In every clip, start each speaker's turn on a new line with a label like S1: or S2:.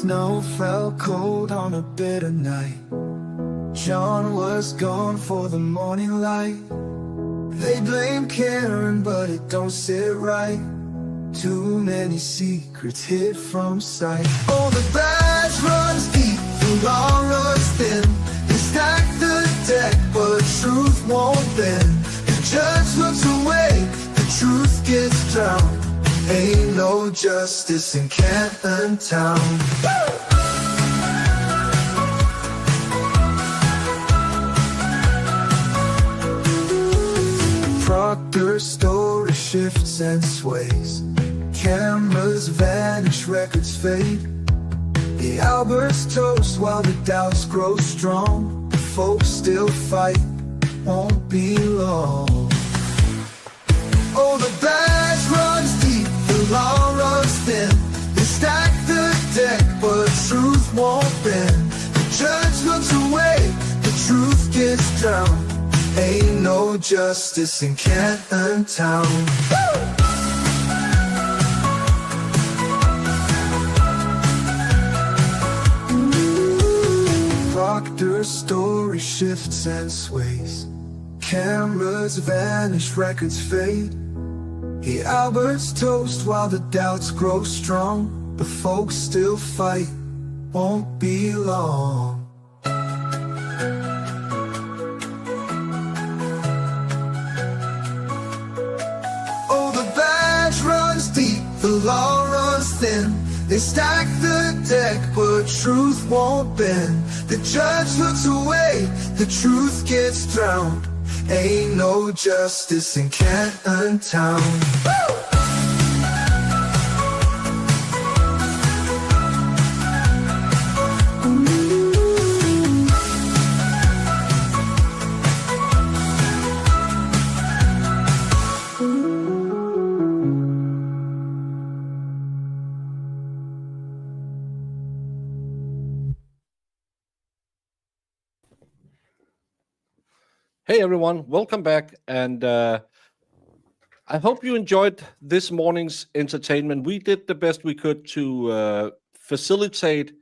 S1: snow fell cold on a bitter night. John was gone for the morning light. They blame Karen, but it don't sit right. Too many secrets hid from sight. Oh, the badge runs deep, the law runs thin. They stack the deck, but truth won't bend. The judge looks away, the truth gets drowned. Ain't no justice in Canton Town. Proctor's story shifts and sways. Cameras vanish, records fade. The Alberts toast while the doubts grow strong. The folks still fight, won't be long. Oh, the badge runs deep, the law runs thin. They stack the deck, but truth won't bend. The judge looks away, the truth gets drowned. Ain't no justice in Canton Town. Proctor's story shifts and sways. Cameras vanish, records fade. The Alberts toast while the doubts grow strong. The folks still fight, won't be long. Oh, the badge runs deep, the law runs thin. They stack the deck, but truth won't bend. The judge looks away, the truth gets drowned. Ain't no justice in Canton Town.
S2: Hey everyone, welcome back, and I hope you enjoyed this morning's entertainment. We did the best we could to facilitate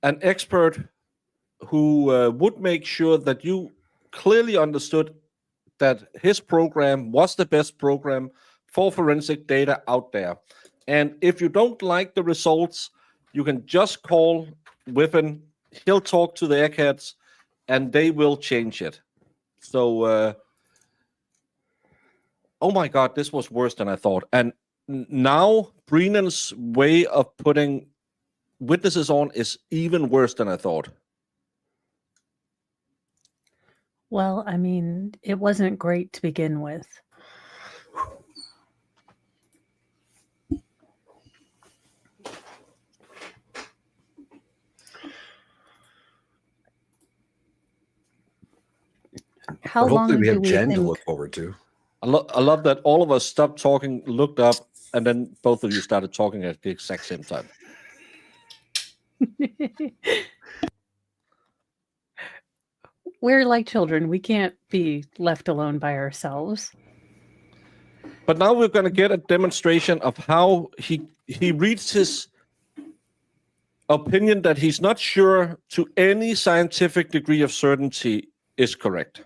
S2: an expert who would make sure that you clearly understood that his program was the best program for forensic data out there. And if you don't like the results, you can just call Whiffen. He'll talk to the eggheads, and they will change it. So, oh my God, this was worse than I thought. And now Brennan's way of putting witnesses on is even worse than I thought.
S3: Well, I mean, it wasn't great to begin with. How long
S4: hopefully we have
S3: do we
S4: Jen to
S3: think?
S4: look forward to.
S2: I love that all of us stopped talking, looked up, and then both of you started talking at the exact same time.
S3: We're like children. We can't be left alone by ourselves.
S2: But now we're going to get a demonstration of how he reads his opinion that he's not sure to any scientific degree of certainty is correct.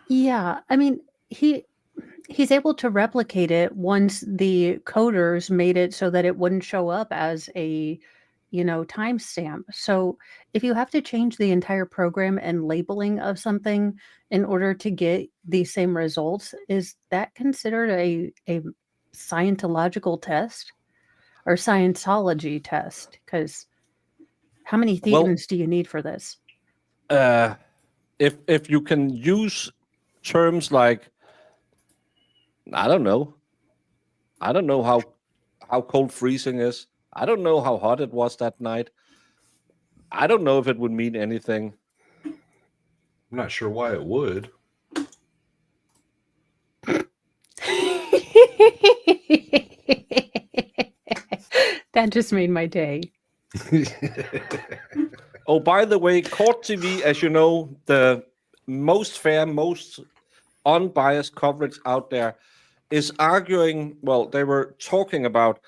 S3: Yeah, I mean, he's able to replicate it once the coders made it so that it wouldn't show up as a, timestamp. So if you have to change the entire program and labeling of something in order to get the same results, is that considered a Scientological test or Scientology test? Because how many Thebans do you need for this?
S2: If you can use terms like, I don't know how cold freezing is. I don't know how hot it was that night. I don't know if it would mean anything.
S4: I'm not sure why it would.
S3: That just made my day.
S2: Oh, by the way, Court TV, as you know, the most fair, most unbiased coverage out there, is arguing, well, they were talking about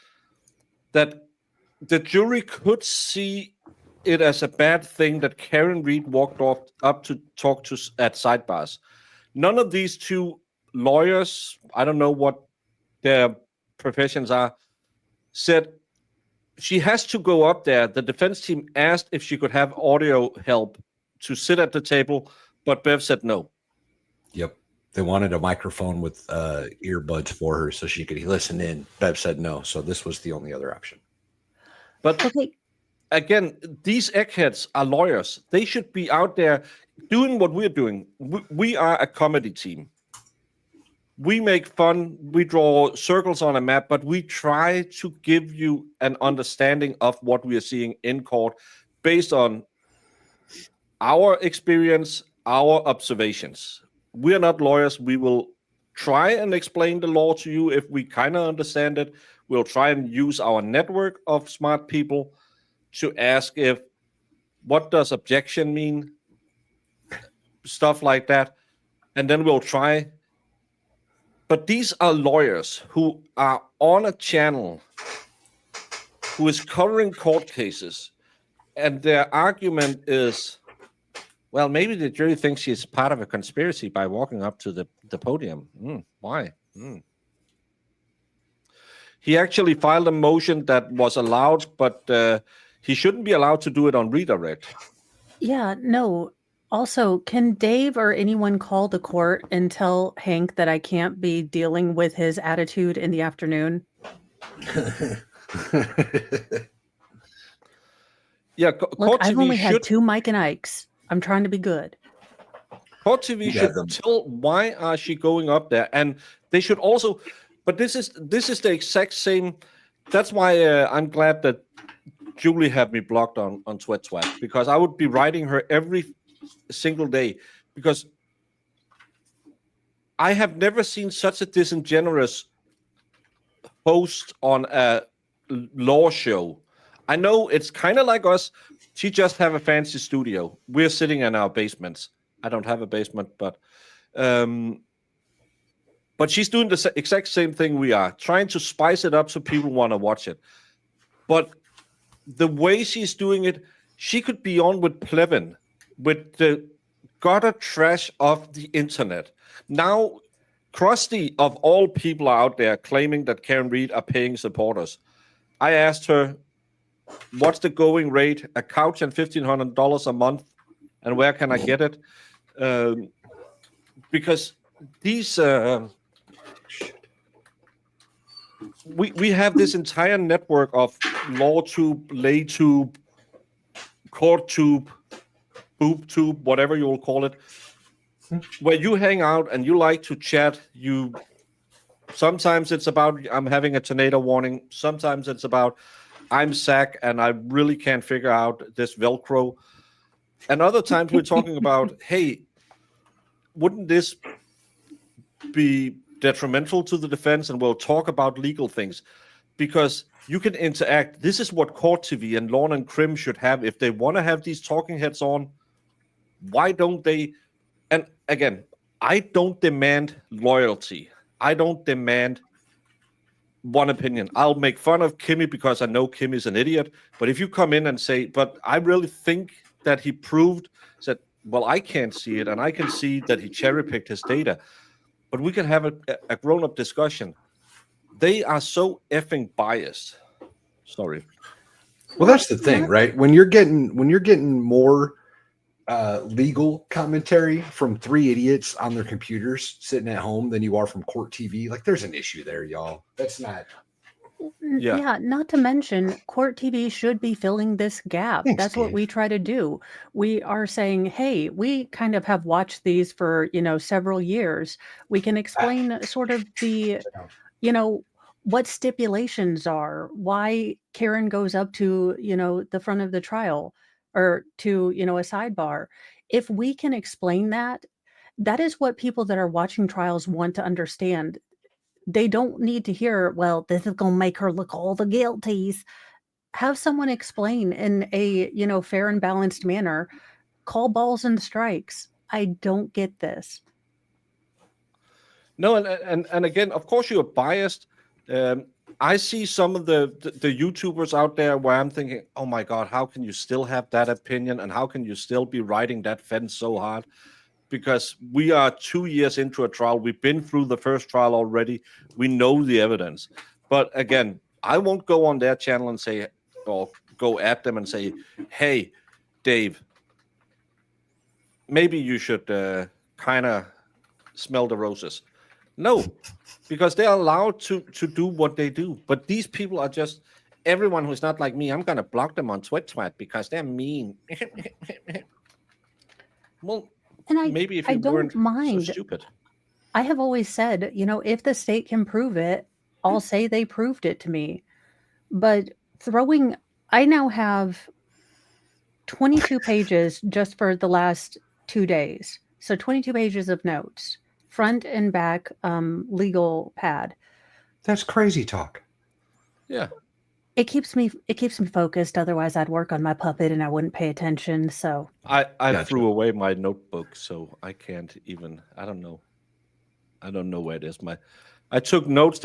S2: that the jury could see it as a bad thing that Karen Reed walked off up to talk to at sidebars. None of these two lawyers, I don't know what their professions are, said she has to go up there. The defense team asked if she could have audio help to sit at the table, but Bev said no.
S5: Yep. They wanted a microphone with earbuds for her so she could listen in. Bev said no. So this was the only other option.
S2: But again, these eggheads are lawyers. They should be out there doing what we're doing. We are a comedy team. We make fun, we draw circles on a map, but we try to give you an understanding of what we are seeing in court based on our experience, our observations. We are not lawyers. We will try and explain the law to you if we kind of understand it. We'll try and use our network of smart people to ask what does objection mean, stuff like that. And then we'll try. But these are lawyers who are on a channel who is covering court cases. And their argument is, well, maybe the jury thinks she's part of a conspiracy by walking up to the podium. Why? He actually filed a motion that was allowed, but he shouldn't be allowed to do it on redirect.
S3: Yeah, no. Also, can Dave or anyone call the court and tell Hank that I can't be dealing with his attitude in the afternoon?
S2: Yeah,
S3: Look, I've only had 2 Mike and Ikes. I'm trying to be good.
S2: Court TV should tell why are she going up there, and they should also. But this is the exact same. That's why I'm glad that Julie had me blocked on Sweat Swap, because I would be writing her every single day, because I have never seen such a disingenuous host on a law show. I know it's kind of like us. She just have a fancy studio. We're sitting in our basements. I don't have a basement, but she's doing the exact same thing we are, trying to spice it up so people want to watch it. But the way she's doing it, she could be on with Plevin, with the gutter trash of the internet. Now, Krusty, of all people out there, claiming that Karen Reed are paying supporters. I asked her, what's the going rate? A couch and $1,500 a month, and where can I get it? Because these we have this entire network of LawTube, LayTube, CourtTube, BoobTube, whatever you will call it, where you hang out and you like to chat. Sometimes it's about I'm having a tornado warning. Sometimes it's about I'm Zach and I really can't figure out this Velcro. And other times we're talking about, hey, wouldn't this be detrimental to the defense? And we'll talk about legal things, because you can interact. This is what Court TV and Lawn and Crim should have. If they want to have these talking heads on, why don't they? And again, I don't demand loyalty. I don't demand one opinion. I'll make fun of Kimmy because I know Kimmy's an idiot. But if you come in and say, but I really think that he proved that, well, I can't see it, and I can see that he cherry-picked his data, but we can have a grown-up discussion. They are so effing biased. Sorry.
S5: Well, that's the thing, right? When you're getting more legal commentary from 3 idiots on their computers sitting at home than you are from Court TV, like there's an issue there, y'all. That's not.
S3: Yeah, not to mention Court TV should be filling this gap.
S5: Thanks,
S3: That's what
S5: Dave.
S3: we try to do. We are saying, hey, we kind of have watched these for, several years. We can explain sort of the, what stipulations are, why Karen goes up to, the front of the trial or to, a sidebar. If we can explain that, that is what people that are watching trials want to understand. They don't need to hear, well, this is going to make her look all the guilties. Have someone explain in a, fair and balanced manner, call balls and strikes. I don't get this.
S2: No, and again, of course, you are biased. I see some of the YouTubers out there where I'm thinking, oh my God, how can you still have that opinion? And how can you still be riding that fence so hard? Because we are 2 years into a trial. We've been through the first trial already. We know the evidence. But again, I won't go on their channel and say, or go at them and say, hey, Dave, maybe you should kind of smell the roses. No, because they're allowed to do what they do. But these people are just, everyone who's not like me, I'm going to block them on Twat because they're mean. Well,
S3: And
S2: maybe if
S3: I
S2: you
S3: don't
S2: weren't
S3: mind.
S2: so stupid.
S3: I have always said, if the state can prove it, I'll say they proved it to me. But I now have 22 pages just for the last 2 days. So 22 pages of notes, front and back legal pad.
S5: That's crazy talk.
S2: Yeah.
S3: It keeps me focused. Otherwise, I'd work on my puppet and I wouldn't pay attention. So
S2: I
S5: Gotcha.
S2: threw away my notebook, so I can't even. I don't know where it is. I took notes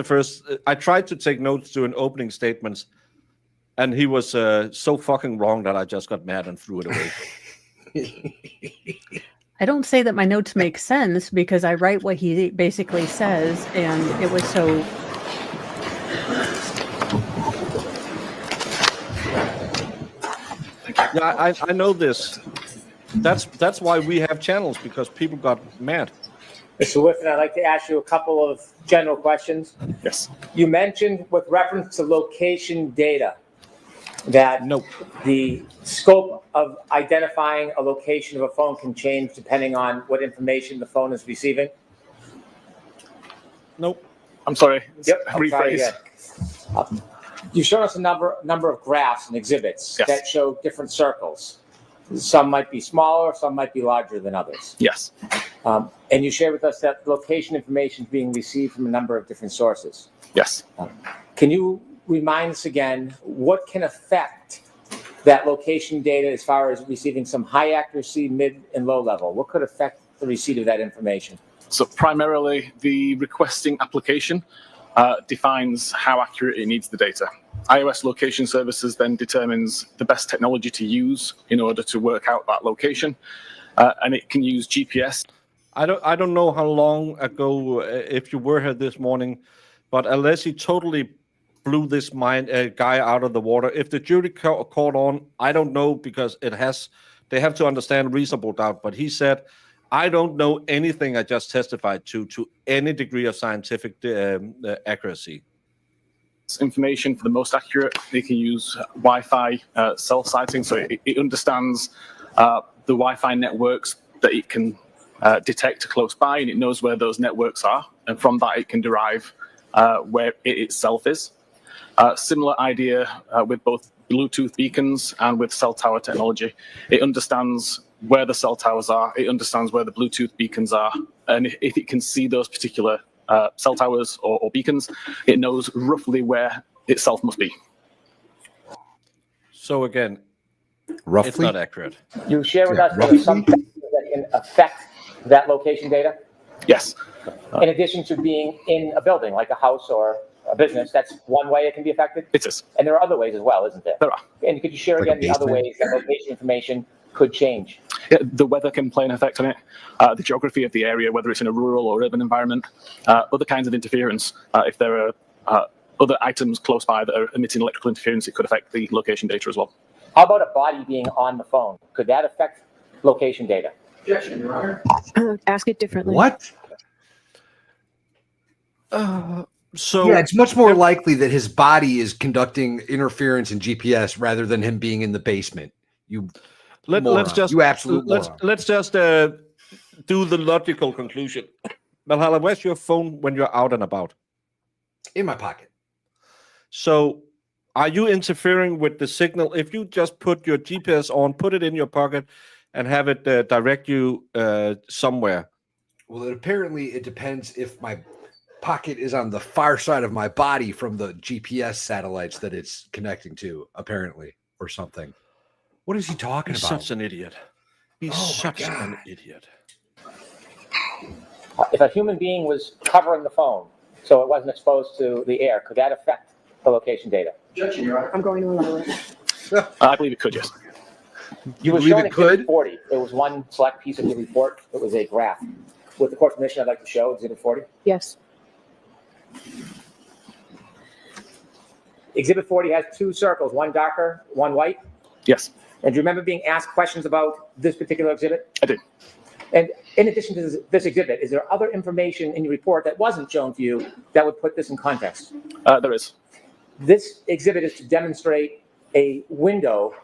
S2: I tried to take notes during opening statements, and he was so fucking wrong that I just got mad and threw it away.
S3: I don't say that my notes make sense because I write what he basically says, and it was so.
S2: Yeah, I know this. That's why we have channels, because people got mad.
S6: Mr. Whiffen, I'd like to ask you a couple of general questions.
S7: Yes.
S6: You mentioned with reference to location data that
S2: No.
S6: the scope of identifying a location of a phone can change depending on what information the phone is receiving.
S2: Nope.
S7: I'm sorry.
S6: Yep. I'll try
S7: Rephrase.
S6: again. You've shown us a number of graphs and exhibits
S7: Yes.
S6: that show different circles. Some might be smaller, some might be larger than others.
S7: Yes.
S6: And you shared with us that location information is being received from a number of different sources.
S7: Yes.
S6: Can you remind us again what can affect that location data as far as receiving some high accuracy, mid, and low level? What could affect the receipt of that information?
S7: So primarily, the requesting application defines how accurate it needs the data. iOS location services then determines the best technology to use in order to work out that location, and it can use GPS.
S2: I don't know how long ago, if you were here this morning, but unless he totally blew this guy out of the water, if the jury caught on, I don't know, because they have to understand reasonable doubt. But he said, I don't know anything I just testified to any degree of scientific accuracy.
S7: Information for the most accurate, they can use Wi-Fi cell sighting, so it understands the Wi-Fi networks that it can detect close by, and it knows where those networks are, and from that it can derive where it itself is. Similar idea with both Bluetooth beacons and with cell tower technology. It understands where the cell towers are, it understands where the Bluetooth beacons are, and if it can see those particular cell towers or beacons, it knows roughly where itself must be.
S2: So again,
S5: Roughly?
S2: it's not accurate.
S6: You share with us there are some factors that can affect that location data,
S7: Yes.
S6: in addition to being in a building, like a house or a business. That's one way it can be affected.
S7: It is.
S6: And there are other ways as well, isn't there?
S7: There are.
S6: And could you share
S5: Like a
S6: again the other
S5: basement?
S6: ways that location information could change?
S7: Yeah, the weather can play an effect on it, the geography of the area, whether it's in a rural or urban environment, other kinds of interference. If there are other items close by that are emitting electrical interference, it could affect the location data as well.
S6: How about a body being on the phone? Could that affect location data?
S8: Objection, Your Honor. Ask it differently.
S5: What?
S2: So
S5: Yeah, it's much more likely that his body is conducting interference in GPS rather than him being in the basement.
S2: let's
S5: moron.
S2: just
S5: You absolute
S2: let's
S5: moron.
S2: let's just do the logical conclusion. Valhalla, where's your phone when you're out and about?
S5: In my pocket.
S2: So are you interfering with the signal? If you just put your GPS on, put it in your pocket, and have it direct you somewhere.
S5: Well, it depends if my pocket is on the far side of my body from the GPS satellites that it's connecting to, apparently, or something. What is he talking
S2: He's
S5: about?
S2: such an idiot. He's
S5: Oh my
S2: such
S5: God.
S2: an idiot.
S6: If a human being was covering the phone so it wasn't exposed to the air, could that affect the location data?
S8: Objection, Your Honor. I'm going to allow it.
S7: I believe it could, yes.
S6: You were
S5: believe
S6: showing
S5: it could?
S6: Exhibit 40. It was one select piece of your report. It was a graph. With the court permission, I'd like to show Exhibit 40.
S8: Yes.
S6: Exhibit 40 has two circles, one darker, one white.
S7: Yes,
S6: And do you remember being asked questions about this particular exhibit?
S7: I do.
S6: And in addition to this exhibit, is there other information in your report that wasn't shown to you that would put this in context?
S7: There is.
S6: This exhibit is to demonstrate a window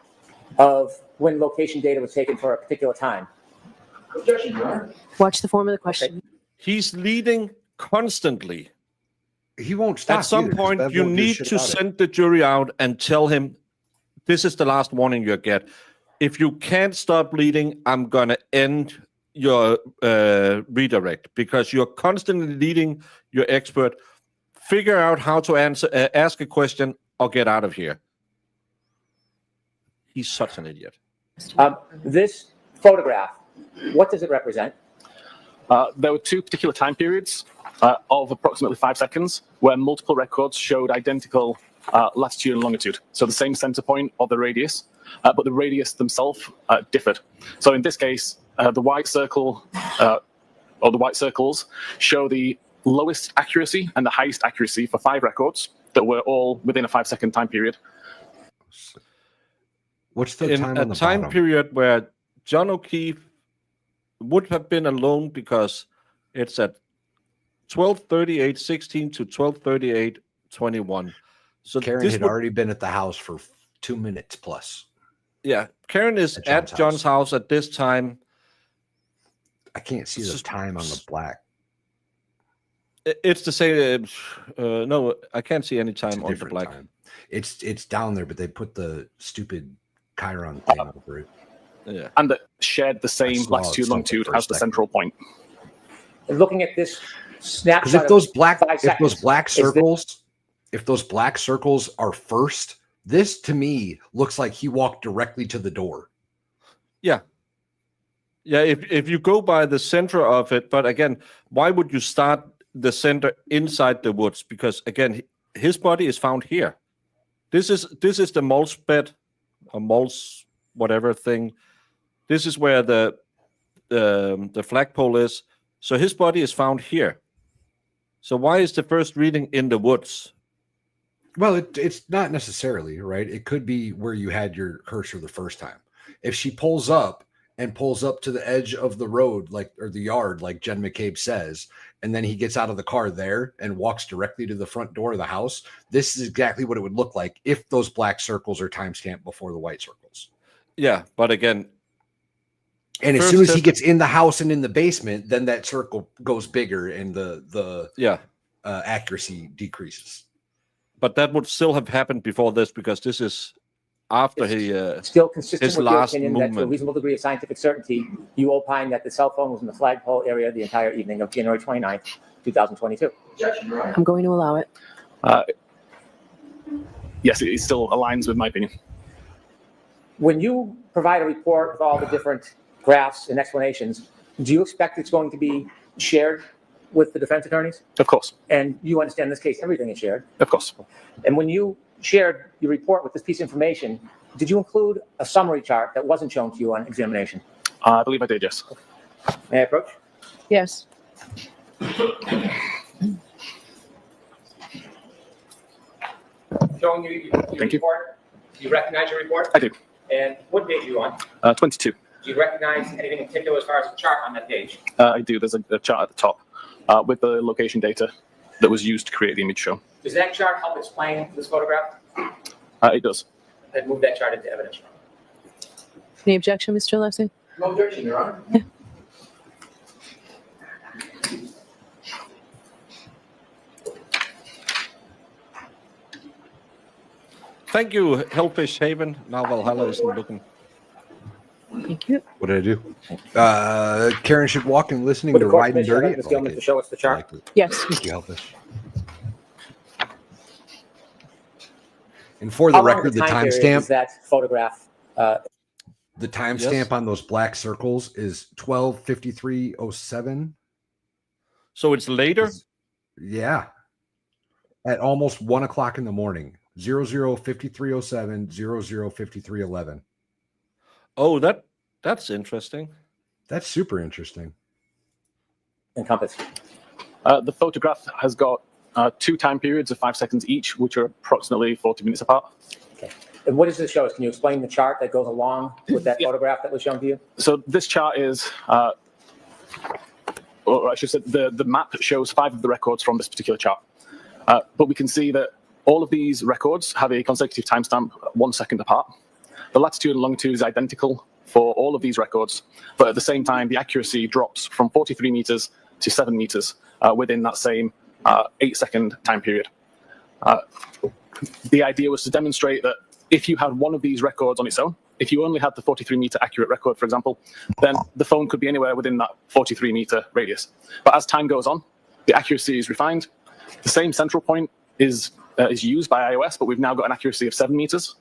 S6: of when location data was taken for a particular time.
S8: Objection, Your Honor. Watch the form of the question.
S2: He's leading constantly.
S5: He won't stop.
S2: At some
S5: either, 'cause
S2: point,
S5: Bev
S2: you
S5: won't do
S2: need
S5: shit
S2: to
S5: about it.
S2: send the jury out and tell him, this is the last warning you get. If you can't stop leading, I'm going to end your redirect, because you're constantly leading your expert. Figure out how to ask a question or get out of here. He's such an idiot.
S6: This photograph, what does it represent?
S7: There were two particular time periods of approximately 5 seconds where multiple records showed identical latitude and longitude. So the same center point or the radius, but the radius themselves differed. So in this case, the white circle or the white circles show the lowest accuracy and the highest accuracy for 5 records that were all within a 5-second time period.
S5: What's the
S2: In
S5: time
S2: a
S5: on the
S2: time
S5: bottom?
S2: period where John O'Keefe would have been alone, because it's at 12:38:16 to 12:38:21. So
S5: Karen
S2: this
S5: had
S2: would,
S5: already been at the house for 2 minutes plus.
S2: yeah, Karen is
S5: At
S2: at
S5: John's
S2: John's house at this time.
S5: I can't see the
S2: S-
S5: time on the black.
S2: It's the same. No, I can't see any
S5: It's a
S2: time on the
S5: different
S2: black.
S5: time. It's down there, but they put the stupid Chiron thing over it.
S2: Yeah.
S7: And that shared the same
S5: saw
S7: latitude
S5: something
S7: longitude
S5: for a
S7: as the
S5: second.
S7: central point.
S6: And looking at this
S5: Because
S6: snapshot
S5: if those
S6: of
S5: black
S6: 5 seconds,
S5: if those black circles are first, this to me looks like he walked directly to the door.
S2: Yeah. Yeah, if you go by the center of it, but again, why would you start the center inside the woods? Because again, his body is found here. This is the mulch bed, or mulch whatever thing. This is where the flagpole is. So his body is found here. So why is the first reading in the woods?
S5: Well, it's not necessarily, right? It could be where you had your cursor the first time. If she pulls up to the edge of the road, or the yard, like Jen McCabe says, and then he gets out of the car there and walks directly to the front door of the house, this is exactly what it would look like if those black circles are timestamped before the white circles.
S2: Yeah, but again,
S5: and as
S2: first
S5: soon as he
S2: test-
S5: gets in the house and in the basement, then that circle goes bigger and the accuracy decreases.
S2: but that would still have happened before this, because this is after he
S6: still consistent
S2: his
S6: with your
S2: last
S6: opinion that to a
S2: movement.
S6: reasonable degree of scientific certainty, you opine that the cell phone was in the flagpole area the entire evening of January 29th, 2022.
S8: Objection, Your Honor. I'm going to allow it.
S7: Yes, it still aligns with my opinion.
S6: When you provide a report with all the different graphs and explanations, do you expect it's going to be shared with the defense attorneys?
S7: Of course.
S6: And you understand in this case, everything is shared.
S7: Of course.
S6: And when you shared your report with this piece of information, did you include a summary chart that wasn't shown to you on examination?
S7: I believe I did, yes.
S6: May I approach?
S8: Yes.
S6: Showing you your
S7: Thank you.
S6: report. Do you recognize your report?
S7: I do.
S6: And what page are you on?
S7: 22.
S6: Do you recognize anything in particular as far as the chart on that page?
S7: I do. There's a chart at the top with the location data that was used to create the image shown.
S6: Does that chart help explain this photograph?
S7: It does.
S6: And move that chart into evidence.
S8: Any objection, Mr. Levesey?
S6: No objection, Your Honor.
S2: Thank you, Hellfish Haven. Now Valhalla isn't looking.
S8: Thank you.
S5: What did I do? Karen should walk and listening
S6: With
S5: to
S6: the court
S5: Ride and
S6: permission, I'd
S5: Dirty.
S6: like Ms. Gilman to show us the chart.
S8: Yes.
S5: Thank you, Hellfish. And for the
S6: How long
S5: record, the
S6: time period is
S5: timestamp,
S6: that photograph?
S5: the timestamp on those black circles is 12:53:07.
S2: So it's later.
S5: Yeah. at almost 1 o'clock in the morning. 00:53:07, 00:53:11.
S2: Oh, that's interesting.
S5: That's super interesting.
S6: Encompass.
S7: The photograph has got 2 time periods of 5 seconds each, which are approximately 40 minutes apart.
S6: Okay. And what does this show us? Can you explain the chart that goes along with that photograph that was shown to you?
S7: So this chart is, or I should say, the map shows 5 of the records from this particular chart. But we can see that all of these records have a consecutive timestamp 1 second apart. The latitude and longitude is identical for all of these records, but at the same time, the accuracy drops from 43 meters to 7 meters within that same 8-second time period. The idea was to demonstrate that if you had one of these records on its own, if you only had the 43-meter accurate record, for example, then the phone could be anywhere within that 43-meter radius. But as time goes on, the accuracy is refined. The same central point is used by iOS, but we've now got an accuracy of 7 meters.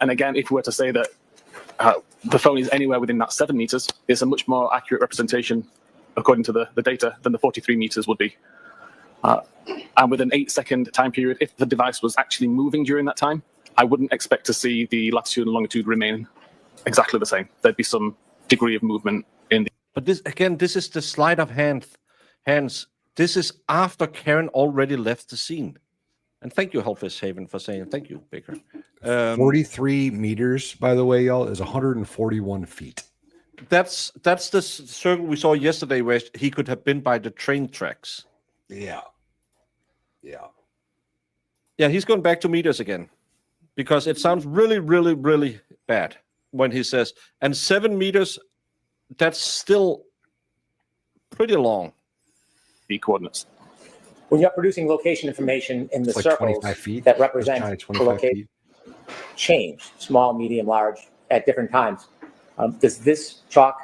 S7: And again, if we were to say that the phone is anywhere within that 7 meters, it's a much more accurate representation, according to the data, than the 43 meters would be. And with an 8-second time period, if the device was actually moving during that time, I wouldn't expect to see the latitude and longitude remain exactly the same. There'd be some degree of movement in the...
S2: But this is the sleight of hands. This is after Karen already left the scene. And thank you, Hellfish Haven, for saying thank you, Baker.
S5: 43 meters, by the way, y'all, is 141 feet.
S2: That's the circle we saw yesterday where he could have been by the train tracks.
S5: Yeah.
S2: Yeah, he's going back to meters again. Because it sounds really, really, really bad when he says, and 7 meters, that's still pretty long.
S7: The coordinates.
S6: When you're producing location information in the
S5: It's like
S6: circles
S5: 25 feet.
S6: that represent the
S5: 25
S6: location,
S5: feet.
S6: change, small, medium, large, at different times. Does this chalk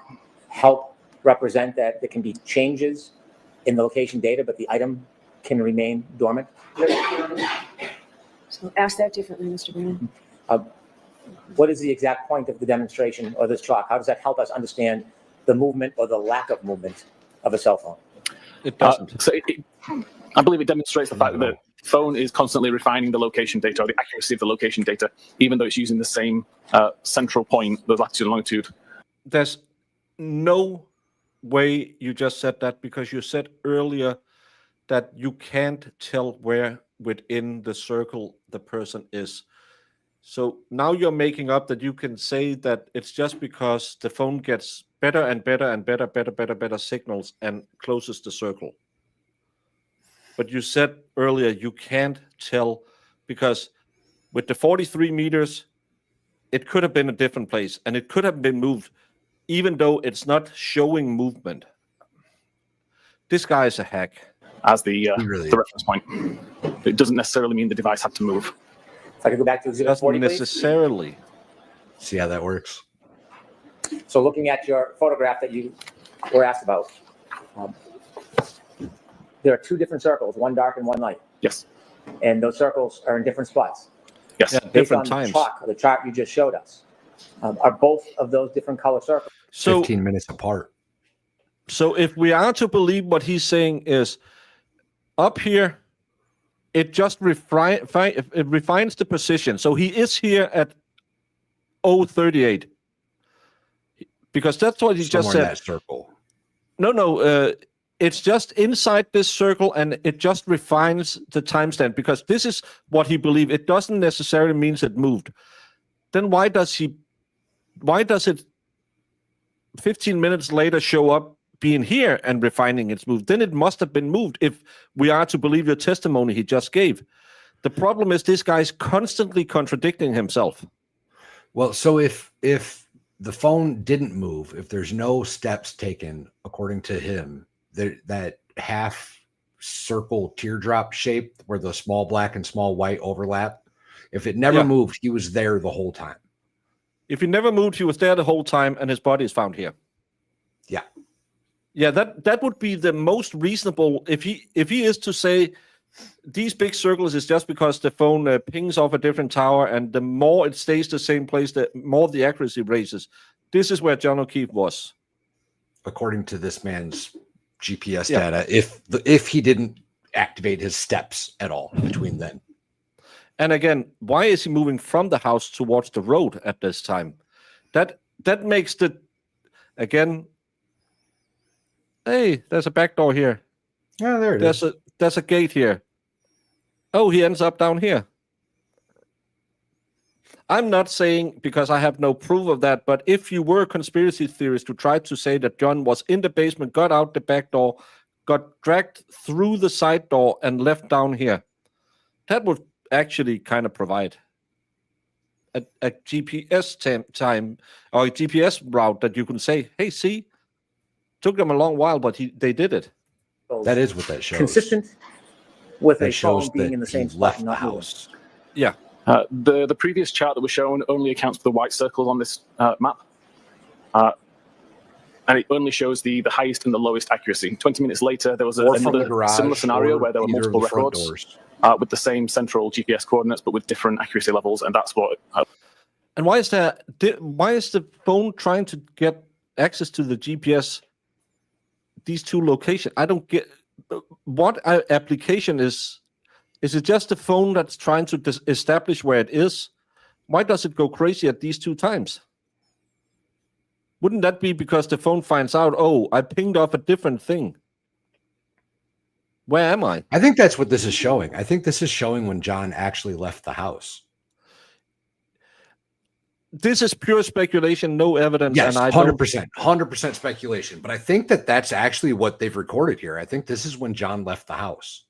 S6: help represent that there can be changes in the location data, but the item can remain dormant?
S8: So ask that differently, Mr. Brennan.
S6: What is the exact point of the demonstration or this chalk? How does that help us understand the movement or the lack of movement of a cell phone?
S2: It doesn't.
S7: I believe it demonstrates the fact that the phone is constantly refining the location data or the accuracy of the location data, even though it's using the same central point, the latitude and longitude.
S2: There's no way you just said that, because you said earlier that you can't tell where within the circle the person is. So now you're making up that you can say that it's just because the phone gets better and better and better signals and closes the circle. But you said earlier you can't tell, because with the 43 meters, it could have been a different place and it could have been moved, even though it's not showing movement. This guy is a hack.
S7: As the
S5: really
S7: reference point. It doesn't necessarily mean the device had to move.
S6: If I could go back to exhibit 40,
S2: Doesn't
S6: please.
S2: necessarily.
S5: See how that works?
S6: So looking at your photograph that you were asked about, there are 2 different circles, one dark and one light.
S7: Yes.
S6: And those circles are in different spots.
S7: Yes.
S2: Yeah,
S6: Based
S2: different
S6: on
S2: times.
S6: the chart you just showed us, are both of those different color circles?
S2: So
S5: 15 minutes apart.
S2: So if we are to believe what he's saying is, up here, it just refines the position. So he is here at 038. Because that's what he just
S5: Somewhere in
S2: said.
S5: that circle.
S2: No, it's just inside this circle, and it just refines the timestamp, because this is what he believes. It doesn't necessarily mean it moved. Then why does it 15 minutes later show up being here and refining its move? Then it must have been moved if we are to believe your testimony he just gave. The problem is this guy's constantly contradicting himself.
S5: Well, so if the phone didn't move, if there's no steps taken according to him, that half circle teardrop shape where the small black and small white overlap, if it never moved, he was there the whole time.
S2: If he never moved, he was there the whole time, and his body is found here.
S5: Yeah.
S2: Yeah, that would be the most reasonable. If he is to say these big circles is just because the phone pings off a different tower, and the more it stays the same place, the more the accuracy raises. This is where John O'Keefe was,
S5: according to this man's GPS data. If he didn't activate his steps at all between then.
S2: And again, why is he moving from the house towards the road at this time? That makes the again. Hey, there's a back door here.
S5: Yeah, there it is.
S2: There's a gate here. Oh, he ends up down here. I'm not saying, because I have no proof of that, but if you were a conspiracy theorist to try to say that John was in the basement, got out the back door, got dragged through the side door and left down here, that would actually kind of provide a GPS time or a GPS route that you can say, hey, see, took them a long while, but they did it.
S5: That is what that shows.
S6: Consistent with
S5: That
S6: a
S5: shows
S6: phone being
S5: that
S6: in the same
S5: he
S6: spot
S5: left
S6: and
S5: the
S6: not moving.
S5: house.
S2: Yeah.
S7: The previous chart that was shown only accounts for the white circles on this map. And it only shows the highest and the lowest accuracy. 20 minutes later, there was
S5: Or from the
S7: another
S5: garage,
S7: similar scenario
S5: or
S7: where there were
S5: either of
S7: multiple
S5: the front
S7: records
S5: doors.
S7: with the same central GPS coordinates, but with different accuracy levels, and that's what.
S2: And why is the phone trying to get access to the GPS? These two locations. I don't get what application is. Is it just the phone that's trying to establish where it is? Why does it go crazy at these two times? Wouldn't that be because the phone finds out, oh, I pinged off a different thing? Where am I?
S5: I think that's what this is showing. I think this is showing when John actually left the house.
S2: This is pure speculation, no evidence.
S5: Yes,
S2: and
S5: 100% speculation. But I think that that's actually what they've recorded here. I think this is when John left the house.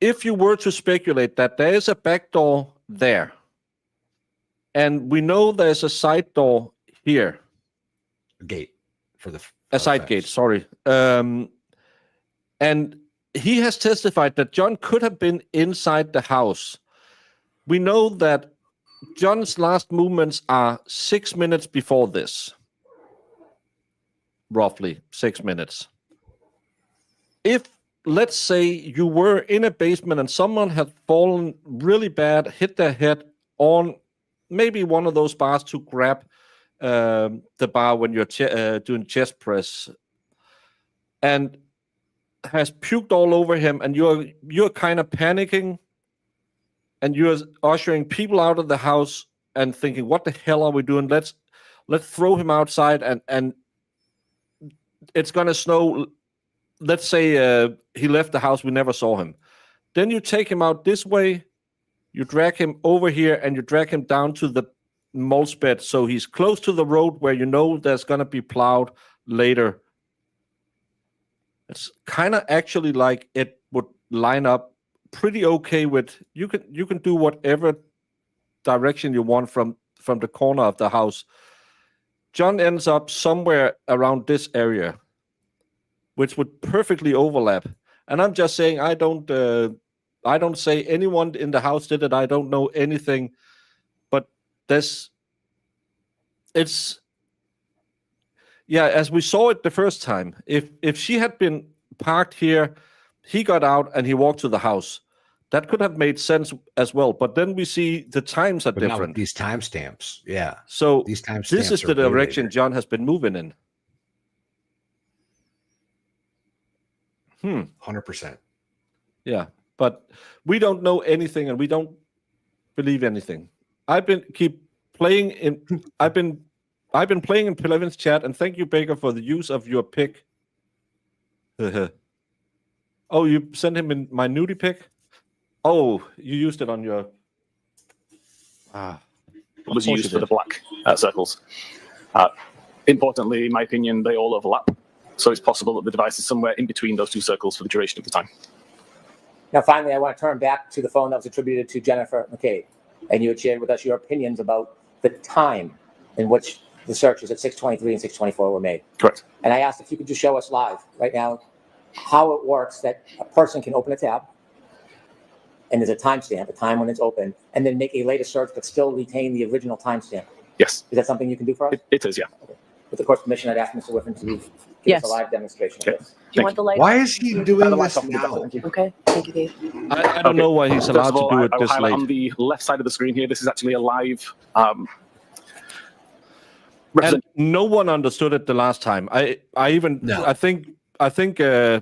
S2: If you were to speculate that there is a back door there, and we know there's a side door here,
S5: Gate for the
S2: a side
S5: fence.
S2: gate, sorry. And he has testified that John could have been inside the house. We know that John's last movements are 6 minutes before this. Roughly 6 minutes. If, let's say, you were in a basement and someone had fallen really bad, hit their head on maybe one of those bars to grab the bar when you're doing chest press, and has puked all over him, and you're kind of panicking, and you're ushering people out of the house and thinking, what the hell are we doing? Let's throw him outside, and it's gonna snow. Let's say he left the house, we never saw him. Then you take him out this way, you drag him over here, and you drag him down to the mulch bed, so he's close to the road where you know there's gonna be plowed later. It's kind of actually like it would line up pretty okay with you can do whatever direction you want from the corner of the house. John ends up somewhere around this area, which would perfectly overlap. And I'm just saying, I don't say anyone in the house did it. I don't know anything, but as we saw it the first time, if she had been parked here, he got out and he walked to the house, that could have made sense as well. But then we see the times are
S5: But not with
S2: different.
S5: these timestamps. Yeah.
S2: So
S5: These timestamps.
S2: this is the
S5: are way
S2: direction
S5: later.
S2: John has been moving in.
S5: 100%.
S2: Yeah, but we don't know anything and we don't believe anything. I've been playing in Plevin's chat, and thank you, Baker, for the use of your pick. Oh, you sent him in my nudie pick? Oh, you used it on your
S7: was used for the black circles. Importantly, in my opinion, they all overlap. So it's possible that the device is somewhere in between those two circles for the duration of the time.
S6: Now, finally, I want to turn back to the phone that was attributed to Jennifer McCabe. And you had shared with us your opinions about the time in which the searches at 6:23 and 6:24 were made.
S7: Correct.
S6: And I asked if you could just show us live right now how it works that a person can open a tab, and there's a timestamp, a time when it's open, and then make a later search but still retain the original timestamp.
S7: Yes.
S6: Is that something you can do for us?
S7: It is, yeah.
S6: With the court's permission, I'd ask Mr. Whiffen to give
S8: Yes.
S6: us a live demonstration
S7: Okay.
S6: of this.
S8: Do you
S7: Thank
S8: want the light?
S5: Why is he doing
S7: The
S5: this
S7: lights off will be better,
S5: now?
S7: thank you.
S8: Okay. Thank you, Dave.
S2: I don't know why he's allowed
S7: First of all,
S2: to do it
S7: I will
S2: this
S7: highlight
S2: late.
S7: on the left side of the screen here. This is actually a live.
S2: And no one understood it the last time. I
S5: No.
S2: think I think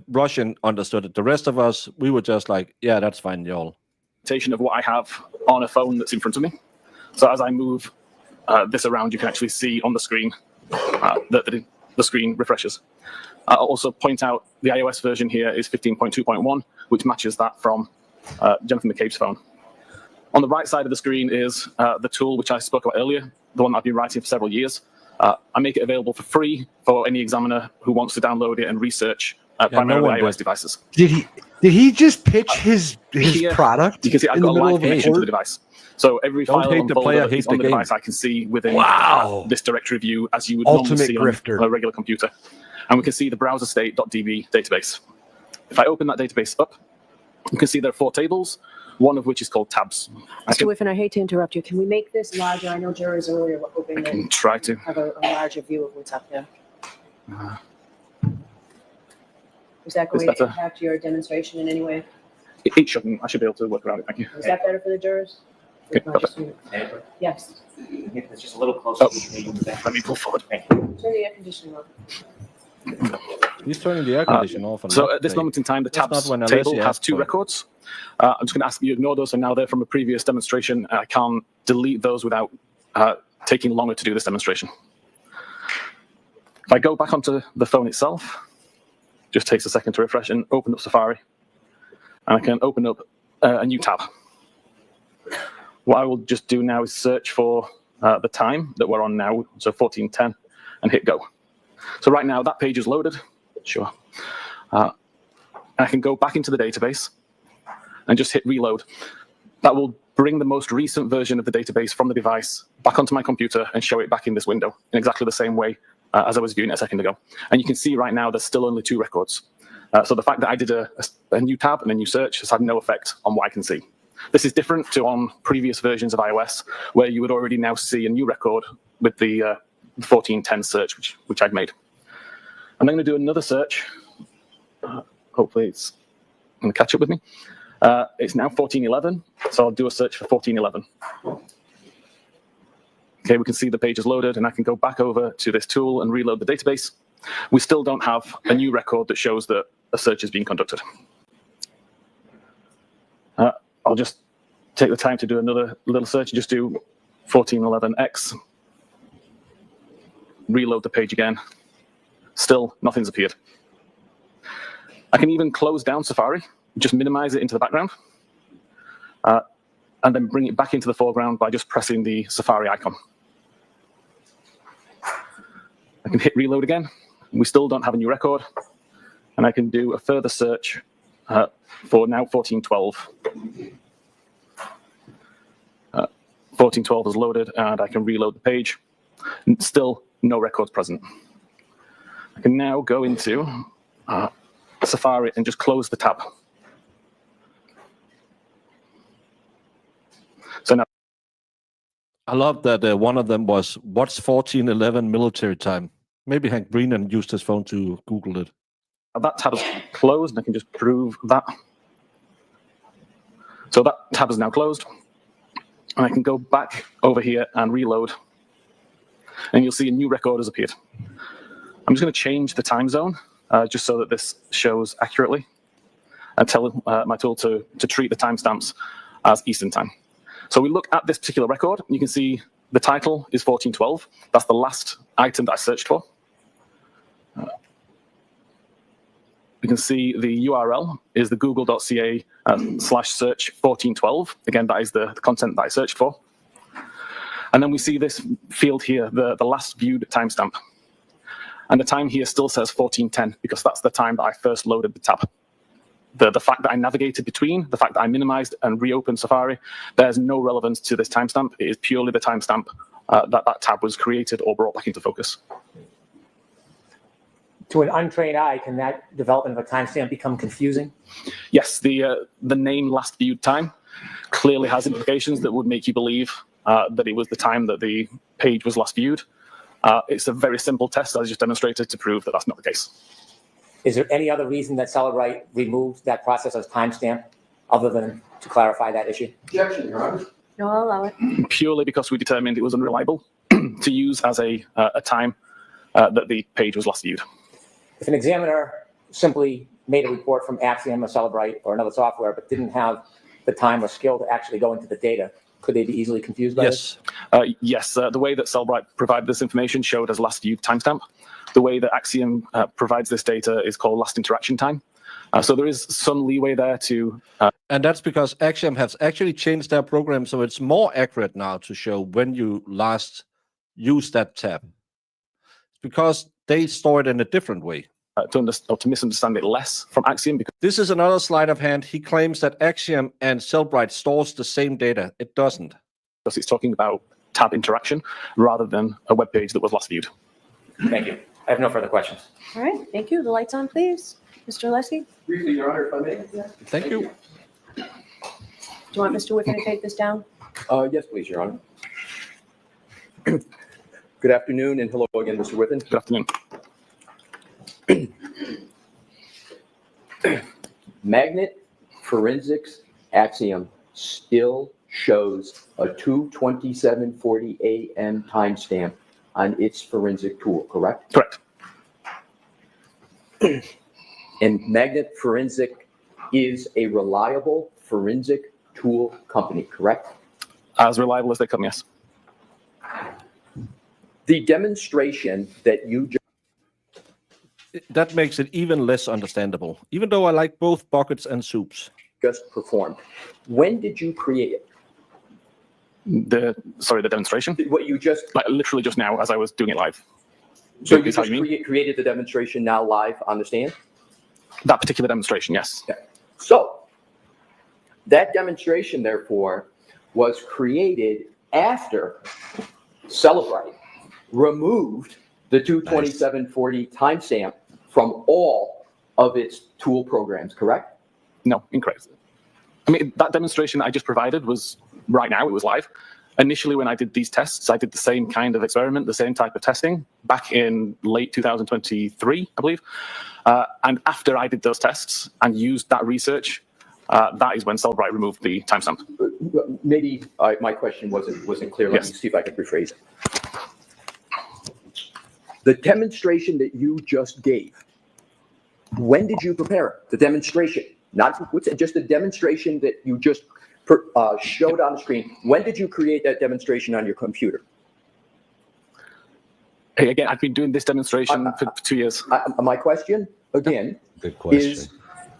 S2: Russian understood it. The rest of us, we were just like, yeah, that's fine, y'all.
S7: Of what I have on a phone that's in front of me. So as I move this around, you can actually see on the screen that the screen refreshes. I'll also point out the iOS version here is 15.2.1, which matches that from Jonathan McCabe's phone. On the right side of the screen is the tool which I spoke about earlier, the one that I've been writing for several years. I make it available for free for any examiner who wants to download it and research primarily iOS devices.
S5: Did he just pitch his
S7: Here,
S5: product?
S7: You can see I've
S5: in
S7: got
S5: the
S7: a
S5: middle
S7: live
S5: of the
S7: connection to the
S5: court?
S7: device. So every
S2: Don't
S7: file
S2: hate
S7: and
S2: the
S7: folder
S2: player,
S7: that is
S2: hate
S7: on
S2: the
S7: the
S2: game.
S7: device I can see within
S5: Wow.
S7: this directory view as you would normally
S5: Ultimate
S7: see
S5: grifter.
S7: on a regular computer. And we can see the browserstate.db database. If I open that database up, you can see there are 4 tables, one of which is called tabs. I
S8: Mr.
S7: can
S8: Whiffen, I hate to interrupt you. Can we make this larger? I know jurors earlier were hoping to
S7: try to.
S8: have a larger view of what's up there. Is that going to
S7: better.
S8: impact your demonstration in any way?
S7: It shouldn't. I should be able to work around it. Thank you.
S8: Is that better for the jurors?
S7: Okay,
S8: Not just you? Yes.
S6: It's just a little closer.
S7: Let me pull forward.
S8: Turn the air conditioning on.
S2: He's turning the air conditioner off. And
S7: So
S2: not
S7: at this
S2: the-
S7: moment in time, the
S2: That's
S7: tabs
S2: not when
S7: table
S2: Alessia
S7: has
S2: asked
S7: 2
S2: for it.
S7: records. I'm just going to ask you to ignore those. And now they're from a previous demonstration. I can't delete those without taking longer to do this demonstration. If I go back onto the phone itself, just takes a second to refresh and open up Safari. And I can open up a new tab. What I will just do now is search for the time that we're on now, so 14:10, and hit go. So right now that page is loaded. Sure. I can go back into the database and just hit reload. That will bring the most recent version of the database from the device back onto my computer and show it back in this window in exactly the same way as I was viewing it a second ago. And you can see right now there's still only 2 records. So the fact that I did a new tab and a new search has had no effect on what I can see. This is different to on previous versions of iOS, where you would already now see a new record with the 1410 search, which I'd made. I'm then going to do another search. Hopefully it's going to catch up with me. It's now 1411, so I'll do a search for 1411. Okay, we can see the page is loaded, and I can go back over to this tool and reload the database. We still don't have a new record that shows that a search is being conducted. I'll just take the time to do another little search and just do 1411X. Reload the page again. Still, nothing's appeared. I can even close down Safari, just minimize it into the background, and then bring it back into the foreground by just pressing the Safari icon. I can hit reload again. We still don't have a new record. And I can do a further search for now 1412. 1412 is loaded, and I can reload the page. Still no records present. I can now go into Safari and just close the tab. So now
S2: I love that one of them was, what's 1411 military time? Maybe Hank Brennan used his phone to Google it.
S7: that tab is closed, and I can just prove that. So that tab is now closed. And I can go back over here and reload. And you'll see a new record has appeared. I'm just going to change the time zone just so that this shows accurately, and tell my tool to treat the timestamps as Eastern time. So we look at this particular record. You can see the title is 1412. That's the last item that I searched for. We can see the URL is the google.ca /search 1412. Again, that is the content that I searched for. And then we see this field here, the last viewed timestamp. And the time here still says 1410 because that's the time that I first loaded the tab. The fact that I navigated between, the fact that I minimized and reopened Safari, there's no relevance to this timestamp. It is purely the timestamp that tab was created or brought back into focus.
S6: To an untrained eye, can that development of a timestamp become confusing?
S7: Yes, the name last viewed time clearly has implications that would make you believe that it was the time that the page was last viewed. It's a very simple test, as I just demonstrated, to prove that that's not the case.
S6: Is there any other reason that Cellebrite removed that process as timestamp other than to clarify that issue?
S5: Objection, Your Honor.
S8: No, I'll allow it.
S7: Purely because we determined it was unreliable to use as a time that the page was last viewed.
S6: If an examiner simply made a report from Axiom or Celebrite or another software, but didn't have the time or skill to actually go into the data, could they be easily confused by this?
S7: Yes. The way that Celebrite provided this information showed as last viewed timestamp. The way that Axiom provides this data is called last interaction time. So there is some leeway there to.
S2: And that's because Axiom has actually changed their program, so it's more accurate now to show when you last used that tab. Because they store it in a different way.
S7: To misunderstand it less from Axiom. Because
S2: this is another sleight of hand. He claims that Axiom and Cellbrite stores the same data. It doesn't.
S7: Because it's talking about tab interaction rather than a web page that was last viewed.
S6: Thank you. I have no further questions.
S8: All right, thank you. The lights on, please. Mr. Lesky,
S9: Briefly, Your Honor, if I may.
S2: Thank you.
S8: do you want Mr. Whiffen to take this down?
S9: Yes, please, Your Honor. Good afternoon, and hello again, Mr. Whiffen.
S7: Good afternoon.
S9: Magnet Forensics Axiom still shows a 2:27:40 a.m. timestamp on its forensic tool, correct?
S7: Correct.
S9: And Magnet Forensic is a reliable forensic tool company, correct?
S7: As reliable as they come, yes.
S9: The demonstration that you
S2: That makes it even less understandable, even though I like both buckets and soups.
S9: just performed, when did you create it?
S7: The demonstration?
S9: What you just,
S7: Like literally just now as I was doing it live.
S9: so you
S7: Is how
S9: just
S7: you mean?
S9: created the demonstration now live on the stand?
S7: That particular demonstration, yes.
S9: Okay. So that demonstration, therefore, was created after Celebrite removed the 2:27:40 timestamp from all of its tool programs, correct?
S7: No, incorrect. I mean, that demonstration I just provided was right now, it was live. Initially, when I did these tests, I did the same kind of experiment, the same type of testing back in late 2023, I believe. And after I did those tests and used that research, that is when Cellbrite removed the timestamp.
S9: Maybe my question wasn't clear. Let me see if I can rephrase it. The demonstration that you just gave, when did you prepare it? The demonstration, not just the demonstration that you just showed on the screen. When did you create that demonstration on your computer?
S7: Hey, again, I've been doing this demonstration for 2 years.
S9: My question, again,
S5: Good question.
S9: is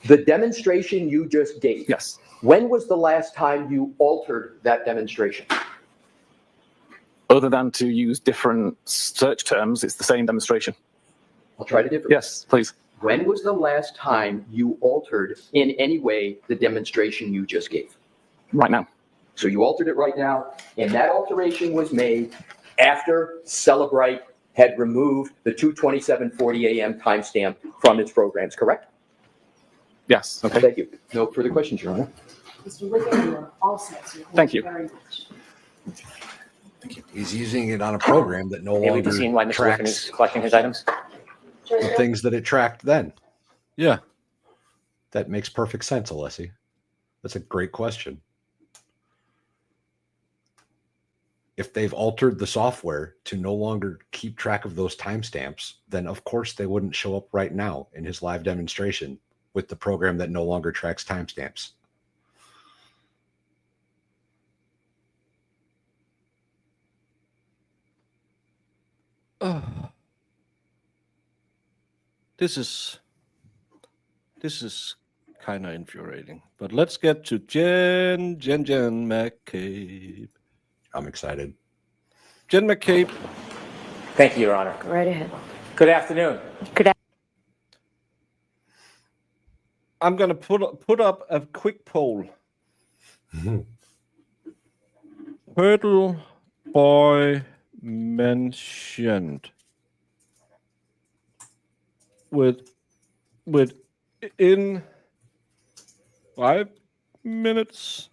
S9: the demonstration you just gave.
S7: Yes.
S9: When was the last time you altered that demonstration?
S7: Other than to use different search terms, it's the same demonstration.
S9: I'll try to differ.
S7: Yes, please.
S9: When was the last time you altered in any way the demonstration you just gave?
S7: Right now.
S9: So you altered it right now, and that alteration was made after Celebrite had removed the 2:27:40 a.m. timestamp from its programs, correct?
S7: Yes. Okay.
S9: Thank you. No further questions, Your Honor.
S8: Mr. Whiffen, you are all set, sir.
S7: Thank you.
S8: Very much.
S5: He's using it on a program that no
S6: Maybe
S5: longer
S6: we've seen why Mr. Whiffen is
S5: tracks
S6: collecting his items.
S5: the things that it tracked then.
S2: Yeah.
S5: That makes perfect sense, Alessi. That's a great question. If they've altered the software to no longer keep track of those timestamps, then of course they wouldn't show up right now in his live demonstration with the program that no longer tracks timestamps.
S2: This is kind of infuriating. But let's get to Jen McCabe.
S5: I'm excited.
S2: Jen McCabe.
S6: Thank you, Your Honor.
S8: Go right ahead.
S6: Good afternoon.
S2: I'm going to put up a quick poll. Turtle Boy mentioned within 5 minutes,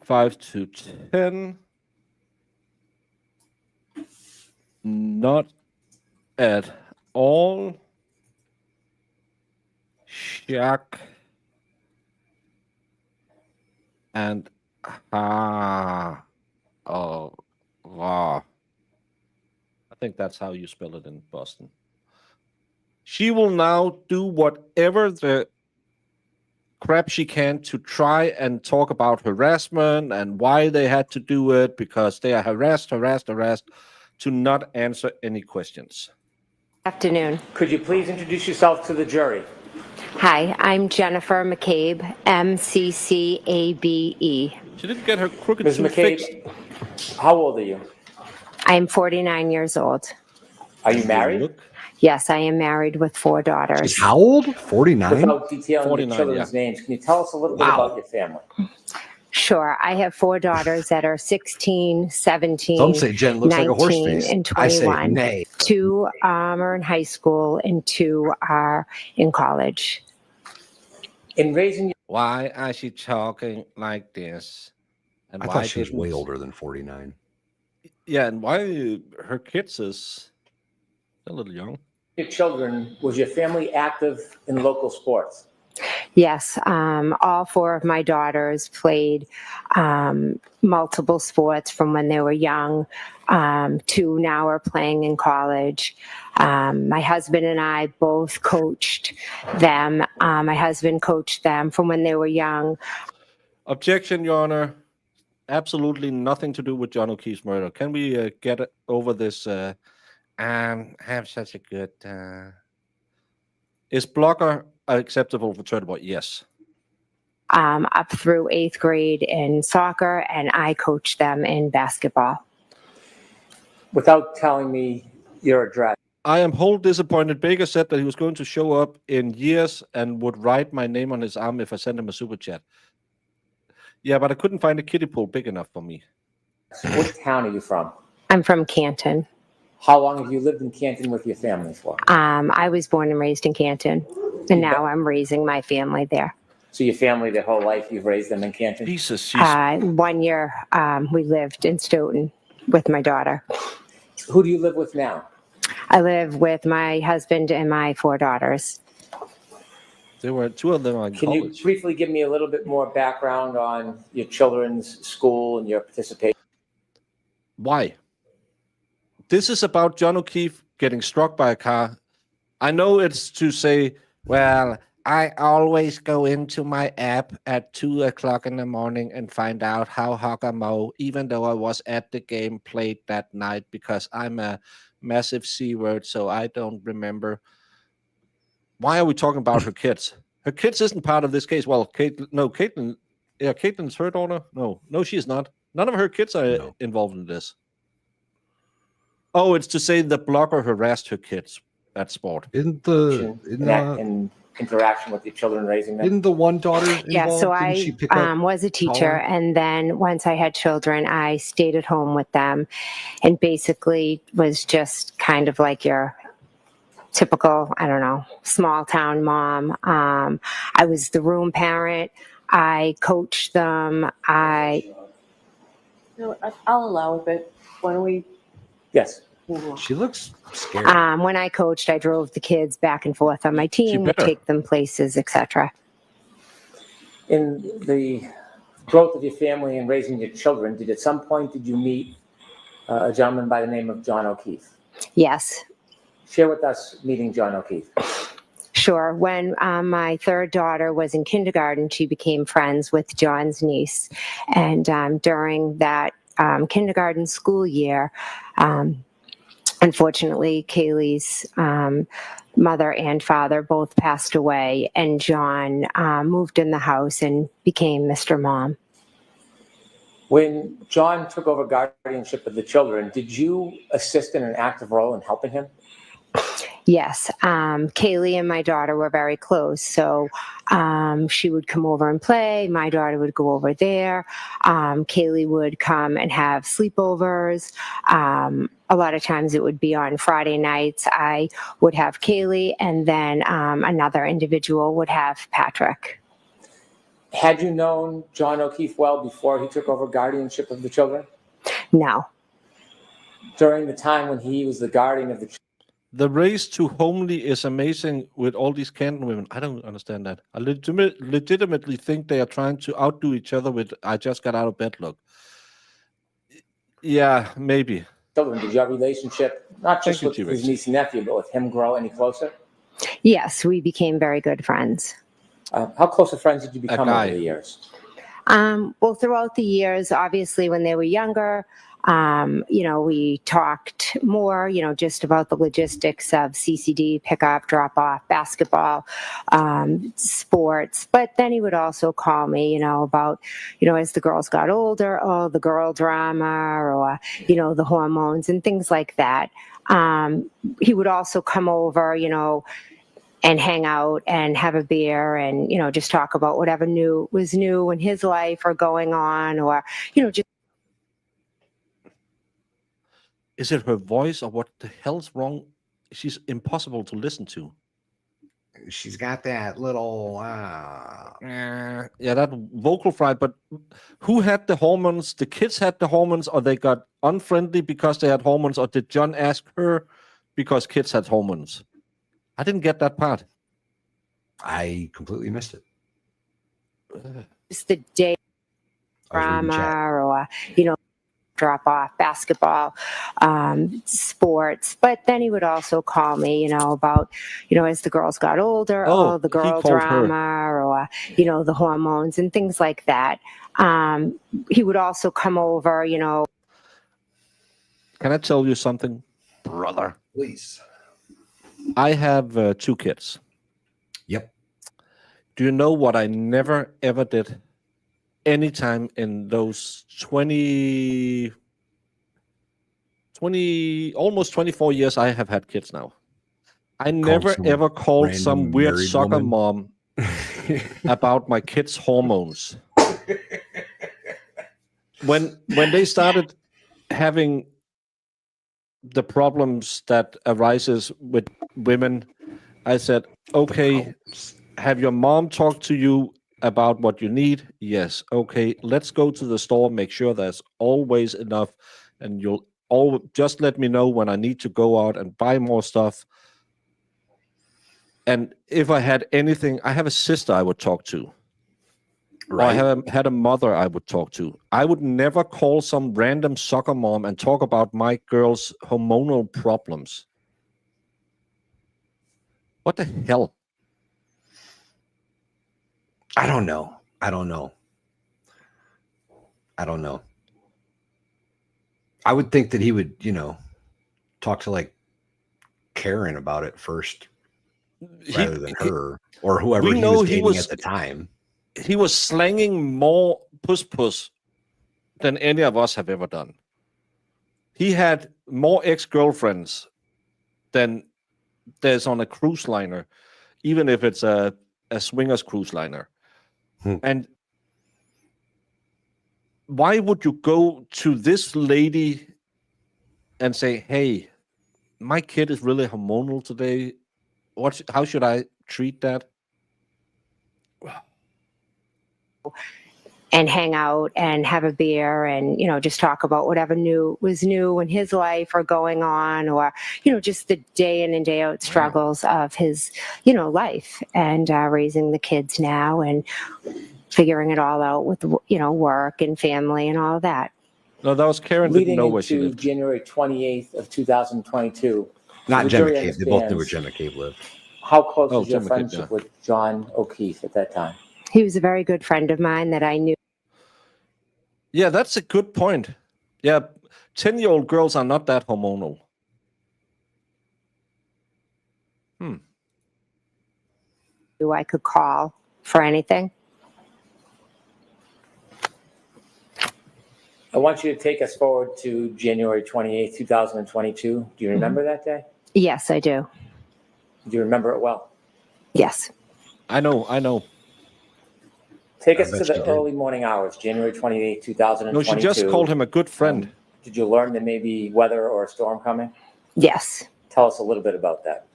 S2: 5 to 10, not at all, shock, and raw. I think that's how you spell it in Boston. She will now do whatever the crap she can to try and talk about harassment and why they had to do it because they are harassed, to not answer any questions.
S8: Afternoon.
S6: Could you please introduce yourself to the jury?
S8: Hi, I'm Jennifer McCabe, MCCABE.
S2: She didn't get her crooked
S6: Ms.
S2: tooth fixed.
S6: McCabe, how old are you?
S8: I'm 49 years old.
S6: Are you married?
S2: Look,
S8: Yes, I am married with 4 daughters.
S5: She's how old? 49?
S6: Without detailing
S2: 49,
S6: your children's names, can you tell us a little bit about your family?
S8: Sure. I have 4 daughters that are 16, 17,
S5: Some say Jen looks like a horse
S8: 19,
S5: face.
S8: and
S5: I say
S8: 21.
S5: nay.
S8: 2 are in high school and 2 are in college.
S6: In raising your
S2: why are she talking like this? And
S5: I
S2: why
S5: thought she was
S2: didn't-
S5: way older than 49.
S2: Yeah, and why her kids is a little young.
S6: children, was your family active in local sports?
S8: Yes, all 4 of my daughters played multiple sports from when they were young. 2 now are playing in college. My husband and I both coached them. My husband coached them from when they were young.
S2: Objection, Your Honor. Absolutely nothing to do with John O'Keefe's murder. Can we get over this? Have such a good. Is blocker acceptable for tournament? Yes.
S8: Up through 8th grade in soccer, and I coached them in basketball.
S6: Without telling me your address,
S2: I am whole disappointed. Baker said that he was going to show up in years and would write my name on his arm if I sent him a super chat. Yeah, but I couldn't find a kiddie pool big enough for me.
S6: what town are you from?
S8: I'm from Canton.
S6: How long have you lived in Canton with your family for?
S8: I was born and raised in Canton, and now I'm raising my family there.
S6: So your family, their whole life, you've raised them in Canton?
S2: Jesus,
S8: 1 year we lived in Stoughton with my daughter.
S6: Who do you live with now?
S8: I live with my husband and my 4 daughters.
S2: there were 2 of them in
S6: Can you
S2: college.
S6: briefly give me a little bit more background on your children's school and your participation?
S2: Why? This is about John O'Keefe getting struck by a car. I know it's to say, well, I always go into my app at 2 o'clock in the morning and find out how Hogger Mo, even though I was at the game played that night, because I'm a massive C word, so I don't remember. Why are we talking about her kids? Her kids isn't part of this case. Well, Caitlin, yeah, Caitlin's her daughter. No, she's not. None of her kids are involved in this. Oh, it's to say the blogger harassed her kids at sport.
S5: In
S6: interaction with your children, raising them?
S5: Isn't the one daughter involved?
S8: Yeah, so
S5: Didn't
S8: I
S5: she pick up
S8: was a teacher,
S5: Colin?
S8: and then once I had children, I stayed at home with them and basically was just kind of like your typical, I don't know, small town mom. I was the room parent. I coached them.
S10: No, I'll allow it, but why don't we
S6: Yes.
S10: move on?
S5: She looks scared.
S8: When I coached, I drove the kids back and forth on my team, would
S2: better.
S8: take them places, etc.
S6: In the growth of your family and raising your children, did you meet a gentleman by the name of John O'Keefe?
S8: Yes,
S6: Share with us meeting John O'Keefe.
S8: sure. When my 3rd daughter was in kindergarten, she became friends with John's niece. And during that kindergarten school year, unfortunately, Kaylee's mother and father both passed away, and John moved in the house and became Mr. Mom.
S6: When John took over guardianship of the children, did you assist in an active role in helping him?
S8: Yes, Kaylee and my daughter were very close, so she would come over and play. My daughter would go over there. Kaylee would come and have sleepovers. A lot of times it would be on Friday nights. I would have Kaylee, and then another individual would have Patrick.
S6: Had you known John O'Keefe well before he took over guardianship of the children?
S8: No.
S6: During the time when he was the guardian of the children?
S2: The race to homely is amazing with all these Canton women. I don't understand that. I legitimately think they are trying to outdo each other with I just got out of bed look. Yeah, maybe.
S6: Children, did your relationship, not just
S2: Thank you,
S6: with
S2: T-Rex.
S6: his niece and nephew, but with him grow any closer?
S8: Yes, we became very good friends.
S6: How close of friends did you become
S2: guy.
S6: over the years?
S8: Well, throughout the years, obviously, when they were younger, we talked more, just about the logistics of CCD, pickup, drop off, basketball, sports. But then he would also call me, about, as the girls got older, the girl drama or, the hormones and things like that. He would also come over, and hang out and have a beer and, just talk about whatever was new in his life or going on or, just.
S2: Is it her voice or what the hell's wrong? She's impossible to listen to.
S5: She's got that little.
S2: Yeah, that vocal fry. But who had the hormones? The kids had the hormones, or they got unfriendly because they had hormones, or did John ask her because kids had hormones? I didn't get that part.
S5: I completely missed it.
S8: Just the day
S5: I was reading
S8: drama
S5: chat.
S8: or, drop off, basketball, sports. But then he would also call me, about, as the girls got older, the girl drama or, the hormones and things like that. He would also come over,
S2: Can I tell you something, brother?
S5: Please.
S2: I have 2 kids.
S5: Yep.
S2: Do you know what I never ever did anytime in those 20 almost 24 years I have had kids now? I never ever called some weird soccer mom about my kids' hormones. When they started having the problems that arises with women, I said, okay, have your mom talk to you about what you need? Yes. Okay, let's go to the store, make sure there's always enough, and you'll just let me know when I need to go out and buy more stuff. And if I had anything, I have a sister I would talk to.
S5: Right.
S2: Or I had a mother I would talk to. I would never call some random soccer mom and talk about my girl's hormonal problems. What the hell?
S5: I don't know. I would think that he would, talk to like Karen about it first rather than her or whoever he was dating at the time.
S2: He was slanging more puss than any of us have ever done. He had more ex-girlfriends than there's on a cruise liner, even if it's a swingers cruise liner. And why would you go to this lady and say, hey, my kid is really hormonal today. How should I treat that?
S8: And hang out and have a beer and, just talk about whatever was new in his life or going on or, just the day in and day out struggles of his, life and raising the kids now and figuring it all out with, work and family and all of that.
S2: No, that was Karen.
S6: Leading
S2: didn't know where she
S6: into
S2: lived.
S6: January 28th of 2022.
S5: Not
S6: the
S5: Gemma
S6: jury
S5: Cave. They both knew where
S6: understands
S5: Gemma Cave lived.
S6: How close was your
S2: Gemma Cave,
S6: friendship
S2: yeah.
S6: with John O'Keefe at that time?
S8: He was a very good friend of mine that I knew.
S2: Yeah, that's a good point. Yeah, 10-year-old girls are not that hormonal.
S8: Who I could call for anything.
S6: I want you to take us forward to January 28th, 2022. Do you remember that day?
S8: Yes, I do.
S6: Do you remember it well?
S8: Yes.
S2: I know.
S6: Take us to the early morning hours, January 28th, 2022.
S2: No, she just called him a good friend.
S6: Did you learn there may be weather or a storm coming?
S8: Yes.
S6: Tell us a little bit about that.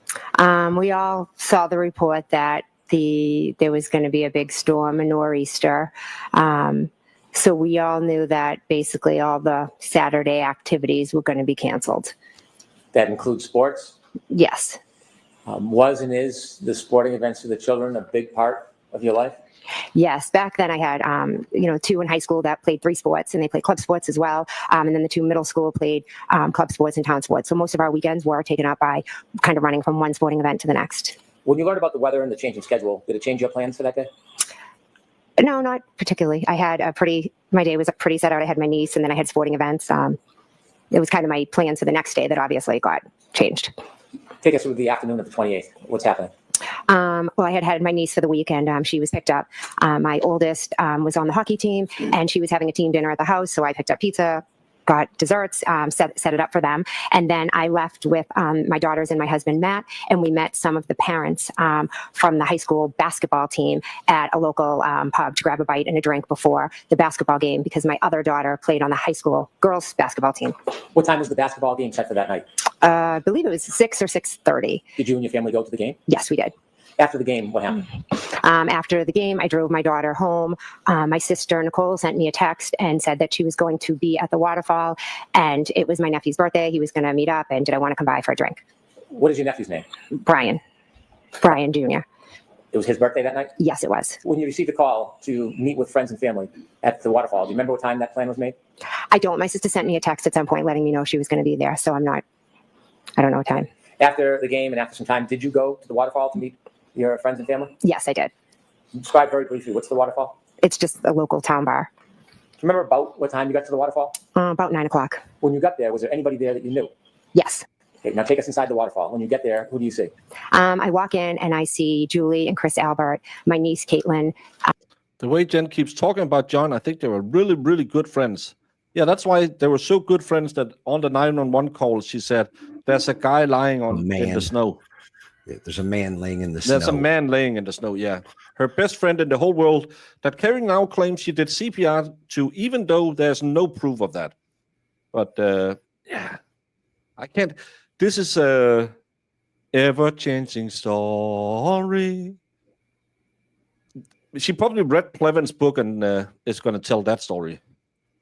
S8: We all saw the report that there was going to be a big storm, a nor'easter. So we all knew that basically all the Saturday activities were going to be canceled.
S6: That includes sports?
S8: Yes.
S6: Was and is the sporting events for the children a big part of your life?
S8: Yes. Back then I had, 2 in high school that played 3 sports and they played club sports as well. And then the 2 middle school played club sports and town sports. So most of our weekends were taken up by kind of running from one sporting event to the next.
S6: When you learned about the weather and the changing schedule, did it change your plans for that day?
S8: No, not particularly. I had my day was pretty set out. I had my niece, and then I had sporting events. It was kind of my plans for the next day that obviously got changed.
S6: Take us through the afternoon of the 28th. What's happening?
S8: Well, I had my niece for the weekend. She was picked up. My oldest was on the hockey team, and she was having a team dinner at the house. So I picked up pizza, got desserts, set it up for them. And then I left with my daughters and my husband, Matt, and we met some of the parents from the high school basketball team at a local pub to grab a bite and a drink before the basketball game because my other daughter played on the high school girls basketball team.
S6: What time was the basketball game set for that night?
S8: I believe it was 6 or 6:30.
S6: Did you and your family go to the game?
S8: Yes, we did.
S6: After the game, what happened?
S8: After the game, I drove my daughter home. My sister, Nicole, sent me a text and said that she was going to be at the waterfall, and it was my nephew's birthday. He was going to meet up, and did I want to come by for a drink?
S6: What is your nephew's name?
S8: Brian Jr.
S6: It was his birthday that night?
S8: Yes, it was.
S6: When you received a call to meet with friends and family at the waterfall, do you remember what time that plan was made?
S8: I don't. My sister sent me a text at some point letting me know she was going to be there, so I don't know what time.
S6: After the game and after some time, did you go to the waterfall to meet your friends and family?
S8: Yes, I did.
S6: Describe very briefly, what's the waterfall?
S8: It's just a local town bar.
S6: Do you remember about what time you got to the waterfall?
S8: About 9 o'clock.
S6: When you got there, was there anybody there that you knew?
S8: Yes.
S6: Okay, now take us inside the waterfall. When you get there, who do you see?
S8: I walk in and I see Julie and Chris Albert, my niece Caitlin.
S2: The way Jen keeps talking about John, I think they were really, really good friends. Yeah, that's why they were so good friends that on the 911 call, she said, there's a guy lying in the snow.
S5: Yeah, there's a man laying in the snow.
S2: There's a man laying in the snow, yeah. Her best friend in the whole world that Carrie now claims she did CPR to, even though there's no proof of that. But, yeah, I can't. This is a ever-changing story. She probably read Plevin's book and is going to tell that story.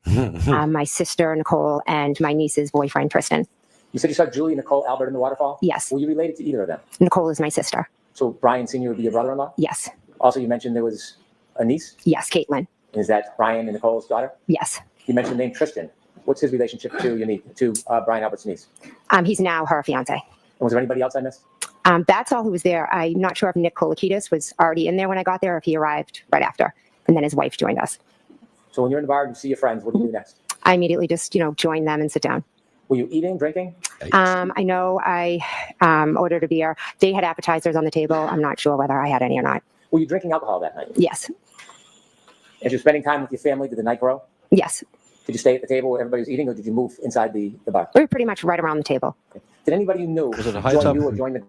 S8: My sister, Nicole, and my niece's boyfriend, Tristan.
S6: You said you saw Julie, Nicole, Albert in the waterfall?
S8: Yes.
S6: Were you related to either of them?
S8: Nicole is my sister.
S6: So Brian Sr. would be your brother-in-law?
S8: Yes.
S6: Also, you mentioned there was a niece?
S8: Yes, Caitlin.
S6: Is that Brian and Nicole's daughter?
S8: Yes.
S6: You mentioned the name Tristan. What's his relationship to Brian Albert's niece?
S8: He's now her fiance.
S6: And was there anybody else I missed?
S8: That's all who was there. I'm not sure if Nick Kolokitis was already in there when I got there, or if he arrived right after. And then his wife joined us.
S6: So when you're in the bar and you see your friends, what do you do next?
S8: I immediately just, join them and sit down.
S6: Were you eating, drinking?
S8: I know I ordered a beer. They had appetizers on the table. I'm not sure whether I had any or not.
S6: Were you drinking alcohol that night?
S8: Yes.
S6: As you're spending time with your family, did the night grow?
S8: Yes.
S6: Did you stay at the table where everybody was eating, or did you move inside the bar?
S8: We were pretty much right around the table.
S6: Okay. Did anybody you knew
S2: Was it a high
S6: join
S2: top?
S6: you or join the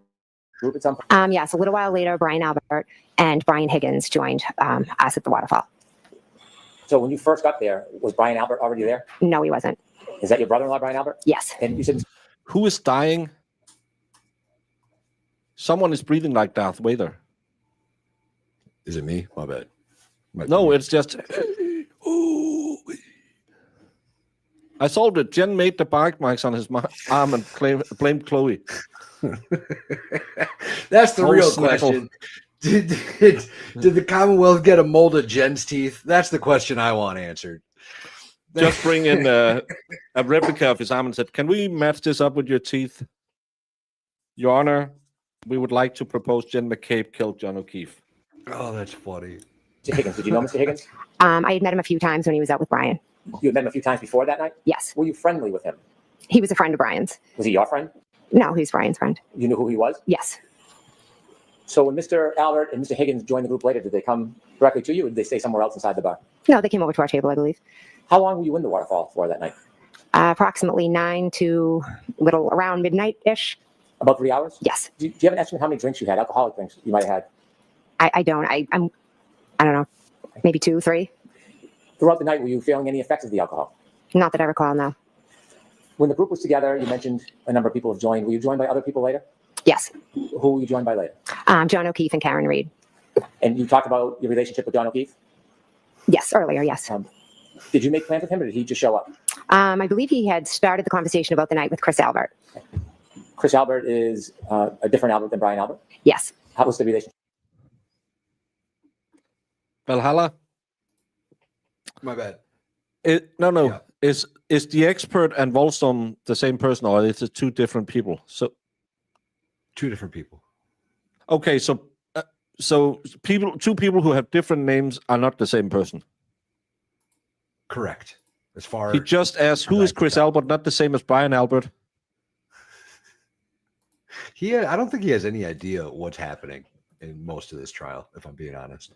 S6: group at some point?
S8: Yes, a little while later, Brian Albert and Brian Higgins joined us at the waterfall.
S6: So when you first got there, was Brian Albert already there?
S8: No, he wasn't.
S6: Is that your brother-in-law, Brian Albert?
S8: Yes.
S6: And you said
S2: Who is dying? Someone is breathing like Darth Vader.
S5: Is it me? My bad.
S2: No, it's just. I saw that Jen made the bike marks on his arm and blamed Chloe.
S5: That's the
S2: Oh,
S5: real
S2: Snickle.
S5: question. Did the Commonwealth get a mold of Jen's teeth? That's the question I want answered.
S2: Just bring in a replica of his arm and said, "Can we match this up with your teeth, Your Honor? We would like to propose Jen McCabe killed John O'Keefe."
S5: Oh, that's funny.
S6: Mr. Higgins. Did you know Mr. Higgins?
S8: I had met him a few times when he was out with Brian.
S6: You had met him a few times before that night?
S8: Yes.
S6: Were you friendly with him?
S8: He was a friend of Brian's.
S6: Was he your friend?
S8: No, he was Brian's friend.
S6: You knew who he was?
S8: Yes.
S6: So when Mr. Albert and Mr. Higgins joined the group later, did they come directly to you, or did they stay somewhere else inside the bar?
S8: No, they came over to our table, I believe.
S6: How long were you in the waterfall for that night?
S8: Approximately 9 to little around midnight-ish.
S6: About 3 hours?
S8: Yes.
S6: Do you have an estimate how many drinks you had, alcoholic drinks you might have had?
S8: I don't. I don't know. Maybe 2, 3.
S6: Throughout the night, were you feeling any effects of the alcohol?
S8: Not that I recall, no.
S6: When the group was together, you mentioned a number of people have joined. Were you joined by other people later?
S8: Yes.
S6: Who were you joined by later?
S8: John O'Keefe and Karen Reed.
S6: And you talked about your relationship with John O'Keefe?
S8: Yes, earlier, yes.
S6: Did you make plans with him, or did he just show up?
S8: I believe he had started the conversation about the night with Chris Albert.
S6: Chris Albert is a different Albert than Brian Albert?
S8: Yes.
S6: How was the relationship?
S2: Valhalla?
S5: My bad.
S2: No.
S5: Yeah.
S2: Is the expert and Volstom the same person, or is it two different people? So
S5: 2 different people.
S2: Okay, so two people who have different names are not the same person.
S5: Correct. As far
S2: He just asked, who is Chris Albert? Not the same as Brian Albert.
S5: I don't think he has any idea what's happening in most of this trial, if I'm being honest.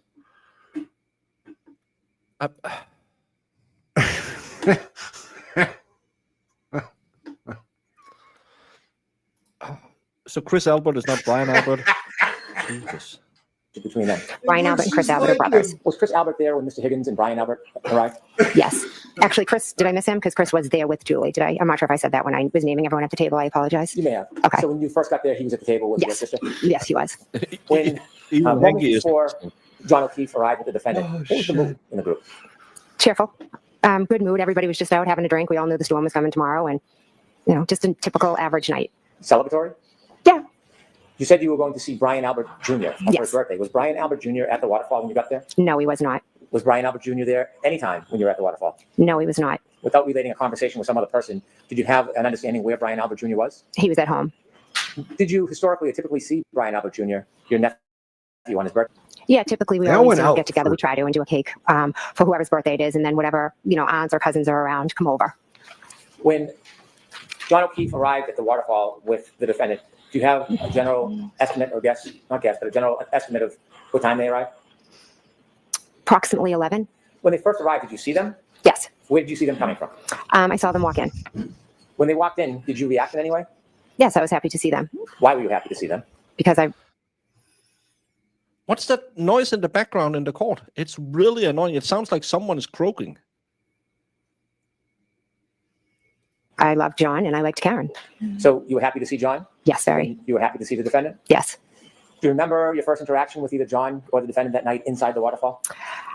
S2: So Chris Albert is not Brian Albert? Jesus.
S6: Between them.
S8: Brian Albert and Chris Albert are brothers.
S6: Was Chris Albert there when Mr. Higgins and Brian Albert arrived?
S8: Yes. Actually, Chris, did I miss him? Because Chris was there with Julie. Did I? I'm not sure if I said that when I was naming everyone at the table. I apologize.
S6: You may have.
S8: Okay.
S6: So when you first got there, he was at the table with your sister?
S8: Yes, he was.
S6: When moments before John O'Keefe arrived with the defendant, what was the mood in the group?
S8: Cheerful. Good mood. Everybody was just out having a drink. We all knew the storm was coming tomorrow, and just a typical average night.
S6: Celebratory?
S8: Yeah.
S6: You said you were going to see Brian Albert Jr. for
S8: Yes.
S6: his birthday. Was Brian Albert Jr. at the waterfall when you got there?
S8: No, he was not.
S6: Was Brian Albert Jr. there anytime when you were at the waterfall?
S8: No, he was not.
S6: Without relating a conversation with some other person, did you have an understanding where Brian Albert Jr. was?
S8: He was at home.
S6: Did you historically or typically see Brian Albert Jr., your nephew, on his birthday?
S8: Yeah, typically we
S5: They all
S8: always
S5: went out
S8: get together. We try to and do a cake for whoever's birthday it is, and then whatever aunts or cousins are around come over.
S6: When John O'Keefe arrived at the waterfall with the defendant, do you have a general estimate or guess, not guess, but a general estimate of what time they arrived?
S8: Approximately 11.
S6: When they first arrived, did you see them?
S8: Yes.
S6: Where did you see them coming from?
S8: I saw them walk in.
S6: When they walked in, did you react in any way?
S8: Yes, I was happy to see them
S6: Why were you happy to see them?
S8: because
S2: What's that noise in the background in the court? It's really annoying. It sounds like someone is croaking.
S8: I loved John and I liked Karen.
S6: So you were happy to see John?
S8: Yes, very.
S6: And you were happy to see the defendant?
S8: Yes.
S6: Do you remember your first interaction with either John or the defendant that night inside the waterfall?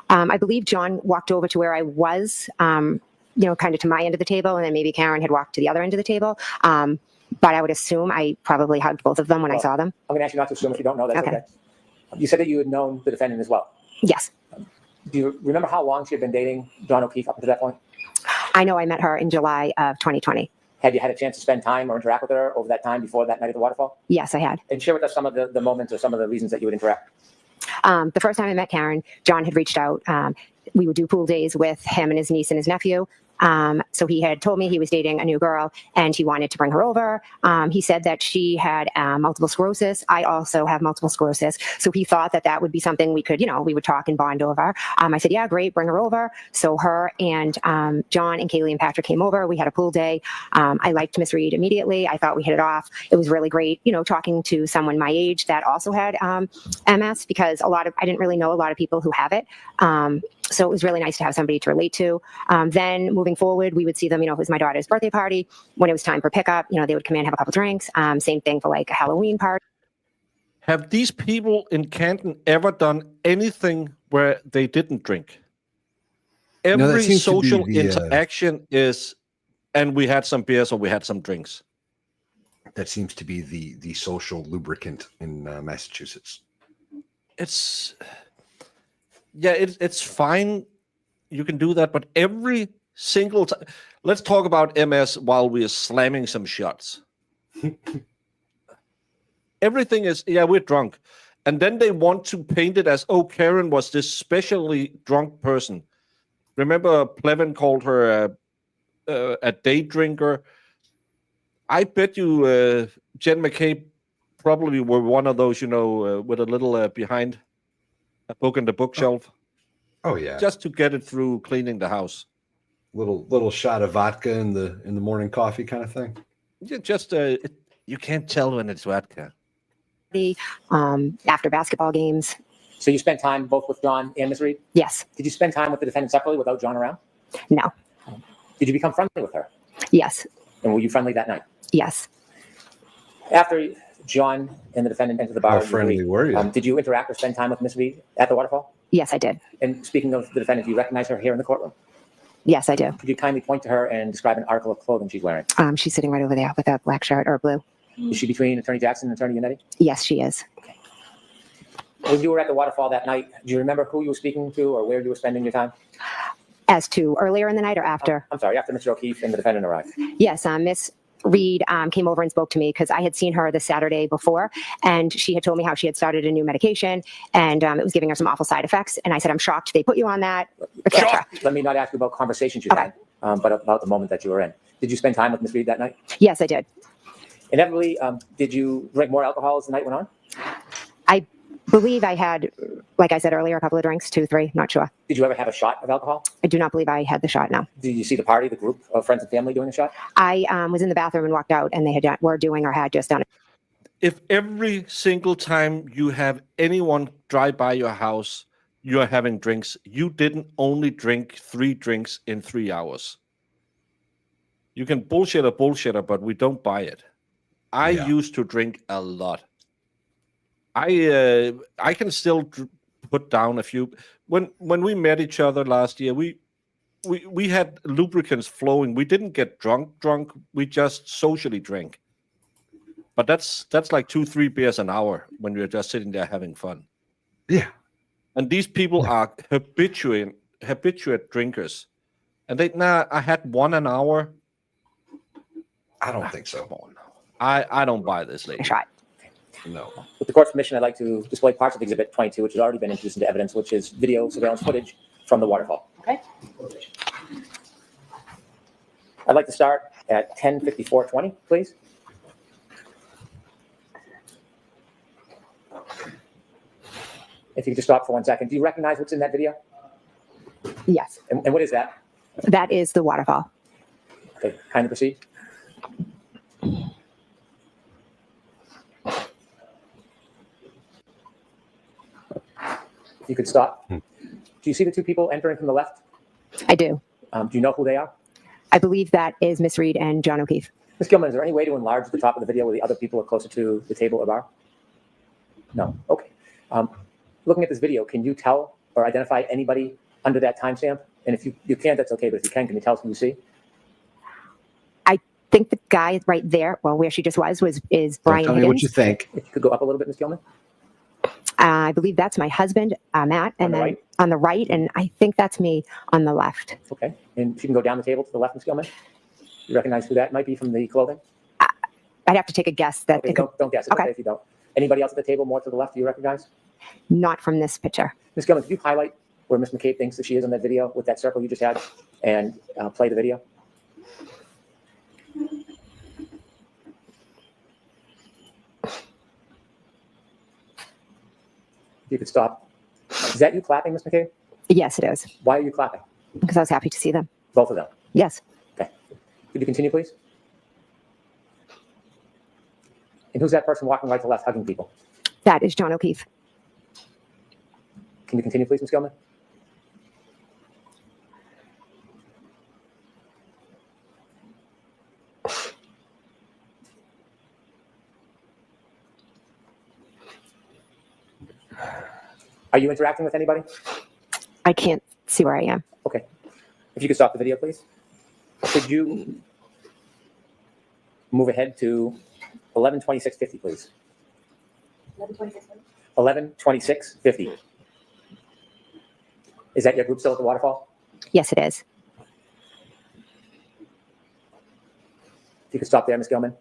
S8: I believe John walked over to where I was, kind of to my end of the table, and then maybe Karen had walked to the other end of the table. But I would assume I probably hugged both of them when I saw them.
S6: I'm going to ask you not to assume if you don't know. That's okay. You said that you had known the defendant as well.
S8: Yes.
S6: Do you remember how long she had been dating John O'Keefe up to that point?
S8: I know I met her in July of 2020.
S6: Had you had a chance to spend time or interact with her over that time before that night at the waterfall?
S8: Yes, I had.
S6: And share with us some of the moments or some of the reasons that you would interact.
S8: The first time I met Karen, John had reached out. We would do pool days with him and his niece and his nephew. So he had told me he was dating a new girl and he wanted to bring her over. He said that she had multiple sclerosis. I also have multiple sclerosis. So he thought that that would be something we could, we would talk and bond over. I said, yeah, great, bring her over. So her and John and Kaylee and Patrick came over. We had a pool day. I liked Miss Reed immediately. I thought we hit it off. It was really great, talking to someone my age that also had MS, because I didn't really know a lot of people who have it. So it was really nice to have somebody to relate to. Then moving forward, we would see them, it was my daughter's birthday party. When it was time for pickup, they would come in, have a couple drinks. Same thing for like a Halloween party.
S2: Have these people in Canton ever done anything where they didn't drink? Every social interaction is, and we had some beers or we had some drinks.
S5: That seems to be the social lubricant in Massachusetts.
S2: It's fine. You can do that, but every single time, let's talk about MS while we are slamming some shots. Everything is, we're drunk. And then they want to paint it as, Karen was this specially drunk person. Remember Plevin called her a day drinker? I bet you Jen McKay probably were one of those, with a little behind a book in the bookshelf.
S5: Oh yeah,
S2: just to get it through cleaning the house.
S5: Little shot of vodka in the morning coffee kind of thing.
S2: Yeah, just you can't tell when it's vodka.
S8: After basketball games.
S6: So you spent time both with John and Ms. Reed?
S8: Yes.
S6: Did you spend time with the defendant separately without John around?
S8: No.
S6: Did you become friendly with her?
S8: Yes.
S6: And were you friendly that night?
S8: Yes.
S6: After John and the defendant entered the bar,
S5: how friendly were you?
S6: Did you interact or spend time with Ms. Reed at the waterfall?
S8: Yes, I did.
S6: And speaking of the defendant, do you recognize her here in the courtroom?
S8: Yes, I do.
S6: Could you kindly point to her and describe an article of clothing she's wearing?
S8: She's sitting right over there with a black shirt or blue.
S6: Is she between Attorney Jackson and Attorney Yannetti?
S8: Yes, she is.
S6: Okay. When you were at the waterfall that night, do you remember who you were speaking to or where you were spending your time?
S8: As to earlier in the night or after?
S6: I'm sorry, after Mr. O'Keefe and the defendant arrived.
S8: Yes, Miss Reed came over and spoke to me because I had seen her the Saturday before, and she had told me how she had started a new medication, and it was giving her some awful side effects. And I said, I'm shocked they put you on that, etc.
S6: Let me not ask you about conversations you had, but about the moment that you were in. Did you spend time with Miss Reed that night?
S8: Yes, I did.
S6: Inevitably, did you drink more alcohol as the night went on?
S8: I believe I had, like I said earlier, a couple of drinks, 2, 3, not sure.
S6: Did you ever have a shot of alcohol?
S8: I do not believe I had the shot, no.
S6: Did you see the party, the group of friends and family doing the shot?
S8: I was in the bathroom and walked out, and they were doing or had just done it.
S2: If every single time you have anyone drive by your house, you are having drinks, you didn't only drink 3 drinks in 3 hours. You can bullshitter, but we don't buy it. I used to drink a lot. I can still put down a few. When we met each other last year, we had lubricants flowing. We didn't get drunk. We just socially drank. But that's like 2-3 beers an hour when we're just sitting there having fun.
S5: Yeah.
S2: And these people are habituate drinkers. And I had 1 an hour.
S5: I don't think so.
S2: Come on. I don't buy this, lady.
S8: Shot.
S5: No.
S6: With the court's permission, I'd like to display parts of Exhibit 22, which has already been introduced into evidence, which is video surveillance footage from the waterfall.
S10: Okay.
S6: I'd like to start at 10:54:20, please. If you could just stop for 1 second. Do you recognize what's in that video?
S8: Yes.
S6: And what is that?
S8: That is the waterfall.
S6: Okay, kindly proceed. If you could stop. Do you see the 2 people entering from the left?
S8: I do.
S6: Do you know who they are?
S8: I believe that is Miss Reed and John O'Keefe.
S6: Ms. Gilman, is there any way to enlarge the top of the video where the other people are closer to the table or bar? No. Okay. Looking at this video, can you tell or identify anybody under that timestamp? And if you can't, that's okay. But if you can you tell us who you see?
S8: I think the guy right there, well, where she just is Brian
S5: Tell me
S8: Higgins.
S5: what you think.
S6: If you could go up a little bit, Ms. Gilman.
S8: I believe that's my husband, Matt, and then
S6: right?
S8: on the right, and I think that's me on the left.
S6: Okay. And she can go down the table to the left, Ms. Gilman. You recognize who that might be from the clothing?
S8: I'd have to take a guess that
S6: Okay,
S8: it could,
S6: don't guess. It's okay if you don't. Anybody else at the table more to the left do you recognize?
S8: not from this picture.
S6: Ms. Gilman, could you highlight where Ms. McCabe thinks that she is in that video with that circle you just had and play the video? If you could stop. Is that you clapping, Ms. McCabe?
S8: Yes, it is,
S6: Why are you clapping?
S8: because I was happy to see them.
S6: Both of them.
S8: Yes.
S6: Okay. Could you continue, please? And who's that person walking right to left hugging people?
S8: That is John O'Keefe.
S6: Can you continue, please, Ms. Gilman? Are you interacting with anybody?
S8: I can't see where I am.
S6: Okay. If you could stop the video, please. Could you move ahead to 11:26:50, please? 11:26:50. Is that your group still at the waterfall?
S8: Yes, it is.
S6: If you could stop there, Ms. Gilman.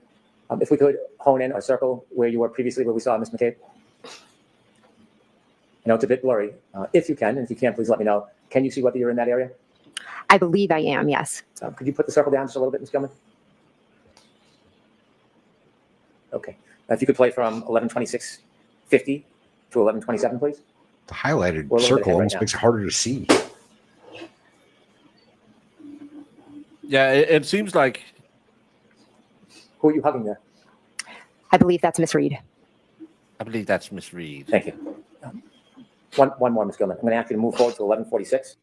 S6: If we could hone in or circle where you were previously, where we saw Ms. McCabe. I know it's a bit blurry. If you can, and if you can't, please let me know. Can you see whether you're in that area?
S8: I believe I am, yes.
S6: Could you put the circle down just a little bit, Ms. Gilman? Okay. If you could play from 11:26:50 to 11:27, please.
S5: The highlighted
S6: We're a little bit
S5: circle
S6: ahead right
S5: almost
S6: now.
S5: makes it harder to see.
S2: Yeah, it seems like
S6: Who are you hugging there?
S8: I believe that's Miss Reed.
S2: I believe that's Miss Reed.
S6: Thank you. One more, Ms. Gilman. I'm going to ask you to move forward to 11:46.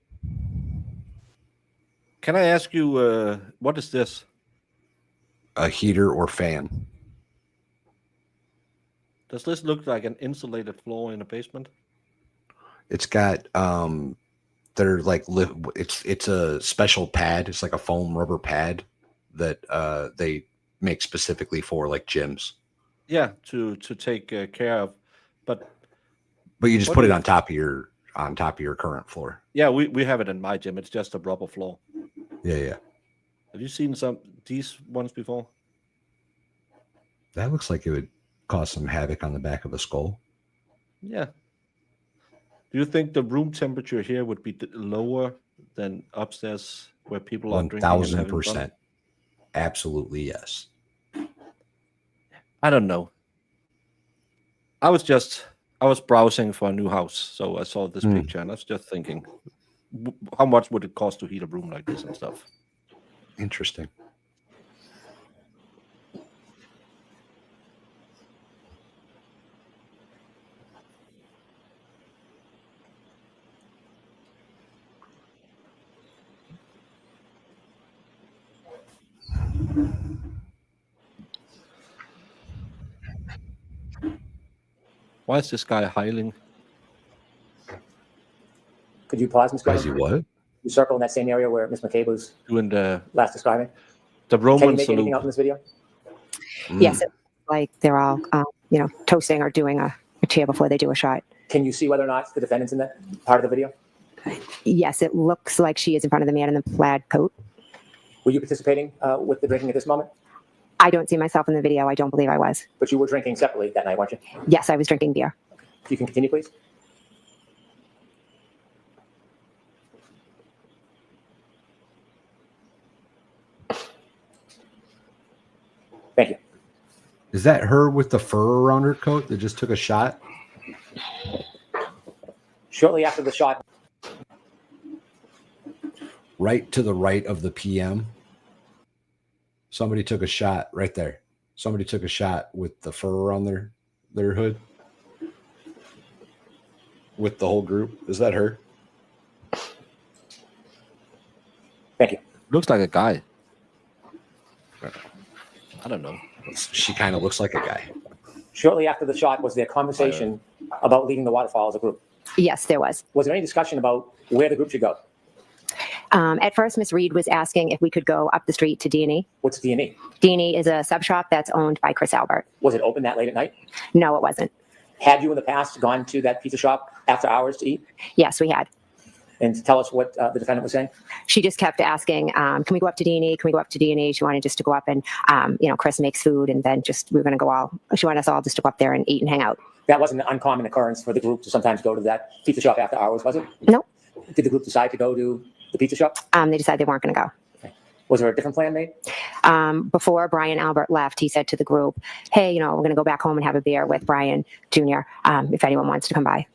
S2: Can I ask you, what is this?
S5: A heater or fan.
S2: Does this look like an insulated floor in a basement?
S5: It's got they're like it's a special pad. It's like a foam rubber pad that they make specifically for like gyms.
S2: Yeah, to take care of, but
S5: you just
S2: what
S5: put it
S2: is-
S5: on top of your current floor.
S2: yeah, we have it in my gym. It's just a rubber floor.
S5: Yeah.
S2: Have you seen these ones before?
S5: That looks like it would cause some havoc on the back of a skull.
S2: Yeah. Do you think the room temperature here would be lower than upstairs where people are drinking and having fun?
S5: 1000%. Absolutely, yes.
S2: I don't know. I was browsing for a new house, so I saw this picture and I was just thinking, how much would it cost to heat a room like this and stuff?
S5: Interesting.
S2: Why is this guy howling?
S6: Could you pause, Ms.
S5: Why is he
S6: Goodman?
S5: what?
S6: You circle in that same area where Ms. McCabe was
S2: Doing the
S6: last describing. Can you
S2: Roman
S6: make anything
S2: salute.
S6: out in this video?
S8: Yes, it's like they're all, toasting or doing a cheer before they do a shot.
S6: Can you see whether or not the defendant's in that part of the video?
S8: Yes, it looks like she is in front of the man in the plaid coat.
S6: Were you participating with the drinking at this moment?
S8: I don't see myself in the video. I don't believe I was.
S6: But you were drinking separately that night, weren't you?
S8: Yes, I was drinking beer.
S6: If you can continue, please. Thank you.
S5: Is that her with the fur around her coat that just took a shot?
S6: Shortly after the shot,
S5: Right to the right of the PM. Somebody took a shot right there. Somebody took a shot with the fur around their hood. With the whole group. Is that her?
S6: thank you.
S2: Looks like a guy. I don't know.
S5: She kind of looks like a guy.
S6: Shortly after the shot, was there conversation about leaving the waterfall as a group?
S8: Yes, there was.
S6: Was there any discussion about where the group should go?
S8: At first, Miss Reed was asking if we could go up the street to D&E.
S6: What's D&E?
S8: D&E is a sub shop that's owned by Chris Albert.
S6: Was it open that late at night?
S8: No, it wasn't.
S6: Had you in the past gone to that pizza shop after hours to eat?
S8: Yes, we had.
S6: And tell us what the defendant was saying?
S8: She just kept asking, can we go up to D&E? Can we go up to D&E? She wanted just to go up and, Chris makes food and then we were going to go she wanted us all just to go up there and eat and hang out.
S6: That wasn't an uncommon occurrence for the group to sometimes go to that pizza shop after hours, was it?
S8: No.
S6: Did the group decide to go to the pizza shop?
S8: They decided they weren't going to go.
S6: Was there a different plan made?
S8: Before Brian Albert left, he said to the group, hey, we're going to go back home and have a beer with Brian Jr. If anyone wants to come by.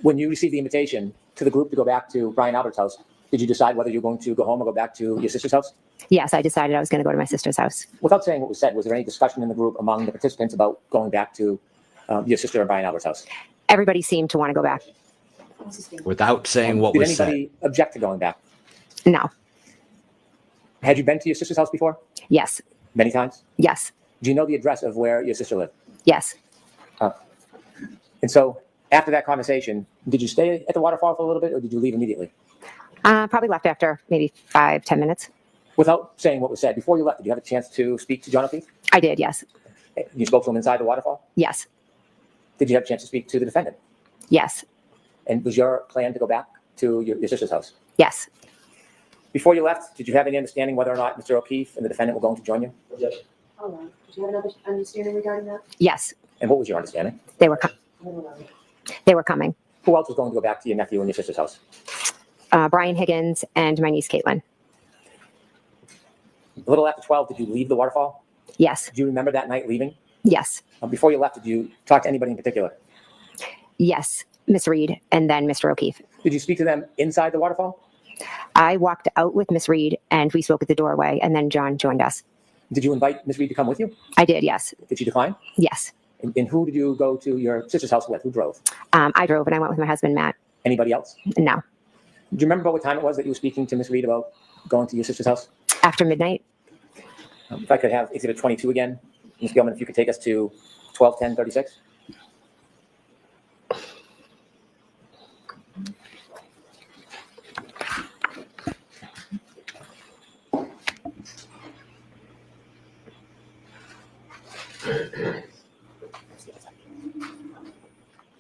S6: When you received the invitation to the group to go back to Brian Albert's house, did you decide whether you were going to go home or go back to your sister's house?
S8: Yes, I decided I was going to go to my sister's house.
S6: Without saying what was said, was there any discussion in the group among the participants about going back to your sister and Brian Albert's house?
S8: Everybody seemed to want to go back.
S5: Without saying what
S6: Did
S5: was
S6: anybody object to going back?
S8: No.
S6: Had you been to your sister's house before?
S8: Yes.
S6: Many times?
S8: Yes.
S6: Do you know the address of where your sister lived?
S8: Yes.
S6: And so after that conversation, did you stay at the waterfall for a little bit or did you leave immediately?
S8: Probably left after maybe 5-10 minutes.
S6: Without saying what was said, before you left, did you have a chance to speak to John O'Keefe?
S8: I did, yes.
S6: You spoke to him inside the waterfall?
S8: Yes.
S6: Did you have a chance to speak to the defendant?
S8: Yes.
S6: And was your plan to go back to your sister's house?
S8: Yes.
S6: Before you left, did you have any understanding whether or not Mr. O'Keefe and the defendant were going to join you?
S10: Hold on. Did you have another understanding regarding that?
S8: Yes.
S6: And what was your understanding?
S8: They were coming.
S6: Who else was going to go back to your nephew and your sister's house?
S8: Brian Higgins and my niece Caitlin.
S6: A little after 12, did you leave the waterfall?
S8: Yes.
S6: Do you remember that night leaving?
S8: Yes.
S6: Before you left, did you talk to anybody in particular?
S8: Yes. Miss Reed and then Mr. O'Keefe.
S6: Did you speak to them inside the waterfall?
S8: I walked out with Miss Reed and we spoke at the doorway and then John joined us.
S6: Did you invite Ms. Reed to come with you?
S8: I did, yes.
S6: Did she decline?
S8: Yes.
S6: And who did you go to your sister's house with? Who drove?
S8: I drove and I went with my husband, Matt.
S6: Anybody else?
S8: No.
S6: Do you remember what time it was that you were speaking to Ms. Reed about going to your sister's house?
S8: After midnight.
S6: If I could have Exhibit 22 again. Ms. Gilman, if you could take us to 12:10:36.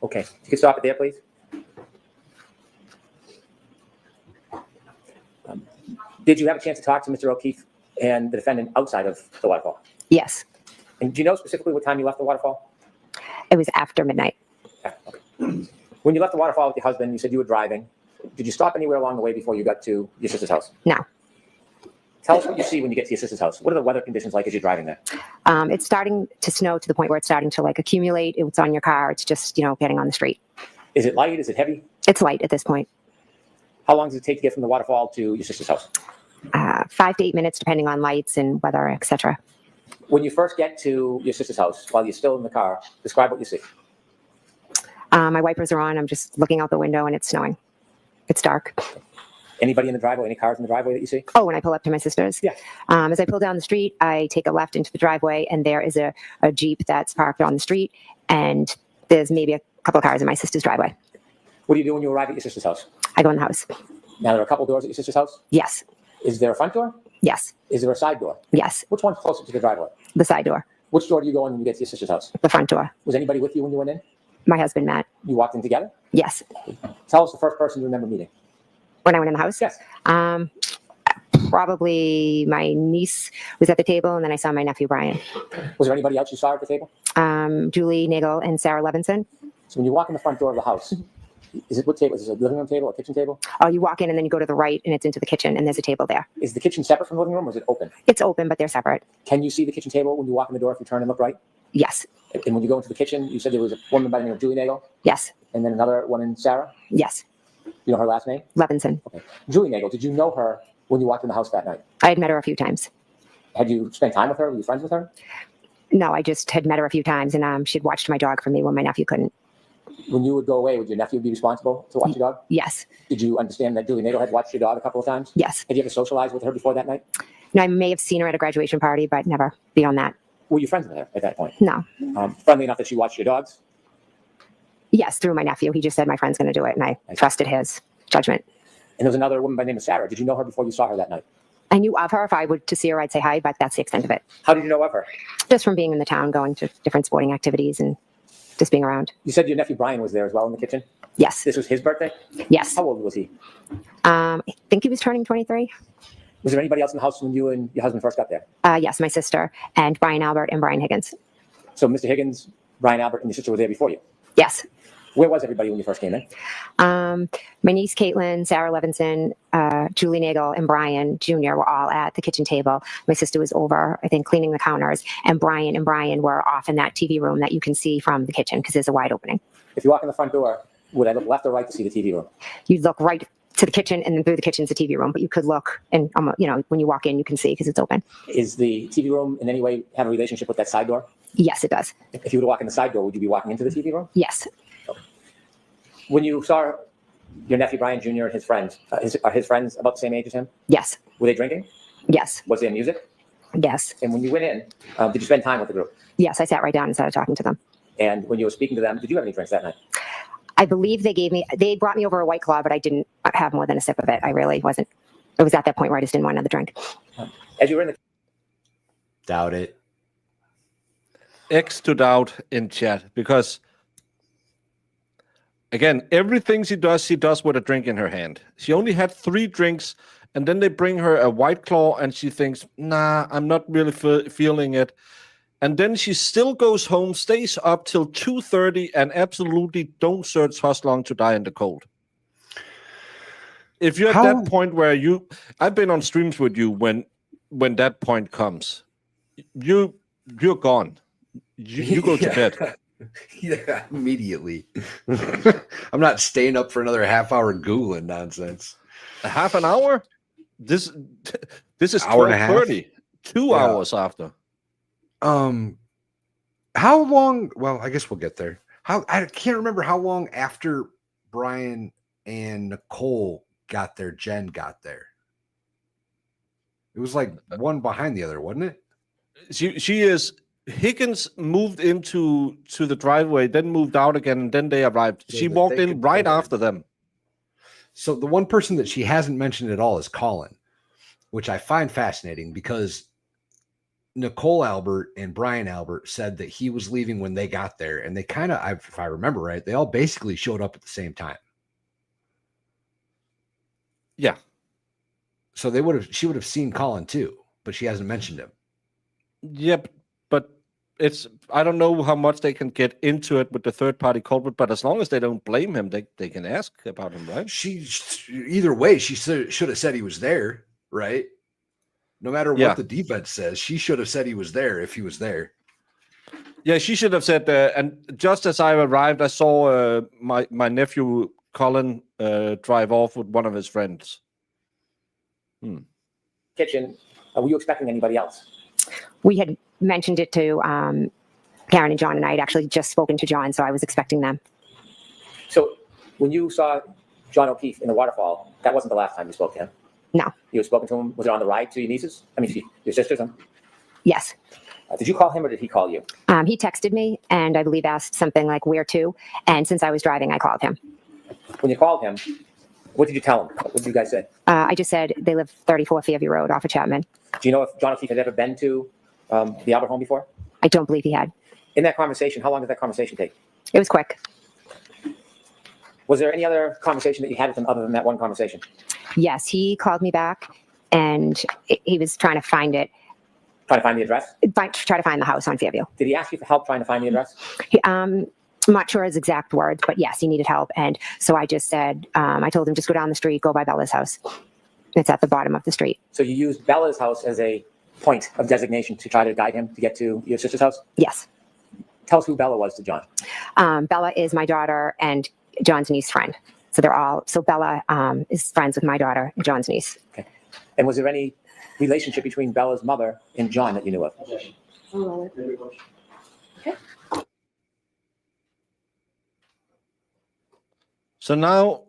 S6: Okay, you can stop it there, please. Did you have a chance to talk to Mr. O'Keefe and the defendant outside of the waterfall?
S8: Yes.
S6: And do you know specifically what time you left the waterfall?
S8: It was after midnight.
S6: Yeah, okay. When you left the waterfall with your husband, you said you were driving. Did you stop anywhere along the way before you got to your sister's house?
S8: No.
S6: Tell us what you see when you get to your sister's house. What are the weather conditions like as you're driving there?
S8: It's starting to snow to the point where it's starting to like accumulate. It's on your car. It's just, getting on the street.
S6: Is it light? Is it heavy?
S8: It's light at this point.
S6: How long does it take to get from the waterfall to your sister's house?
S8: 5 to 8 minutes, depending on lights and weather, etc.
S6: When you first get to your sister's house, while you're still in the car, describe what you see.
S8: My wipers are on. I'm just looking out the window and it's snowing. It's dark.
S6: Anybody in the driveway? Any cars in the driveway that you see?
S8: Oh, when I pull up to my sister's?
S6: Yeah.
S8: As I pull down the street, I take a left into the driveway, and there is a Jeep that's parked on the street, and there's maybe a couple of cars in my sister's driveway.
S6: What do you do when you arrive at your sister's house?
S8: I go in the house.
S6: Now, there are a couple doors at your sister's house?
S8: Yes.
S6: Is there a front door?
S8: Yes.
S6: Is there a side door?
S8: Yes.
S6: Which one's closer to the driveway?
S8: The side door.
S6: Which door do you go in when you get to your sister's house?
S8: The front door.
S6: Was anybody with you when you went in?
S8: My husband, Matt.
S6: You walked in together?
S8: Yes.
S6: Tell us the first person you remember meeting.
S8: When I went in the house?
S6: Yes.
S8: Probably my niece was at the table, and then I saw my nephew, Brian.
S6: Was there anybody else you saw at the table?
S8: Julie Nagel and Sarah Levinson.
S6: So when you walk in the front door of the house, is it what table? Is it a living room table, a kitchen table?
S8: Oh, you walk in, and then you go to the right, and it's into the kitchen, and there's a table there.
S6: Is the kitchen separate from the living room, or is it open?
S8: It's open, but they're separate.
S6: Can you see the kitchen table when you walk in the door if you turn and look right?
S8: Yes.
S6: And when you go into the kitchen, you said there was a woman by the name of Julie Nagel?
S8: Yes.
S6: And then another one in Sarah?
S8: Yes.
S6: You know her last name?
S8: Levinson.
S6: Okay. Julie Nagel, did you know her when you walked in the house that night?
S8: I had met her a few times.
S6: Had you spent time with her? Were you friends with her?
S8: No, I just had met her a few times, and she'd watched my dog for me when my nephew couldn't.
S6: When you would go away, would your nephew be responsible to watch your dog?
S8: Yes.
S6: Did you understand that Julie Nagel had watched your dog a couple of times?
S8: Yes.
S6: Had you ever socialized with her before that night?
S8: No, I may have seen her at a graduation party, but never beyond that.
S6: Were you friends with her at that point?
S8: No.
S6: Friendly enough that she watched your dogs?
S8: Yes, through my nephew. He just said my friend's going to do it, and I trusted his judgment.
S6: And there was another woman by the name of Sarah. Did you know her before you saw her that night?
S8: I knew of her. If I would to see her, I'd say hi, but that's the extent of it.
S6: How did you know of her?
S8: Just from being in the town, going to different sporting activities and just being around.
S6: You said your nephew Brian was there as well in the kitchen?
S8: Yes.
S6: This was his birthday?
S8: Yes.
S6: How old was he?
S8: I think he was turning 23.
S6: Was there anybody else in the house when you and your husband first got there?
S8: Yes, my sister and Brian Albert and Brian Higgins.
S6: So Mr. Higgins, Brian Albert, and your sister were there before you?
S8: Yes.
S6: Where was everybody when you first came in?
S8: My niece Caitlin, Sarah Levinson, Julie Nagel, and Brian Jr. were all at the kitchen table. My sister was over, I think, cleaning the counters, and Brian were off in that TV room that you can see from the kitchen because there's a wide opening.
S6: If you walk in the front door, would I look left or right to see the TV room?
S8: You'd look right to the kitchen, and then through the kitchen's a TV room, but you could look, and when you walk in, you can see because it's open.
S6: Is the TV room in any way have a relationship with that side door?
S8: Yes, it does.
S6: If you were to walk in the side door, would you be walking into the TV room?
S8: Yes.
S6: When you saw your nephew Brian Jr. and his friends, are his friends about the same age as him?
S8: Yes.
S6: Were they drinking?
S8: Yes.
S6: Was there music?
S8: Yes.
S6: And when you went in, did you spend time with the group?
S8: Yes, I sat right down and started talking to them.
S6: And when you were speaking to them, did you have any drinks that night?
S8: I believe they brought me over a White Claw, but I didn't have more than a sip of it. I really wasn't. It was at that point where I just didn't want another drink.
S6: As you were in the
S5: Doubt it.
S2: X to doubt in chat because, again, everything she does with a drink in her hand. She only had 3 drinks, and then they bring her a White Claw, and she thinks, nah, I'm not really feeling it. And then she still goes home, stays up till 2:30, and absolutely don't search Hoslong to die in the cold. If you're at that point where I've been on streams with you when that point comes, you're gone. You go to bed.
S5: Yeah, immediately. I'm not staying up for another half hour Googling nonsense.
S2: A half an hour? This is
S5: Hour and a half?
S2: 12:30. 2 hours after.
S5: How long? Well, I guess we'll get there. I can't remember how long after Brian and Nicole got there, Jen got there. It was like one behind the other, wasn't it?
S2: She is. Higgins moved into the driveway, then moved out again, and then they arrived.
S5: So
S2: she
S5: that
S2: walked
S5: they
S2: in
S5: could
S2: right
S5: pull in.
S2: after them.
S5: So the one person that she hasn't mentioned at all is Colin, which I find fascinating because Nicole Albert and Brian Albert said that he was leaving when they got there, and they kind of, if I remember right, they all basically showed up at the same time.
S2: Yeah.
S5: So she would have seen Colin too, but she hasn't mentioned him.
S2: Yep, but I don't know how much they can get into it with the third party culprit, but as long as they don't blame him, they can ask about him, right?
S5: Either way, she should have said he was there, right? No matter
S2: Yeah.
S5: what the defense says, she should have said he was there if he was there.
S2: Yeah, she should have said, and just as I arrived, I saw my nephew Colin drive off with one of his friends.
S6: Kitchen, were you expecting anybody else?
S8: We had mentioned it to Karen and John, and I had actually just spoken to John, so I was expecting them.
S6: So when you saw John O'Keefe in the waterfall, that wasn't the last time you spoke to him?
S8: No.
S6: You had spoken to him, was it on the ride to your nieces? I mean, your sisters?
S8: Yes.
S6: Did you call him or did he call you?
S8: He texted me and I believe asked something like where to. And since I was driving, I called him.
S6: When you called him, what did you tell him? What did you guys say?
S8: I just said they live 34 Fairview Road off of Chapman.
S6: Do you know if John O'Keefe had ever been to the Albert home before?
S8: I don't believe he had.
S6: In that conversation, how long did that conversation take?
S8: It was quick.
S6: Was there any other conversation that you had with him other than that one conversation?
S8: Yes, he called me back and he was trying to find it.
S6: Trying to find the address?
S8: Try to find the house on Fairview.
S6: Did he ask you for help trying to find the address?
S8: I'm not sure his exact words, but yes, he needed help. And so I just said, I told him just go down the street, go by Bella's house. It's at the bottom of the street.
S6: So you used Bella's house as a point of designation to try to guide him to get to your sister's house?
S8: Yes.
S6: Tell us who Bella was to John.
S8: Bella is my daughter and John's niece friend. So Bella is friends with my daughter and John's niece.
S6: Okay. And was there any relationship between Bella's mother and John that you knew of?
S10: Okay.
S2: So now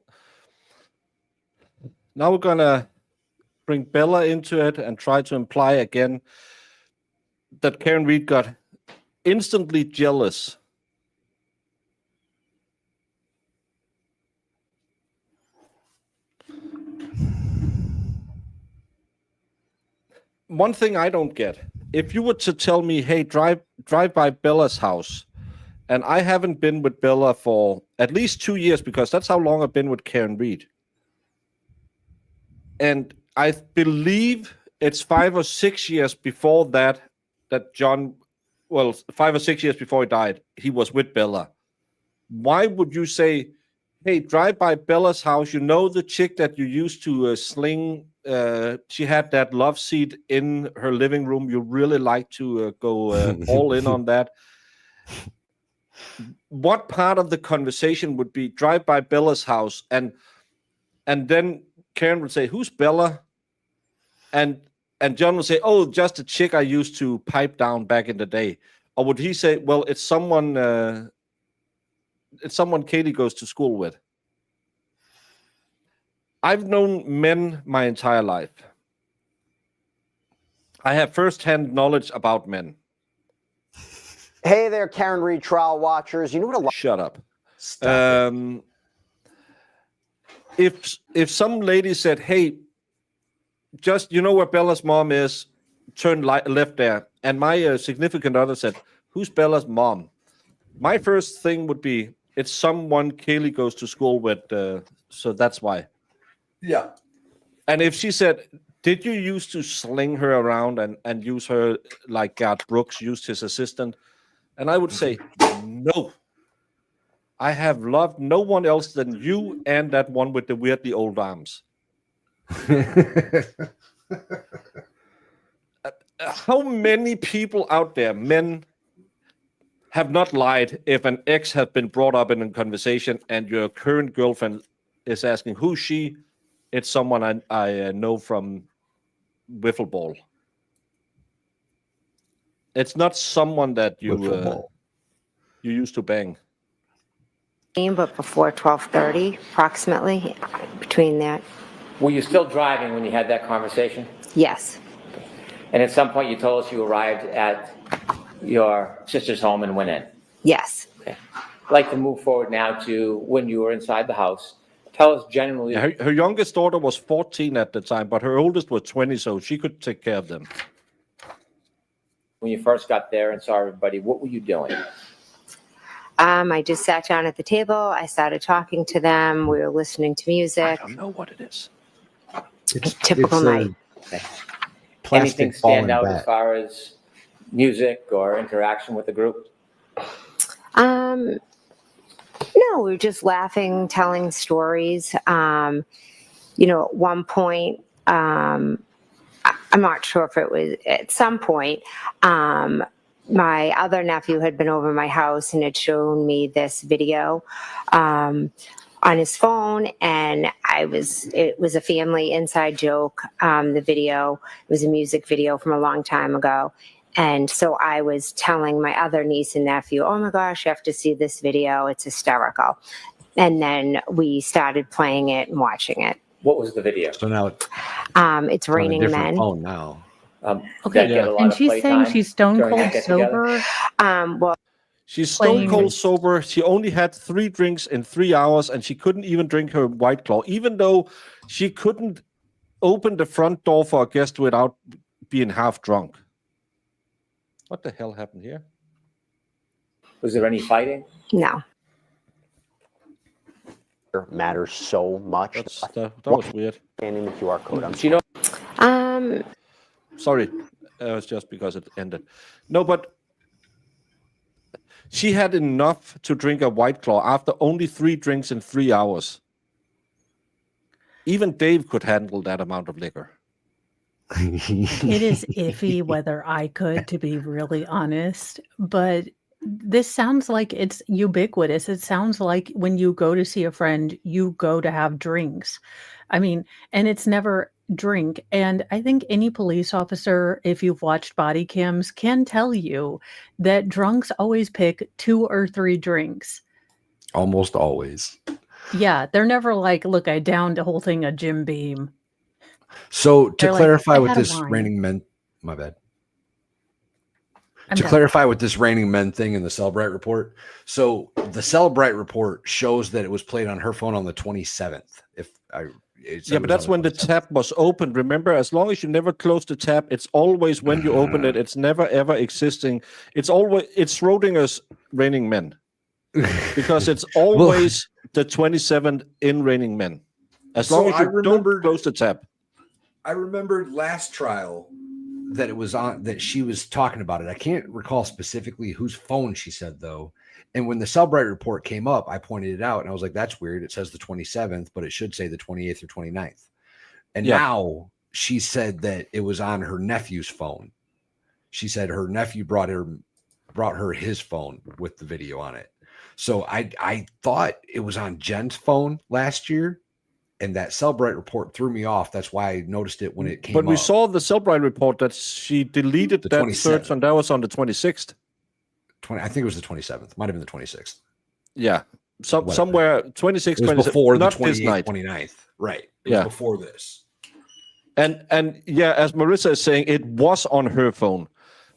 S2: we're gonna bring Bella into it and try to imply again that Karen Reed got instantly jealous. One thing I don't get, if you were to tell me, hey, drive by Bella's house, and I haven't been with Bella for at least 2 years, because that's how long I've been with Karen Reed. And I believe it's 5 or 6 years before that John, 5 or 6 years before he died, he was with Bella. Why would you say, hey, drive by Bella's house, you know the chick that you used to sling, she had that love seat in her living room, you really like to go all in on that. What part of the conversation would be drive by Bella's house, and then Karen would say, who's Bella? And John would say, oh, just a chick I used to pipe down back in the day. Or would he say, well, it's someone Katie goes to school with? I've known men my entire life. I have first-hand knowledge about men.
S11: Hey there, Karen Retrial watchers. You know what a lot.
S2: Shut up. If some lady said, hey, just, you know where Bella's mom is, turn left there, and my significant other said, who's Bella's mom? My first thing would be, it's someone Kaylee goes to school with, so that's why.
S5: Yeah.
S2: And if she said, did you used to sling her around and use her like Garth Brooks used his assistant? And I would say, no. I have loved no one else than you and that one with the weirdly old arms. How many people out there, men, have not lied if an ex has been brought up in a conversation and your current girlfriend is asking, who's she? It's someone I know from wiffle ball. It's not someone that you used to bang.
S8: But before 12:30, approximately, between that.
S6: Were you still driving when you had that conversation?
S8: Yes.
S6: And at some point you told us you arrived at your sister's home and went in?
S8: Yes.
S6: Okay. I'd like to move forward now to when you were inside the house. Tell us generally.
S2: Her youngest daughter was 14 at the time, but her oldest was 20, so she could take care of them.
S6: When you first got there and saw everybody, what were you doing?
S8: I just sat down at the table. I started talking to them. We were listening to music.
S2: I don't know what it is.
S8: Typical night.
S6: Okay. Anything stand out as far as music or interaction with the group?
S8: No, we were just laughing, telling stories. At one point, I'm not sure if it was at some point, my other nephew had been over my house and had shown me this video on his phone, and it was a family inside joke. The video was a music video from a long time ago. And so I was telling my other niece and nephew, oh my gosh, you have to see this video. It's hysterical. And then we started playing it and watching it.
S6: What was the video?
S5: So now
S8: It's
S5: on a
S8: Raining
S5: different
S8: Men.
S5: phone now.
S3: Okay,
S6: Get a lot
S3: and
S6: of
S3: she's saying
S6: playtime
S3: she's stone
S6: during
S3: cold
S6: that get-together?
S3: sober.
S8: Well,
S2: She's stone
S3: Playing-
S2: cold sober. She only had 3 drinks in 3 hours, and she couldn't even drink her White Claw, even though she couldn't open the front door for a guest without being half drunk. What the hell happened here?
S6: Was there any fighting?
S8: no.
S11: Matters so much.
S2: That was weird.
S11: Scanning the QR code.
S6: Do you know?
S2: Sorry, it was just because it ended. No, but she had enough to drink a White Claw after only 3 drinks in 3 hours. Even Dave could handle that amount of liquor.
S3: It is iffy whether I could, to be really honest, but this sounds like it's ubiquitous. It sounds like when you go to see a friend, you go to have drinks. I mean, and it's never drink. And I think any police officer, if you've watched body cams, can tell you that drunks always pick 2 or 3 drinks.
S5: Almost always.
S3: Yeah, they're never like, look, I downed a whole thing of Jim Beam.
S5: So to
S3: They're like,
S5: clarify
S3: "I
S5: with
S3: had a
S5: this
S3: wine."
S5: Raining Men, my bad.
S3: I'm
S5: To
S3: done.
S5: clarify with this Raining Men thing in the Cellbrite report. So the Cellbrite report shows that it was played on her phone on the 27th.
S2: Yeah, but that's when the tab was opened. Remember, as long as you never close the tab, it's always when you open it. It's never ever existing. It's Schrodinger's Raining Men, because it's always the 27th in Raining Men. As long as you don't close the tab.
S5: I remembered last trial that it was on, that she was talking about it. I can't recall specifically whose phone she said though. And when the Cellbrite report came up, I pointed it out and I was like, that's weird. It says the 27th, but it should say the 28th or 29th. And now she said that it was on her nephew's phone. She said her nephew brought her his phone with the video on it. So I thought it was on Jen's phone last year. And that Cellbrite report threw me off. That's why I noticed it when it came up.
S2: But we saw the Cellbrite report that she deleted
S5: The
S2: that
S5: 27th.
S2: search, and that was on the 26th.
S5: I think it was the 27th. Might have been the 26th.
S2: Yeah.
S5: Whatever.
S2: Somewhere 26th,
S5: It was
S2: 27th.
S5: before the
S2: Not this
S5: 28th,
S2: night.
S5: 29th. Right. It was before this.
S2: And yeah, as Marissa is saying, it was on her phone.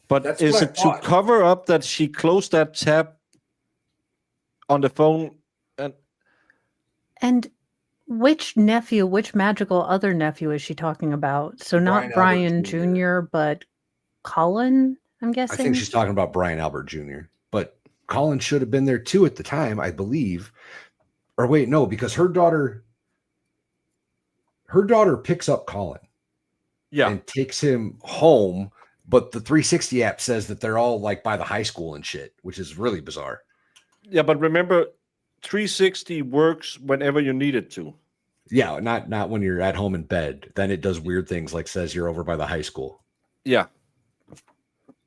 S2: But
S5: That's
S2: is
S5: what I
S2: it to
S5: thought.
S2: cover up that she closed that tab on the phone?
S3: And which magical other nephew is she talking about? So not
S5: Brian
S3: Brian
S5: Albert
S3: Jr., but Colin, I'm guessing.
S5: I think she's talking about Brian Albert Jr. But Colin should have been there too at the time, I believe. Or wait, no, because her daughter picks up Colin.
S2: Yeah.
S5: And takes him home. But the 360 app says that they're all like by the high school and shit, which is really bizarre.
S2: Yeah, but remember, 360 works whenever you need it to.
S5: Yeah, not when you're at home in bed. Then it does weird things like says you're over by the high school.
S2: Yeah.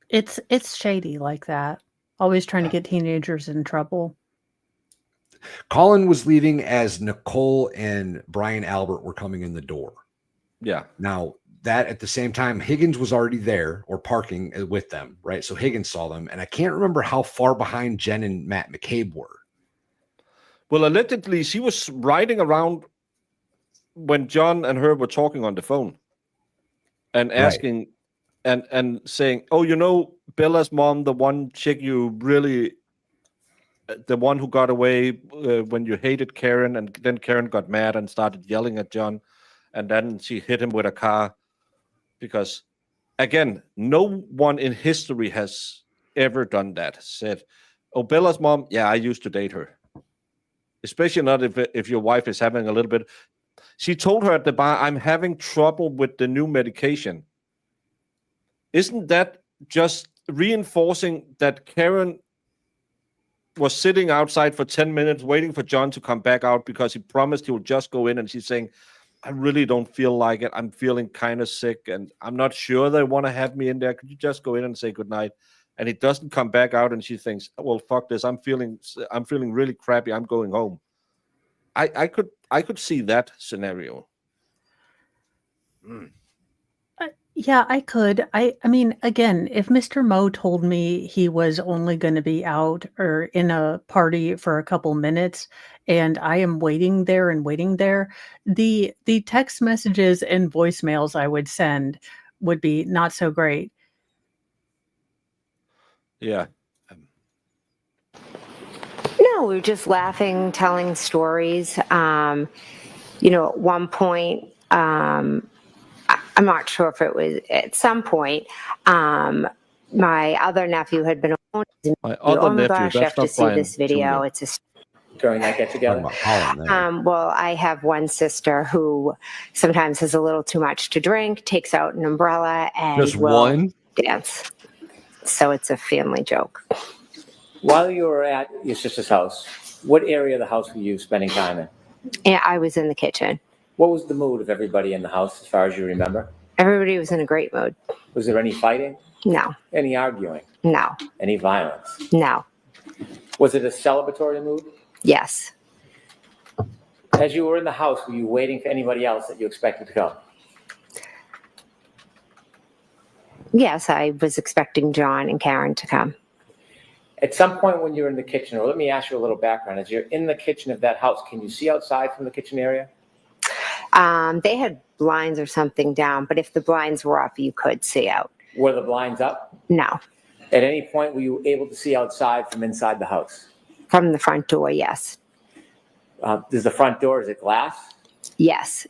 S3: It's shady like that. Always trying to get teenagers in trouble.
S5: Colin was leaving as Nicole and Brian Albert were coming in the door.
S2: Yeah.
S5: Now, that at the same time, Higgins was already there or parking with them, right? So Higgins saw them. And I can't remember how far behind Jen and Matt McCabe were.
S2: Well, allegedly, she was riding around when John and her were talking on the phone and asking and saying, oh, you know, Bella's mom, the one chick you really, the one who got away when you hated Karen, and then Karen got mad and started yelling at John, and then she hit him with a car because, again, no one in history has ever done that. Said, oh, Bella's mom, yeah, I used to date her. Especially not if your wife is having a little bit. She told her at the bar, I'm having trouble with the new medication. Isn't that just reinforcing that Karen was sitting outside for 10 minutes waiting for John to come back out because he promised he would just go in, and she's saying, I really don't feel like it. I'm feeling kind of sick, and I'm not sure they want to have me in there. Could you just go in and say goodnight? And he doesn't come back out, and she thinks, well, fuck this. I'm feeling really crappy. I'm going home. I could see that scenario.
S3: Yeah, I could. I mean, again, if Mr. Mo told me he was only going to be out or in a party for a couple minutes, and I am waiting there and waiting there, the text messages and voicemails I would send would be not so great.
S2: Yeah.
S8: No, we were just laughing, telling stories. You know, at one point, I'm not sure if it was at some point, my other nephew had been alone.
S2: My other
S8: oh my
S2: nephew,
S8: gosh, you have
S2: that's
S8: to
S2: not
S8: see this
S2: Brian
S8: video.
S2: Jr.
S8: It's a
S6: During that get together.
S8: well, I have one sister who sometimes has a little too much to drink, takes out an umbrella, and
S5: Just
S8: will
S5: one?
S8: dance. So it's a family joke.
S6: While you were at your sister's house, what area of the house were you spending time in?
S8: And I was in the kitchen.
S6: What was the mood of everybody in the house, as far as you remember?
S8: Everybody was in a great mood.
S6: Was there any fighting?
S8: No,
S6: Any arguing?
S8: no,
S6: Any violence?
S8: no.
S6: Was it a celebratory mood?
S8: Yes.
S6: As you were in the house, were you waiting for anybody else that you expected to come?
S8: Yes, I was expecting John and Karen to come.
S6: At some point when you're in the kitchen, or let me ask you a little background. As you're in the kitchen of that house, can you see outside from the kitchen area?
S8: They had blinds or something down, but if the blinds were up, you could see out.
S6: Were the blinds up?
S8: No.
S6: At any point were you able to see outside from inside the house?
S8: From the front door, yes.
S6: Is the front door, is it glass?
S8: Yes.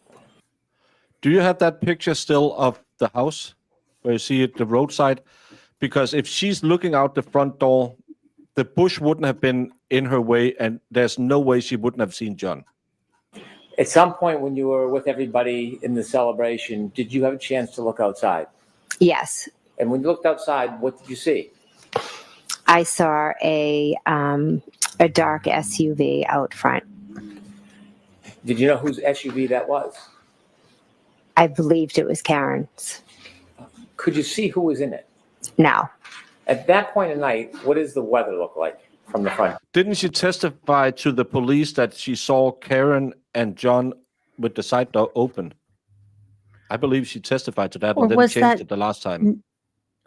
S2: Do you have that picture still of the house where you see it, the roadside? Because if she's looking out the front door, the bush wouldn't have been in her way, and there's no way she wouldn't have seen John.
S6: At some point when you were with everybody in the celebration, did you have a chance to look outside?
S8: Yes.
S6: And when you looked outside, what did you see?
S8: I saw a dark SUV out front.
S6: Did you know whose SUV that was?
S8: I believed it was Karen's.
S6: Could you see who was in it?
S8: No.
S6: At that point of night, what does the weather look like from the front?
S2: Didn't she testify to the police that she saw Karen and John with the side door open? I believe she testified to that
S3: Or
S2: and then
S3: was
S2: changed
S3: that-
S2: it the last time.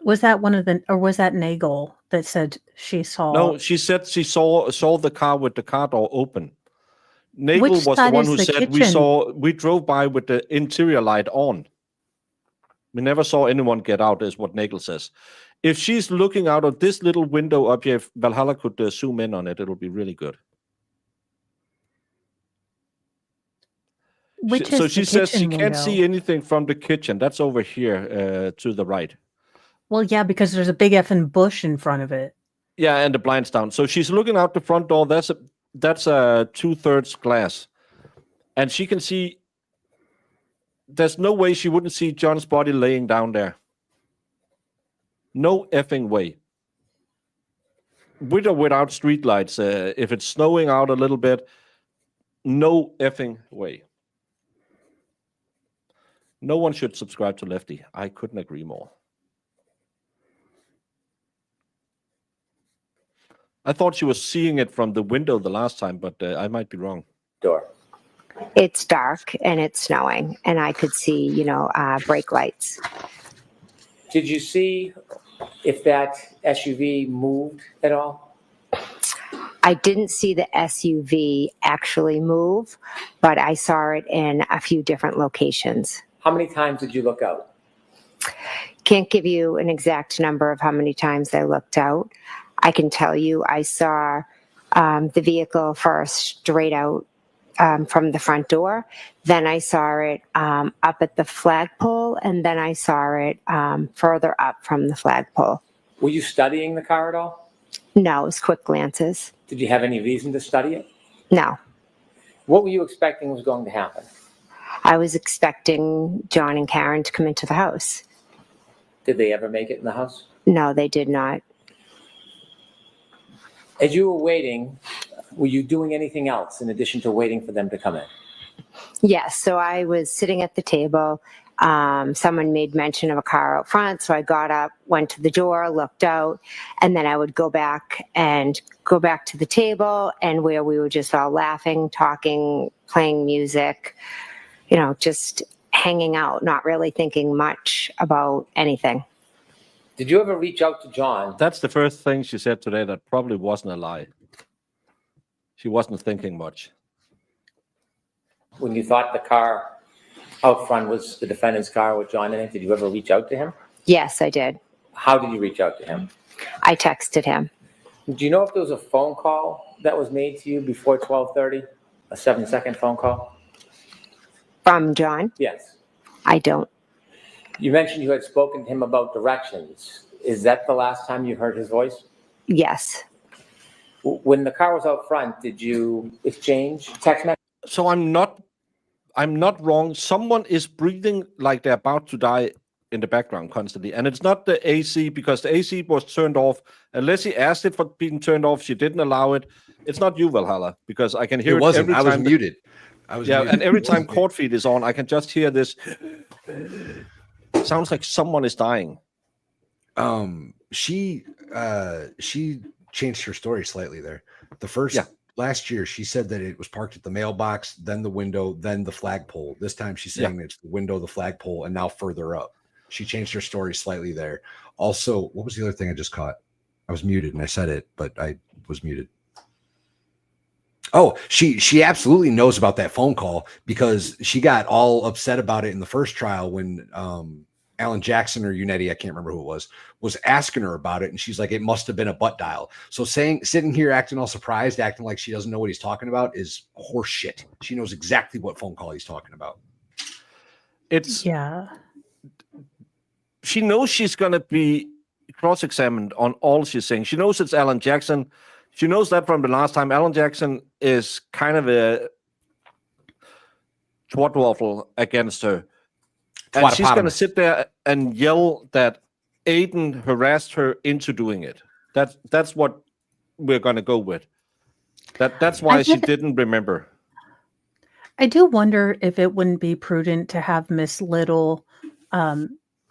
S3: Was that one of the, or was that Nagel that said she saw?
S2: No, she said she saw the car with the car door open. Nagel
S3: Which
S2: was the
S3: side
S2: one
S3: is
S2: who
S3: the
S2: said
S3: kitchen?
S2: we drove by with the interior light on. We never saw anyone get out, is what Nagel says. If she's looking out of this little window up here, if Valhalla could zoom in on it, it'll be really good.
S3: Which
S2: So
S3: is
S2: she
S3: the
S2: says she
S3: kitchen
S2: can't
S3: window?
S2: see anything from the kitchen. That's over here to the right.
S3: Well, yeah, because there's a big effing bush in front of it.
S2: Yeah, and the blinds down. So she's looking out the front door. That's a 2/3 glass, and she can see. There's no way she wouldn't see John's body laying down there. No effing way. With or without streetlights, if it's snowing out a little bit, no effing way. No one should subscribe to Lefty. I couldn't agree more. I thought she was seeing it from the window the last time, but I might be wrong.
S6: Door.
S8: It's dark and it's snowing, and I could see, brake lights.
S6: Did you see if that SUV moved at all?
S8: I didn't see the SUV actually move, but I saw it in a few different locations.
S6: How many times did you look out?
S8: Can't give you an exact number of how many times I looked out. I can tell you I saw the vehicle first straight out from the front door. Then I saw it up at the flagpole, and then I saw it further up from the flagpole.
S6: Were you studying the car at all?
S8: No, it was quick glances.
S6: Did you have any reason to study it?
S8: No.
S6: What were you expecting was going to happen?
S8: I was expecting John and Karen to come into the house.
S6: Did they ever make it in the house?
S8: No, they did not.
S6: As you were waiting, were you doing anything else in addition to waiting for them to come in?
S8: Yes, so I was sitting at the table. Someone made mention of a car out front, so I got up, went to the door, looked out, and then I would go back to the table, and where we were just all laughing, talking, playing music, just hanging out, not really thinking much about anything.
S6: Did you ever reach out to John?
S2: That's the first thing she said today that probably wasn't a lie. She wasn't thinking much.
S6: When you thought the car out front was the defendant's car with John in it, did you ever reach out to him?
S8: Yes, I did.
S6: How did you reach out to him?
S8: I texted him.
S6: Do you know if there was a phone call that was made to you before 12:30? A 7-second phone call?
S8: From John?
S6: Yes.
S8: I don't.
S6: You mentioned you had spoken to him about directions. Is that the last time you heard his voice?
S8: Yes.
S6: When the car was out front, did you exchange text messages?
S2: So I'm not wrong. Someone is breathing like they're about to die in the background constantly. And it's not the AC, because the AC was turned off. Unless he asked it for being turned off, she didn't allow it. It's not you, Valhalla, because I can hear
S5: It wasn't.
S2: every
S5: I was
S2: time
S5: muted. I was muted.
S2: and every time court feed is on, I can just hear this. Sounds like someone is dying.
S5: She changed her story slightly there. Last year, she said that it was parked at the mailbox, then the window, then the flagpole. This time she's saying it's the window, the flagpole, and now further up. She changed her story slightly there. Also, what was the other thing I just caught? I was muted and I said it, but I was muted. Oh, she absolutely knows about that phone call, because she got all upset about it in the first trial when Alan Jackson or Unetti, I can't remember who it was asking her about it. And she's like, it must have been a butt dial. So sitting here acting all surprised, acting like she doesn't know what he's talking about is horse shit. She knows exactly what phone call he's talking about.
S2: She knows she's going to be cross-examined on all she's saying. She knows it's Alan Jackson. She knows that from the last time. Alan Jackson is kind of a twat-waffle against her. And she's going to sit there and yell that Aiden harassed her into doing it. That's what we're going to go with. That's why she didn't remember.
S3: I do wonder if it wouldn't be prudent to have Miss Little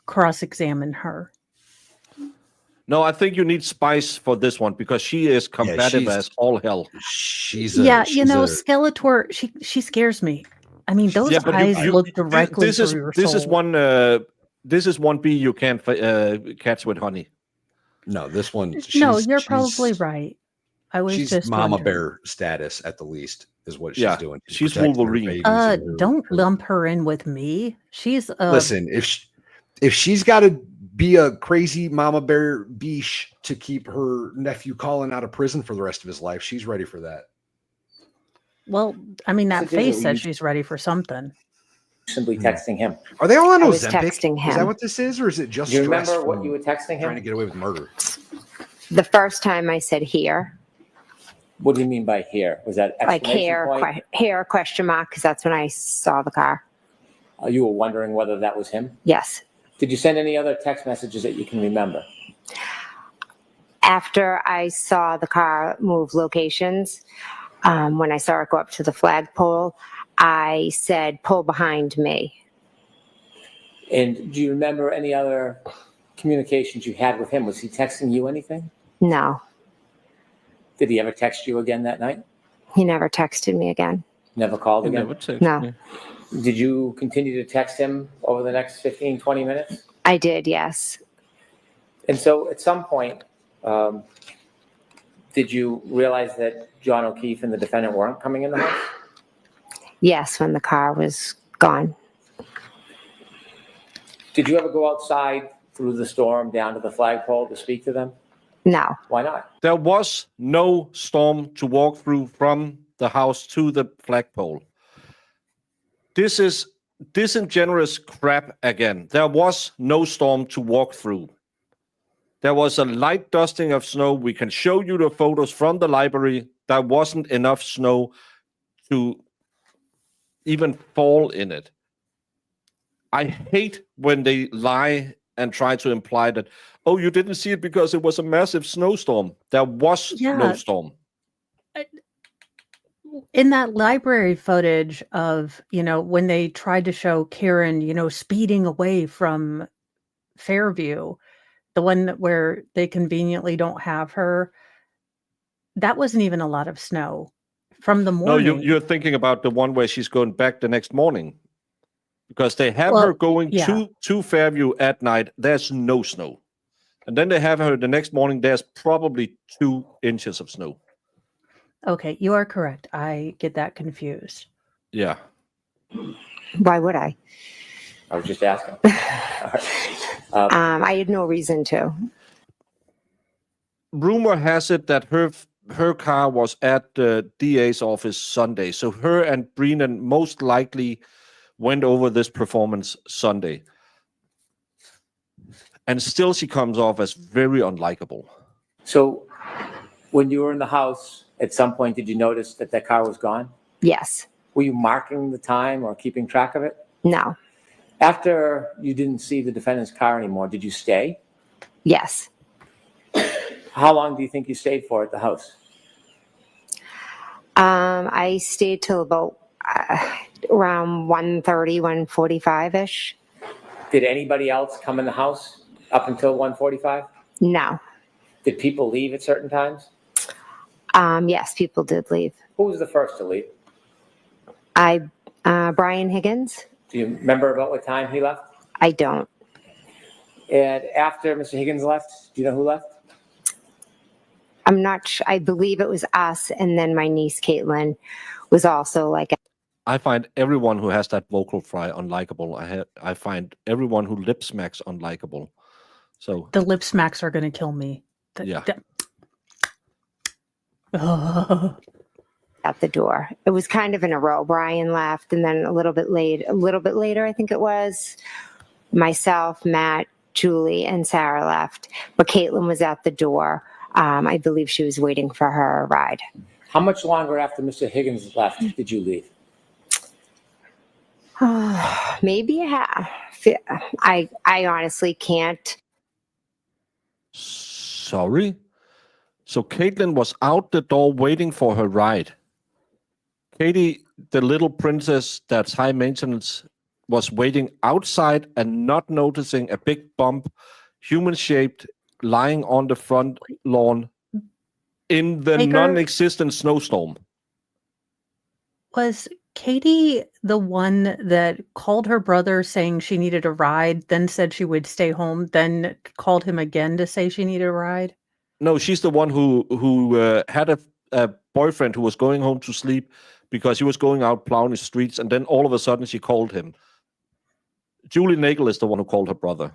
S3: cross-examine her.
S2: No, I think you need Spice for this one, because she is combative as all hell.
S3: Skeletor, she scares me. I mean, those eyes look directly through your soul.
S2: This is one bee you can't catch with honey.
S5: No, this one.
S3: No, you're probably right.
S5: She's
S3: just
S5: Mama
S3: wondering.
S5: Bear status at the least is what she's doing.
S2: She's Wolverine.
S3: Don't lump her in with me. She's
S5: listen. If she's got to be a crazy Mama Bear biche to keep her nephew Colin out of prison for the rest of his life, she's ready for that.
S3: Well, I mean, that face says she's ready for something.
S6: Simply texting him.
S5: Are they all on
S8: I was
S5: Ozempic?
S8: texting him.
S5: Is that what this is, or is it just
S6: Do you
S5: stress
S6: remember what
S5: from
S6: you were texting him?
S5: trying to get away with murder?
S8: The first time I said here,
S6: What do you mean by here? Was that
S8: like
S6: exclamation point?
S8: hair question mark, because that's when I saw the car.
S6: You were wondering whether that was him?
S8: Yes.
S6: Did you send any other text messages that you can remember?
S8: After I saw the car move locations, when I saw it go up to the flagpole, I said, pull behind me.
S6: And do you remember any other communications you had with him? Was he texting you anything?
S8: No,
S6: Did he ever text you again that night?
S8: he never texted me again.
S6: Never called again?
S8: No,
S6: Did you continue to text him over the next 15, 20 minutes?
S8: I did, yes.
S6: And so at some point, did you realize that John O'Keefe and the defendant weren't coming in the house?
S8: Yes, when the car was gone.
S6: Did you ever go outside through the storm down to the flagpole to speak to them?
S8: No,
S6: Why not?
S2: There was no storm to walk through from the house to the flagpole. This is disingenuous crap again. There was no storm to walk through. There was a light dusting of snow. We can show you the photos from the library. There wasn't enough snow to even fall in it. I hate when they lie and try to imply that, oh, you didn't see it because it was a massive snowstorm. There was no storm.
S3: In that library footage of, when they tried to show Karen, speeding away from Fairview, the one where they conveniently don't have her, that wasn't even a lot of snow from the morning.
S2: No, you're thinking about the one where she's going back the next morning, because they have her going to Fairview at night. There's no snow. And then they have her the next morning. There's probably 2 inches of snow.
S3: Okay, you are correct. I get that confused.
S2: Yeah.
S8: Why would I?
S6: I was just asking.
S8: I had no reason to.
S2: Rumor has it that her car was at the DA's office Sunday. So her and Brennan most likely went over this performance Sunday. And still she comes off as very unlikable.
S6: So when you were in the house, at some point, did you notice that that car was gone?
S8: Yes.
S6: Were you marking the time or keeping track of it?
S8: No.
S6: After you didn't see the defendant's car anymore, did you stay?
S8: Yes.
S6: How long do you think you stayed for at the house?
S8: I stayed till about around 1:30, 1:45-ish.
S6: Did anybody else come in the house up until 1:45?
S8: No.
S6: Did people leave at certain times?
S8: Yes, people did leave.
S6: Who was the first to leave?
S8: Brian Higgins.
S6: Do you remember about what time he left?
S8: I don't.
S6: And after Mr. Higgins left, do you know who left?
S8: I'm not sure. I believe it was us, and then my niece Caitlin was also like.
S2: I find everyone who has that vocal fry unlikable. I find everyone who lip smacks unlikable. So
S3: the lip smacks are going to kill me.
S8: At the door. It was kind of in a row. Brian left, and then a little bit later, I think it was, myself, Matt, Julie, and Sarah left. But Caitlin was at the door. I believe she was waiting for her ride.
S6: How much longer after Mr. Higgins left did you leave?
S8: Maybe a half. I honestly can't.
S2: Sorry? So Caitlin was out the door waiting for her ride. Katie, the little princess that's high maintenance, was waiting outside and not noticing a big bump, human-shaped, lying on the front lawn in the non-existent snowstorm.
S3: Was Katie the one that called her brother saying she needed a ride, then said she would stay home, then called him again to say she needed a ride?
S2: No, she's the one who had a boyfriend who was going home to sleep because he was going out plowing the streets, and then all of a sudden she called him. Julie Nagel is the one who called her brother.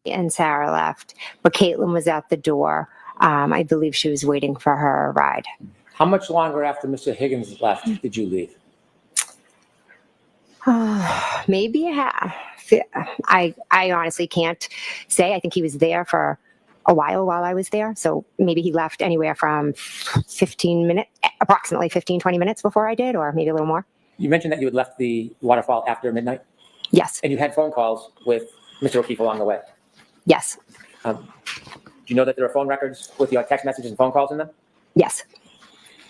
S8: And Sarah left, but Caitlin was at the door. I believe she was waiting for her ride.
S6: How much longer after Mr. Higgins left did you leave?
S8: Maybe a half. I honestly can't say. I think he was there for a while I was there. So maybe he left anywhere from 15 minutes, approximately 15, 20 minutes before I did, or maybe a little more.
S6: You mentioned that you had left the waterfall after midnight?
S8: Yes.
S6: And you had phone calls with Mr. O'Keefe along the way?
S8: Yes.
S6: Do you know that there are phone records with your text messages and phone calls in them?
S8: Yes.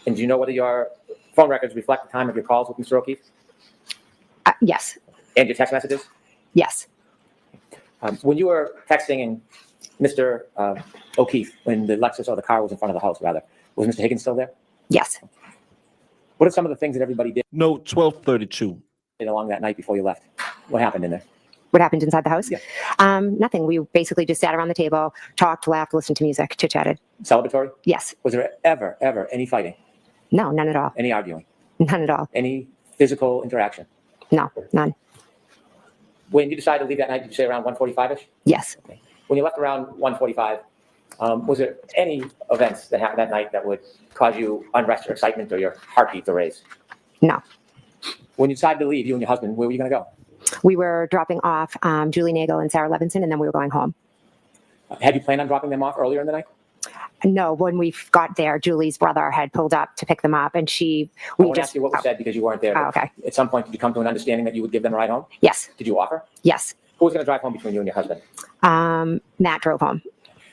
S6: And do you know whether your phone records reflect the time of your calls with Mr. O'Keefe?
S8: Yes.
S6: And your text messages?
S8: Yes.
S6: When you were texting Mr. O'Keefe, when the Lexus or the car was in front of the house, rather, was Mr. Higgins still there?
S8: Yes.
S6: What are some of the things that everybody did?
S2: No, 12:32.
S6: Along that night before you left? What happened in there?
S8: What happened inside the house?
S6: Yeah.
S8: Nothing. We basically just sat around the table, talked, laughed, listened to music, chit-chatted.
S6: Celebratory?
S8: Yes.
S6: Was there ever any fighting?
S8: No, none at all.
S6: Any arguing?
S8: None at all.
S6: Any physical interaction?
S8: No, none.
S6: When you decided to leave that night, did you say around 1:45-ish?
S8: Yes.
S6: Okay. When you left around 1:45, was there any events that happened that night that would cause you unrest or excitement or your heartbeat to raise?
S8: No.
S6: When you decided to leave, you and your husband, where were you going to go?
S8: We were dropping off Julie Nagel and Sarah Levinson, and then we were going home.
S6: Had you planned on dropping them off earlier in the night?
S8: No, when we got there, Julie's brother had pulled up to pick them up, and
S6: I won't ask you what was said because you weren't there.
S8: Oh, okay.
S6: At some point, did you come to an understanding that you would give them a ride home?
S8: Yes.
S6: Did you offer?
S8: Yes.
S6: Who was going to drive home between you and your husband?
S8: Matt drove home.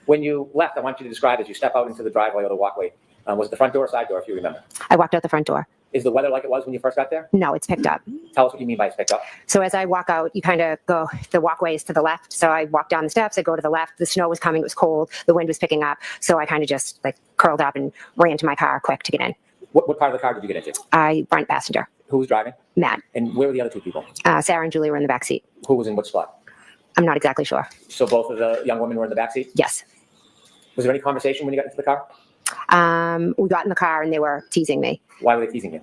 S6: When you left, I want you to describe as you step out into the driveway or the walkway. Was it the front door or side door, if you remember?
S8: I walked out the front door.
S6: Is the weather like it was when you first got there?
S8: No, it's picked up.
S6: Tell us what you mean by it's picked up.
S8: So as I walk out, you kind of go, the walkway is to the left. So I walk down the steps, I go to the left. The snow was coming, it was cold, the wind was picking up. So I kind of just like curled up and ran to my car quick to get in.
S6: What part of the car did you get into?
S8: Front passenger.
S6: Who was driving?
S8: Matt.
S6: And where were the other two people?
S8: Sarah and Julie were in the back seat.
S6: Who was in what spot?
S8: I'm not exactly sure.
S6: So both of the young women were in the back seat?
S8: Yes.
S6: Was there any conversation when you got into the car?
S8: We got in the car and they were teasing me.
S6: Why were they teasing you?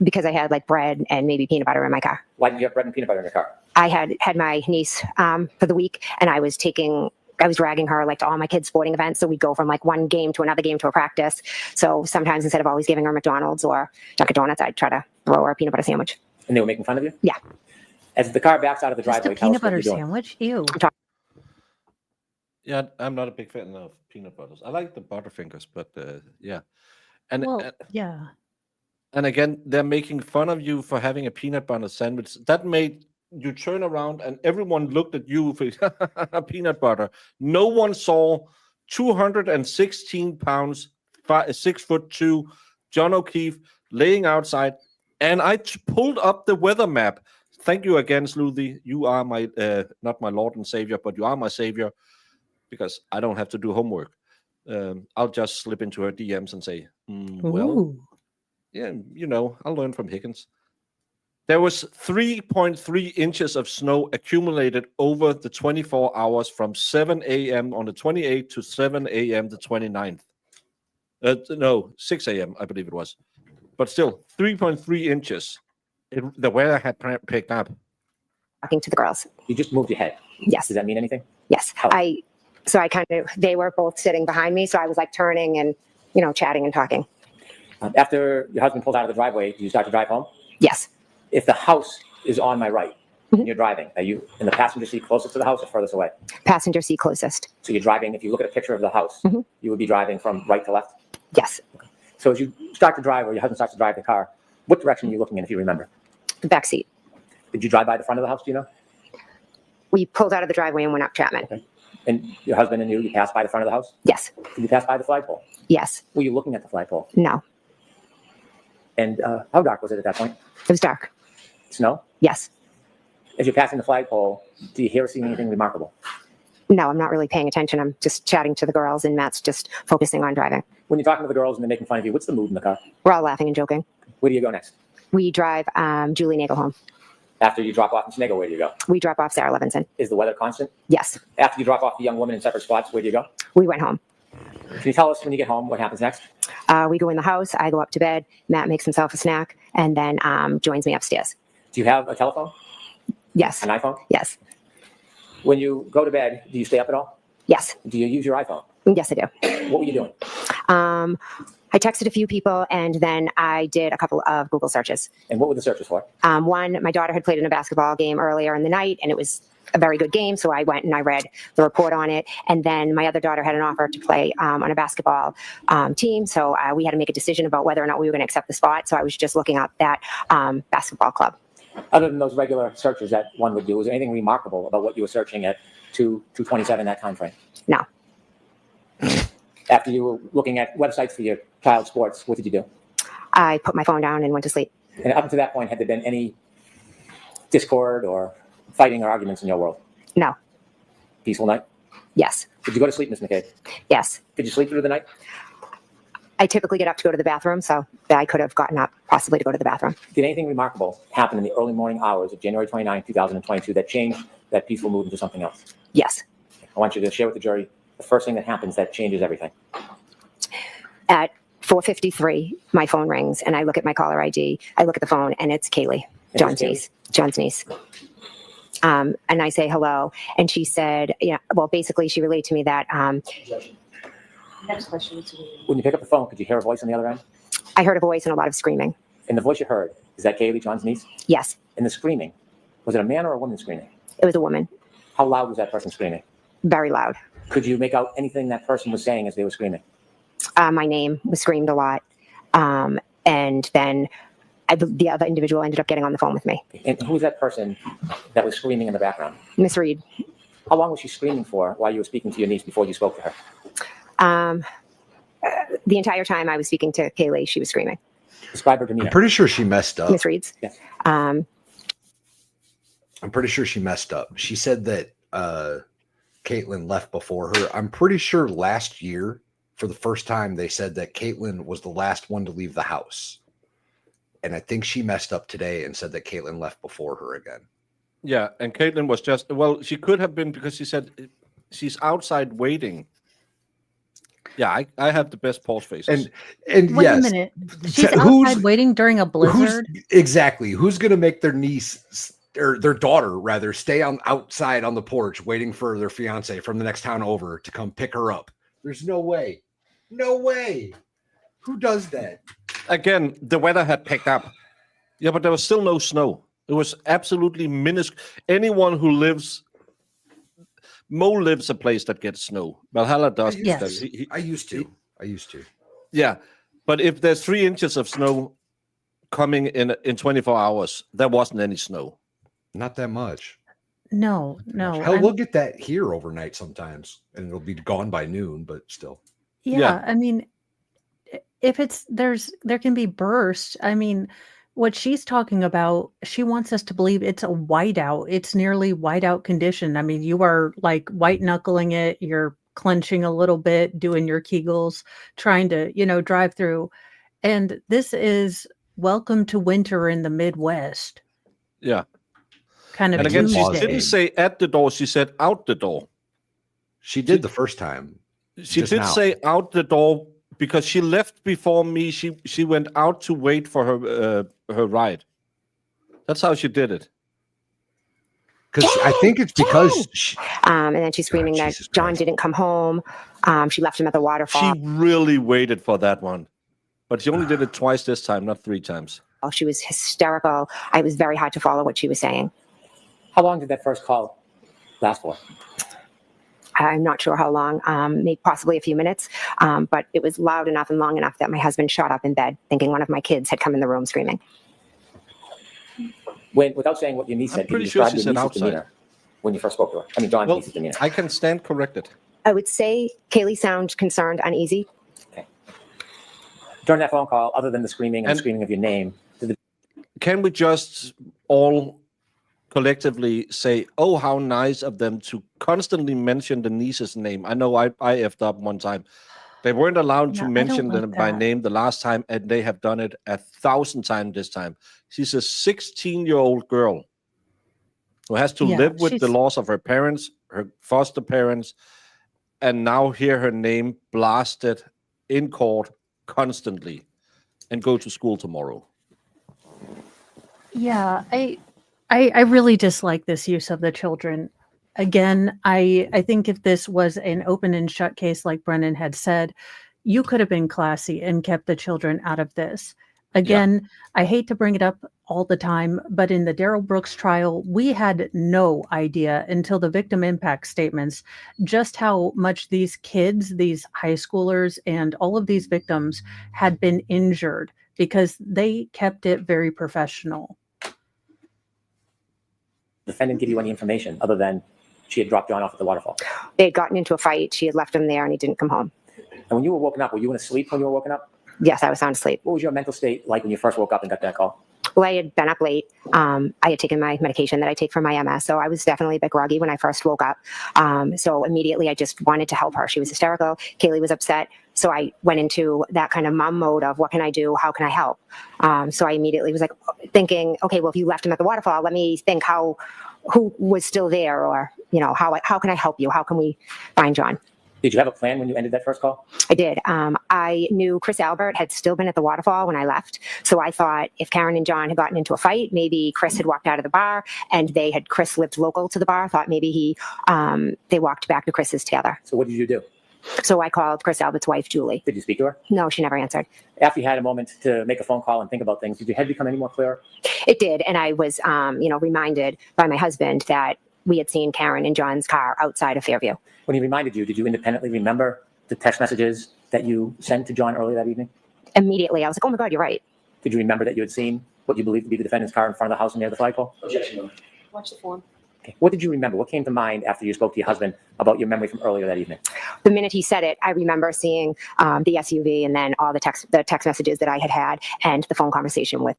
S8: Because I had like bread and maybe peanut butter in my car.
S6: Why did you have bread and peanut butter in your car?
S8: I had my niece for the week, and I was dragging her like to all my kids' sporting events. So we'd go from like one game to another game to a practice. So sometimes instead of always giving her McDonald's or Dunkin' Donuts, I'd try to throw her a peanut butter sandwich.
S6: And they were making fun of you?
S8: Yeah.
S6: As the car backs out of the
S3: Just a
S6: driveway, tell us
S3: peanut
S6: what
S3: butter
S6: you're doing.
S3: sandwich? Ew.
S2: Yeah, I'm not a big fan of peanut butters. I like the Butterfingers, but yeah. And
S3: Well, yeah.
S2: and again, they're making fun of you for having a peanut butter sandwich. That made you turn around and everyone looked at you for peanut butter. No one saw 216 pounds, 6'2", John O'Keefe laying outside. And I pulled up the weather map. Thank you again, Sleuthie. You are my, not my Lord and Savior, but you are my Savior because I don't have to do homework. I'll just slip into her DMs and say, well,
S3: Ooh.
S2: yeah, I'll learn from Higgins. There was 3.3 inches of snow accumulated over the 24 hours from 7 a.m. on the 28th to 7 a.m. the 29th. No, 6 a.m. I believe it was. But still, 3.3 inches. The weather had picked up.
S8: Talking to the girls.
S6: You just moved your head.
S8: Yes.
S6: Does that mean anything?
S8: Yes.
S6: How?
S8: They were both sitting behind me. So I was like turning and, chatting and talking.
S6: After your husband pulled out of the driveway, do you start to drive home?
S8: Yes.
S6: If the house is on my right and you're driving, are you in the passenger seat closest to the house or furthest away?
S8: Passenger seat closest.
S6: So you're driving, if you look at a picture of the house, you would be driving from right to left?
S8: Yes.
S6: So as you start to drive or your husband starts to drive the car, what direction are you looking in if you remember?
S8: The back seat.
S6: Did you drive by the front of the house, do you know?
S8: We pulled out of the driveway and went up Chapman.
S6: Okay. And your husband and you passed by the front of the house?
S8: Yes.
S6: Did you pass by the flagpole?
S8: Yes.
S6: Were you looking at the flagpole?
S8: No.
S6: And how dark was it at that point?
S8: It was dark.
S6: Snow?
S8: Yes.
S6: As you're passing the flagpole, do you hear or see anything remarkable?
S8: No, I'm not really paying attention. I'm just chatting to the girls and Matt's just focusing on driving.
S6: When you're talking to the girls and they're making fun of you, what's the mood in the car?
S8: We're all laughing and joking.
S6: Where do you go next?
S8: We drive Julie Nagel home.
S6: After you drop off in Snego, where do you go?
S8: We drop off Sarah Levinson.
S6: Is the weather constant?
S8: Yes.
S6: After you drop off the young woman in separate spots, where do you go?
S8: We went home.
S6: Can you tell us when you get home what happens next?
S8: We go in the house. I go up to bed. Matt makes himself a snack and then joins me upstairs.
S6: Do you have a telephone?
S8: Yes.
S6: An iPhone?
S8: Yes.
S6: When you go to bed, do you stay up at all?
S8: Yes.
S6: Do you use your iPhone?
S8: Yes, I do.
S6: What were you doing?
S8: I texted a few people and then I did a couple of Google searches.
S6: And what were the searches for?
S8: One, my daughter had played in a basketball game earlier in the night and it was a very good game. So I went and I read the report on it. And then my other daughter had an offer to play on a basketball team. So we had to make a decision about whether or not we were going to accept the spot. So I was just looking up that basketball club.
S6: Other than those regular searches that one would do, was there anything remarkable about what you were searching at 2:27 that time frame?
S8: No.
S6: After you were looking at websites for your child's sports, what did you do?
S8: I put my phone down and went to sleep.
S6: And up to that point, had there been any discord or fighting or arguments in your world?
S8: No.
S6: Peaceful night?
S8: Yes.
S6: Did you go to sleep, Ms. McCabe?
S8: Yes.
S6: Did you sleep through the night?
S8: I typically get up to go to the bathroom, so I could have gotten up possibly to go to the bathroom.
S6: Did anything remarkable happen in the early morning hours of January 29, 2022 that changed that peaceful mood into something else?
S8: Yes.
S6: I want you to share with the jury the first thing that happens that changes everything.
S8: At 4:53, my phone rings and I look at my caller ID. I look at the phone and it's Kaylee, John's niece. John's niece. And I say hello. And she said, basically she relayed to me that
S10: Next question.
S6: When you pick up the phone, could you hear a voice on the other end?
S8: I heard a voice and a lot of screaming.
S6: And the voice you heard, is that Kaylee, John's niece?
S8: Yes.
S6: And the screaming, was it a man or a woman screaming?
S8: It was a woman.
S6: How loud was that person screaming?
S8: Very loud.
S6: Could you make out anything that person was saying as they were screaming?
S8: My name was screamed a lot. And then The other individual ended up getting on the phone with me.
S6: And who was that person that was screaming in the background?
S8: Miss Reed.
S6: How long was she screaming for while you were speaking to your niece before you spoke to her?
S8: The entire time I was speaking to Kaylee, she was screaming.
S6: Describe her demeanor.
S5: I'm pretty sure she messed up.
S8: Miss Reed's.
S6: Yes.
S5: I'm pretty sure she messed up. She said that Caitlin left before her. I'm pretty sure last year, for the first time, they said that Caitlin was the last one to leave the house. And I think she messed up today and said that Caitlin left before her again.
S2: Yeah, and Caitlin was just, well, she could have been because she said she's outside waiting. Yeah, I have the best pause faces.
S5: And
S3: Wait
S5: yes,
S3: a minute. She's outside waiting during a blizzard.
S5: Exactly. Who's going to make their niece or their daughter rather stay outside on the porch waiting for their fiance from the next town over to come pick her up? There's no way. No way. Who does that?
S2: Again, the weather had picked up. Yeah, but there was still no snow. It was absolutely minuscule. Anyone who lives, Mo lives a place that gets snow. Valhalla does.
S3: Yes.
S5: I used to.
S2: Yeah, but if there's 3 inches of snow coming in 24 hours, there wasn't any snow.
S5: Not that much.
S3: No.
S5: Hell, we'll get that here overnight sometimes, and it'll be gone by noon, but still.
S3: Yeah, I mean, if there can be bursts. I mean, what she's talking about, she wants us to believe it's a whiteout. It's nearly whiteout condition. I mean, you are like white knuckling it. You're clenching a little bit, doing your Kegels, trying to, drive through. And this is welcome to winter in the Midwest.
S2: Yeah.
S3: Kind of.
S2: And again, she
S3: Tuesday.
S2: didn't say at the door. She said out the door.
S5: She did the first time.
S2: She did say out the door because she left before me. She went out to wait for her ride. That's how she did it.
S5: Because I think it's because
S8: and then she's screaming that John didn't come home. She left him at the waterfall.
S2: She really waited for that one, but she only did it twice this time, not 3 times.
S8: She was hysterical. It was very hard to follow what she was saying.
S6: How long did that first call last for?
S8: I'm not sure how long, maybe possibly a few minutes, but it was loud enough and long enough that my husband shot up in bed thinking one of my kids had come in the room screaming.
S6: Without saying what your niece said,
S2: I'm pretty sure she said outside.
S6: Demeanor when you first spoke to her? I mean, John's niece's demeanor.
S2: I can stand corrected.
S8: I would say Kaylee sounded concerned, uneasy.
S6: Okay. During that phone call, other than the screaming and screaming of your name,
S2: can we just all collectively say, oh, how nice of them to constantly mention the niece's name? I know I effed up one time. They weren't allowed to mention them by name the last time, and they have done it 1,000 times this time. She's a 16-year-old girl who has to live with the loss of her parents, her foster parents, and now hear her name blasted in court constantly and go to school tomorrow.
S3: Yeah, I really dislike this use of the children. Again, I think if this was an open and shut case, like Brennan had said, you could have been classy and kept the children out of this. Again, I hate to bring it up all the time, but in the Darrell Brooks trial, we had no idea until the victim impact statements just how much these kids, these high schoolers, and all of these victims had been injured because they kept it very professional.
S6: Defendant give you any information other than she had dropped John off at the waterfall?
S8: They had gotten into a fight. She had left him there and he didn't come home.
S6: And when you were woken up, were you in a sleep when you were woken up?
S8: Yes, I was sound asleep.
S6: What was your mental state like when you first woke up and got that call?
S8: Well, I had been up late. I had taken my medication that I take for my MS, so I was definitely a bit groggy when I first woke up. So immediately I just wanted to help her. She was hysterical. Kaylee was upset. So I went into that kind of mom mode of what can I do? How can I help? So I immediately was like thinking, okay, well, if you left him at the waterfall, let me think who was still there, or, how can I help you? How can we find John?
S6: Did you have a plan when you ended that first call?
S8: I did. I knew Chris Albert had still been at the waterfall when I left. So I thought if Karen and John had gotten into a fight, maybe Chris had walked out of the bar, and Chris lived local to the bar. I thought maybe they walked back to Chris's together.
S6: So what did you do?
S8: So I called Chris Albert's wife, Julie.
S6: Did you speak to her?
S8: No, she never answered.
S6: After you had a moment to make a phone call and think about things, did your head become any more clearer?
S8: It did. And I was, reminded by my husband that we had seen Karen and John's car outside of Fairview.
S6: When he reminded you, did you independently remember the text messages that you sent to John earlier that evening?
S8: Immediately, I was like, oh my God, you're right.
S6: Did you remember that you had seen what you believe to be the defendant's car in front of the house near the flagpole?
S10: Objection, Your Honor. Watch the form.
S6: Okay. What did you remember? What came to mind after you spoke to your husband about your memory from earlier that evening?
S8: The minute he said it, I remember seeing the SUV and then all the text messages that I had and the phone conversation with.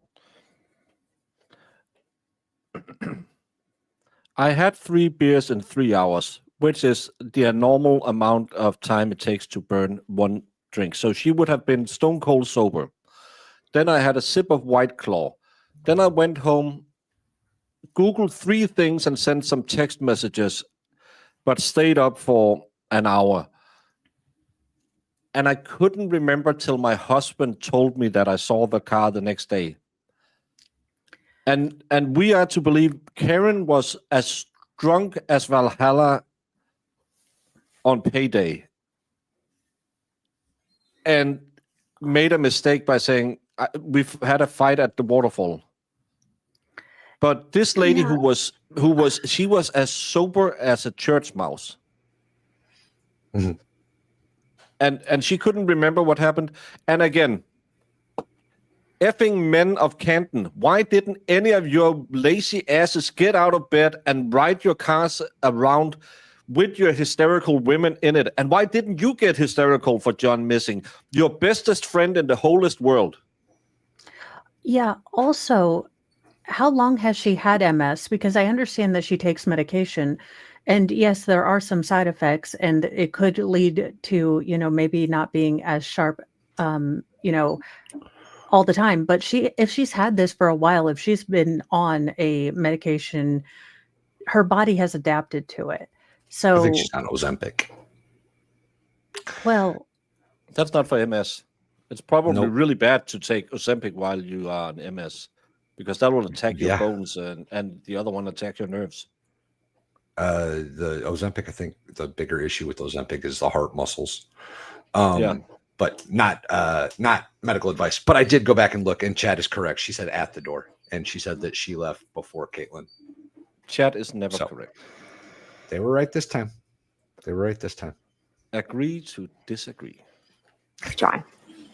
S2: I had 3 beers in 3 hours, which is the normal amount of time it takes to burn one drink. So she would have been stone cold sober. Then I had a sip of White Claw. Then I went home, Googled 3 things and sent some text messages, but stayed up for an hour. And I couldn't remember till my husband told me that I saw the car the next day. And we are to believe Karen was as drunk as Valhalla on payday and made a mistake by saying, we've had a fight at the waterfall. But this lady who was as sober as a church mouse.
S5: Mm-hmm.
S2: And she couldn't remember what happened. And again, effing men of Canton, why didn't any of your lazy asses get out of bed and ride your cars around with your hysterical women in it? And why didn't you get hysterical for John missing? Your bestest friend in the wholest world.
S3: Yeah. Also, how long has she had MS? Because I understand that she takes medication. And yes, there are some side effects, and it could lead to, maybe not being as sharp, all the time. But if she's had this for a while, if she's been on a medication, her body has adapted to it. So
S5: I think she's on Ozempic.
S3: Well,
S2: that's not for MS. It's probably really bad to take Ozempic while you are on MS, because that will attack your bones, and the other one attack your nerves.
S5: The Ozempic, I think the bigger issue with Ozempic is the heart muscles. But not medical advice. But I did go back and look, and Chad is correct. She said at the door, and she said that she left before Caitlin.
S2: Chad is never correct.
S5: They were right this time.
S2: Agree to disagree.
S8: John.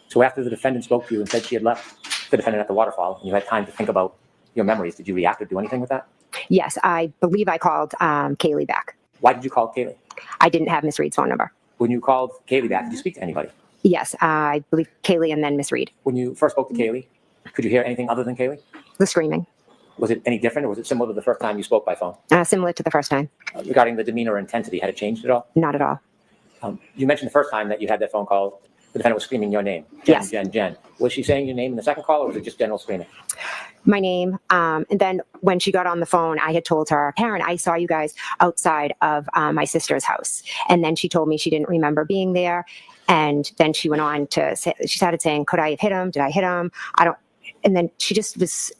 S6: So after the defendant spoke to you and said she had left the defendant at the waterfall, and you had time to think about your memories, did you react or do anything with that?
S8: Yes, I believe I called Kaylee back.
S6: Why did you call Kaylee?
S8: I didn't have Miss Reed's phone number.
S6: When you called Kaylee back, did you speak to anybody?
S8: Yes, I believe Kaylee and then Miss Reed.
S6: When you first spoke to Kaylee, could you hear anything other than Kaylee?
S8: The screaming.
S6: Was it any different, or was it similar to the first time you spoke by phone?
S8: Similar to the first time.
S6: Regarding the demeanor or intensity, had it changed at all?
S8: Not at all.
S6: You mentioned the first time that you had that phone call, the defendant was screaming your name. Jen,
S8: Yes.
S6: Jen. Was she saying your name in the second call, or was it just general screaming?
S8: My name. And then when she got on the phone, I had told her, Karen, I saw you guys outside of my sister's house. And then she told me she didn't remember being there. And then she went on to say, she started saying, could I have hit him? Did I hit him? And then she just was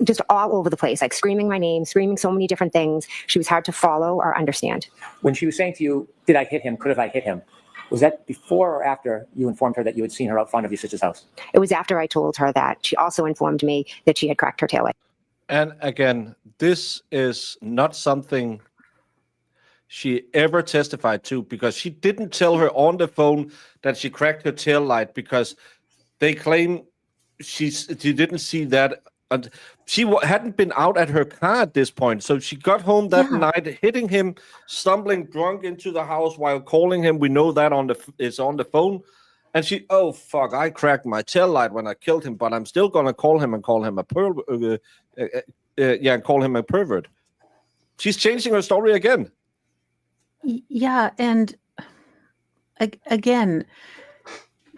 S8: just all over the place, like screaming my name, screaming so many different things. She was hard to follow or understand.
S6: When she was saying to you, did I hit him? Could have I hit him? Was that before or after you informed her that you had seen her out front of your sister's house?
S8: It was after I told her that. She also informed me that she had cracked her taillight.
S2: And again, this is not something she ever testified to, because she didn't tell her on the phone that she cracked her tail light, because they claim she didn't see that. And she hadn't been out at her car at this point. So she got home that night, hitting him, stumbling drunk into the house while calling him. We know that is on the phone. And she, oh, fuck, I cracked my tail light when I killed him, but I'm still going to call him and call him a pervert. She's changing her story again.
S3: Yeah. And again,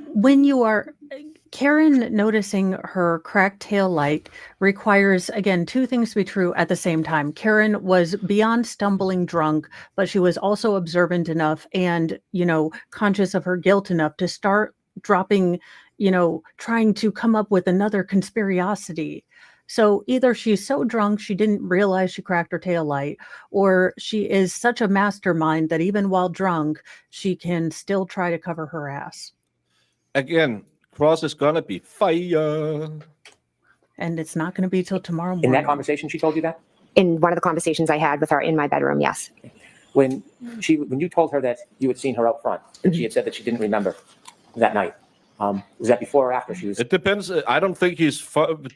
S3: when you are... Karen noticing her cracked tail light requires, again, 2 things to be true at the same time. Karen was beyond stumbling drunk, but she was also observant enough and, conscious of her guilt enough to start dropping, trying to come up with another conspiracy. So either she's so drunk she didn't realize she cracked her tail light, or she is such a mastermind that even while drunk, she can still try to cover her ass.
S2: Again, Cross is gonna be fire,
S3: and it's not going to be till tomorrow morning.
S6: In that conversation, she told you that?
S8: In one of the conversations I had with her in my bedroom, yes.
S6: When you told her that you had seen her out front, and she had said that she didn't remember that night, Was that before or after she was
S2: It depends. I don't think he's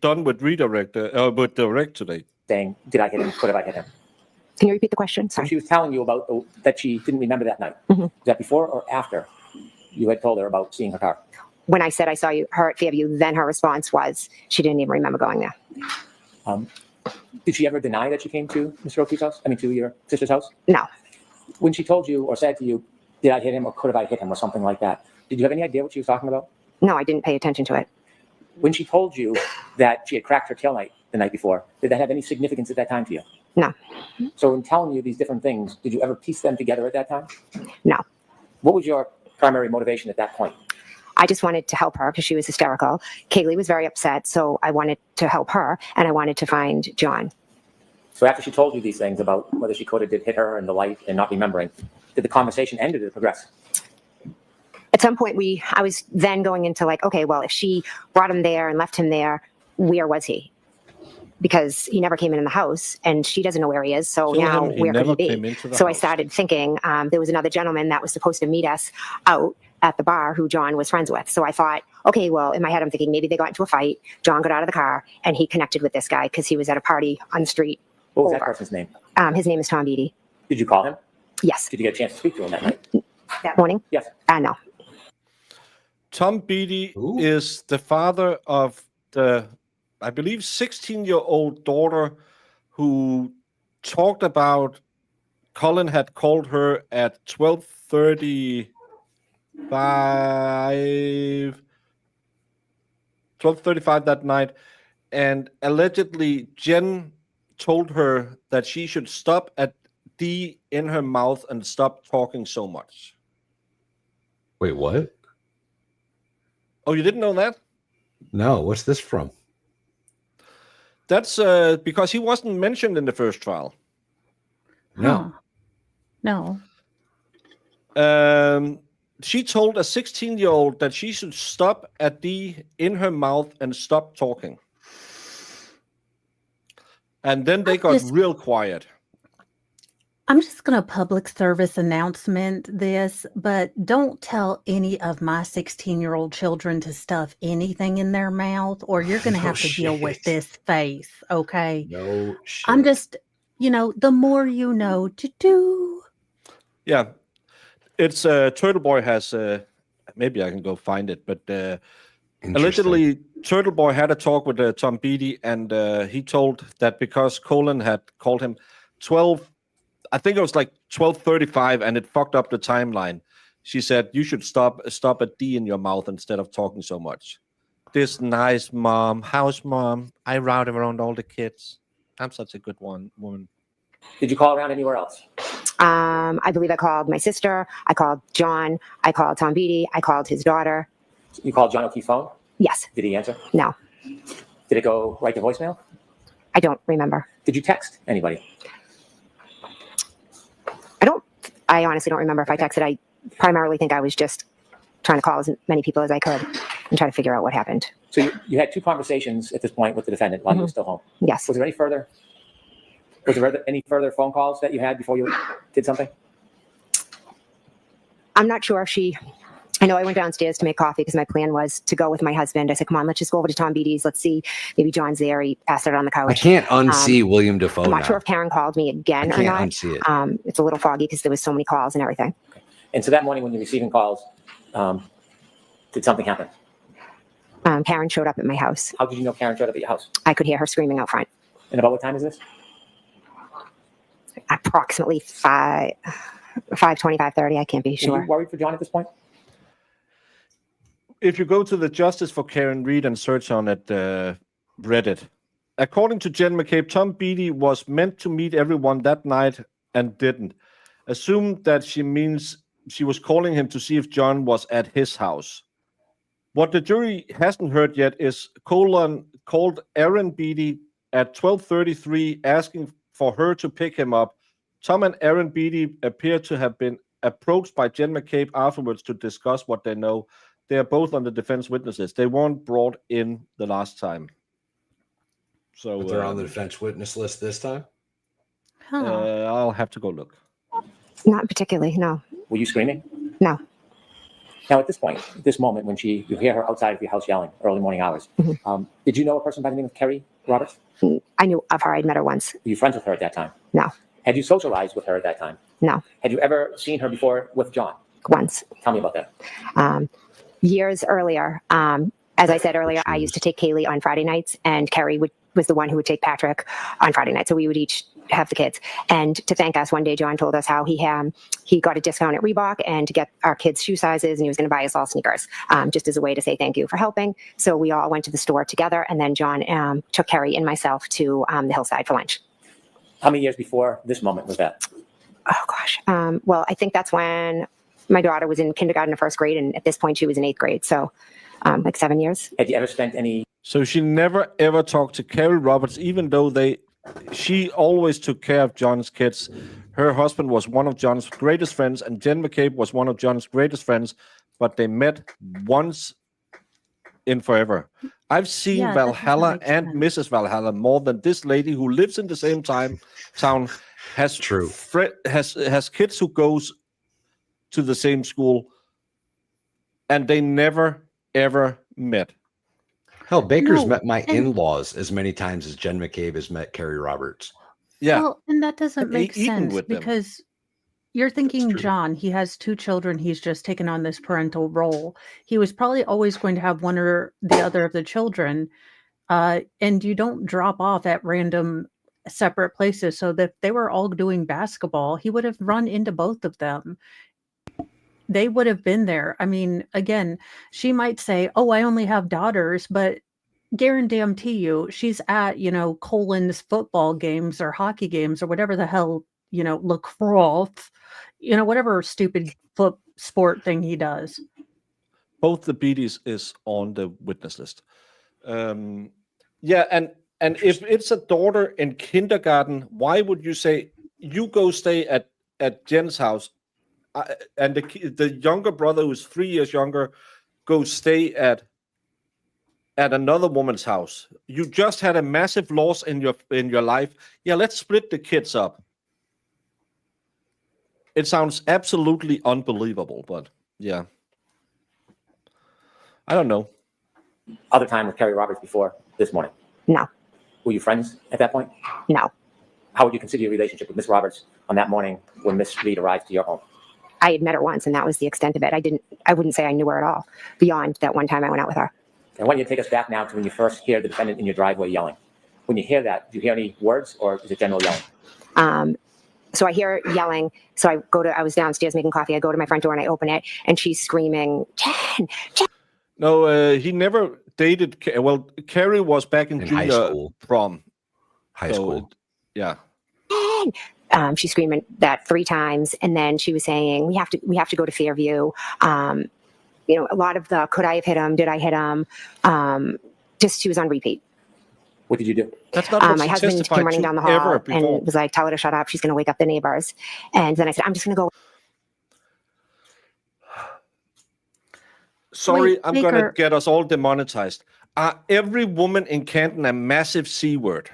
S2: done with with direct today.
S6: saying, did I hit him? Could have I hit him?
S8: Can you repeat the question?
S6: So
S8: Sorry.
S6: she was telling you about that she didn't remember that night.
S8: Mhm.
S6: Was that before or after you had told her about seeing her car?
S8: When I said I saw her at Fairview, then her response was she didn't even remember going there.
S6: Did she ever deny that she came to Mr. O'Keefe's house? I mean, to your sister's house?
S8: No.
S6: When she told you or said to you, did I hit him or could have I hit him or something like that, did you have any idea what she was talking about?
S8: No, I didn't pay attention to it.
S6: When she told you that she had cracked her taillight the night before, did that have any significance at that time to you?
S8: No.
S6: So in telling you these different things, did you ever piece them together at that time?
S8: No.
S6: What was your primary motivation at that point?
S8: I just wanted to help her because she was hysterical. Kaylee was very upset, so I wanted to help her, and I wanted to find John.
S6: So after she told you these things about whether she could have did hit her in the light and not remembering, did the conversation end or did it progress?
S8: At some point, I was then going into like, okay, well, if she brought him there and left him there, where was he? Because he never came in the house, and she doesn't know where he is. So now, where could he be? So I started thinking there was another gentleman that was supposed to meet us out at the bar who John was friends with. So I thought, okay, well, in my head, I'm thinking maybe they got into a fight. John got out of the car, and he connected with this guy because he was at a party on the street.
S6: What was that person's name?
S8: His name is Tom Beatty.
S6: Did you call him?
S8: Yes.
S6: Did you get a chance to speak to him that night?
S8: That morning?
S6: Yes.
S8: No.
S2: Tom Beatty is the father of the, I believe, 16-year-old daughter who talked about Colin had called her at 12:35 that night, and allegedly Jen told her that she should stop at D in her mouth and stop talking so much.
S5: Wait, what?
S2: Oh, you didn't know that?
S5: No, what's this from?
S2: That's because he wasn't mentioned in the first trial.
S5: No.
S3: No.
S2: She told a 16-year-old that she should stop at D in her mouth and stop talking. And then they got real quiet.
S3: I'm just going to public service announcement this, but don't tell any of my 16-year-old children to stuff anything in their mouth, or you're going to have to deal with this face, okay?
S5: No shit.
S3: I'm just, the more you know to do.
S2: Yeah. It's Turtle Boy has, maybe I can go find it, but allegedly Turtle Boy had a talk with Tom Beatty, and he told that because Colin had called him 12, I think it was like 12:35, and it fucked up the timeline. She said, you should stop at D in your mouth instead of talking so much. This nice mom, house mom, I route around all the kids. I'm such a good woman.
S6: Did you call around anywhere else?
S8: I believe I called my sister. I called John. I called Tom Beatty. I called his daughter.
S6: You called John O'Keefe's phone?
S8: Yes.
S6: Did he answer?
S8: No.
S6: Did it go right to voicemail?
S8: I don't remember.
S6: Did you text anybody?
S8: I honestly don't remember if I texted. I primarily think I was just trying to call as many people as I could and try to figure out what happened.
S6: So you had two conversations at this point with the defendant while you were still home?
S8: Yes.
S6: Was there any further phone calls that you had before you did something?
S8: I'm not sure if I know I went downstairs to make coffee because my plan was to go with my husband. I said, come on, let's just go over to Tom Beatty's. Let's see. Maybe John's there. He passed out on the couch.
S5: I can't unsee William Dafoe
S8: I'm not
S5: now.
S8: sure if Karen called me again
S5: I
S8: or
S5: can't
S8: not.
S5: unsee it.
S8: It's a little foggy because there was so many calls and everything.
S6: And so that morning when you're receiving calls, did something happen?
S8: Karen showed up at my house.
S6: How did you know Karen showed up at your house?
S8: I could hear her screaming out front.
S6: And about what time is this?
S8: Approximately 5:20, 5:30. I can't be
S6: Were
S8: sure.
S6: you worried for John at this point?
S2: If you go to the Justice for Karen Reed and search on it, Reddit, according to Jen McCabe, Tom Beatty was meant to meet everyone that night and didn't. Assume that she means she was calling him to see if John was at his house. What the jury hasn't heard yet is Colin called Aaron Beatty at 12:33 asking for her to pick him up. Tom and Aaron Beatty appear to have been approached by Jen McCabe afterwards to discuss what they know. They are both on the defense witness list. They weren't brought in the last time. So
S5: But they're on the defense witness list this time?
S2: I'll have to go look.
S8: Not particularly, no.
S6: Were you screaming?
S8: No.
S6: Now, at this point, this moment, when you hear her outside of your house yelling, early morning hours, did you know a person by the name of Kerry Roberts?
S8: I knew of her. I'd met her once.
S6: Were you friends with her at that time?
S8: No.
S6: Had you socialized with her at that time?
S8: No.
S6: Had you ever seen her before with John?
S8: Once.
S6: Tell me about that.
S8: Years earlier, as I said earlier, I used to take Kaylee on Friday nights, and Kerry was the one who would take Patrick on Friday night. So we would each have the kids. And to thank us, one day John told us how he got a discount at Reebok and to get our kids shoe sizes, and he was going to buy us all sneakers, just as a way to say thank you for helping. So we all went to the store together, and then John took Kerry and myself to the hillside for lunch.
S6: How many years before this moment was that?
S8: Oh, gosh. Well, I think that's when my daughter was in kindergarten or first grade, and at this point she was in 8th grade. So like 7 years.
S6: Had you ever spent any...
S2: So she never ever talked to Kerry Roberts, even though she always took care of John's kids. Her husband was one of John's greatest friends, and Jen McCabe was one of John's greatest friends, but they met once in forever. I've seen Valhalla and Mrs. Valhalla more than this lady who lives in the same town has has kids who goes to the same school, and they never ever met.
S5: Hell, Baker's met my in-laws as many times as Jen McCabe has met Kerry Roberts.
S2: Yeah.
S3: Well, and that doesn't make sense because you're thinking John, he has 2 children. He's just taken on this parental role. He was probably always going to have one or the other of the children. And you don't drop off at random separate places. So that if they were all doing basketball, he would have run into both of them. They would have been there. I mean, again, she might say, oh, I only have daughters, but guarantee you she's at, Colin's football games or hockey games or whatever the hell, lacrosse, whatever stupid sport thing he does.
S2: Both the Beaties is on the witness list. Yeah, and if it's a daughter in kindergarten, why would you say you go stay at Jen's house? And the younger brother, who's 3 years younger, goes stay at another woman's house. You just had a massive loss in your life. Yeah, let's split the kids up. It sounds absolutely unbelievable, but yeah, I don't know.
S6: Other time with Kerry Roberts before this morning?
S8: No.
S6: Were you friends at that point?
S8: No.
S6: How would you consider your relationship with Miss Roberts on that morning when Miss Reed arrived to your home?
S8: I had met her once, and that was the extent of it. I wouldn't say I knew her at all beyond that one time I went out with her.
S6: And I want you to take us back now to when you first hear the defendant in your driveway yelling. When you hear that, do you hear any words, or is it general yelling?
S8: So I hear her yelling. So I was downstairs making coffee. I go to my front door and I open it, and she's screaming, Jen, Jen.
S2: No, he never dated. Well, Kerry was back in junior
S5: high school.
S2: Prom.
S5: High school.
S2: Yeah.
S8: Jen. She's screaming that 3 times, and then she was saying, "We have to go to Fairview." A lot of the "could I have hit him? Did I hit him?" Just she was on repeat.
S6: What did you do?
S2: That's not what
S8: my husband came running down the hall and was like, "Tell her to shut up. She's going to wake up the neighbors." And then I said, "I'm just going to go."
S2: Sorry, I'm going to get us all demonetized. Every woman in Canton a massive C word?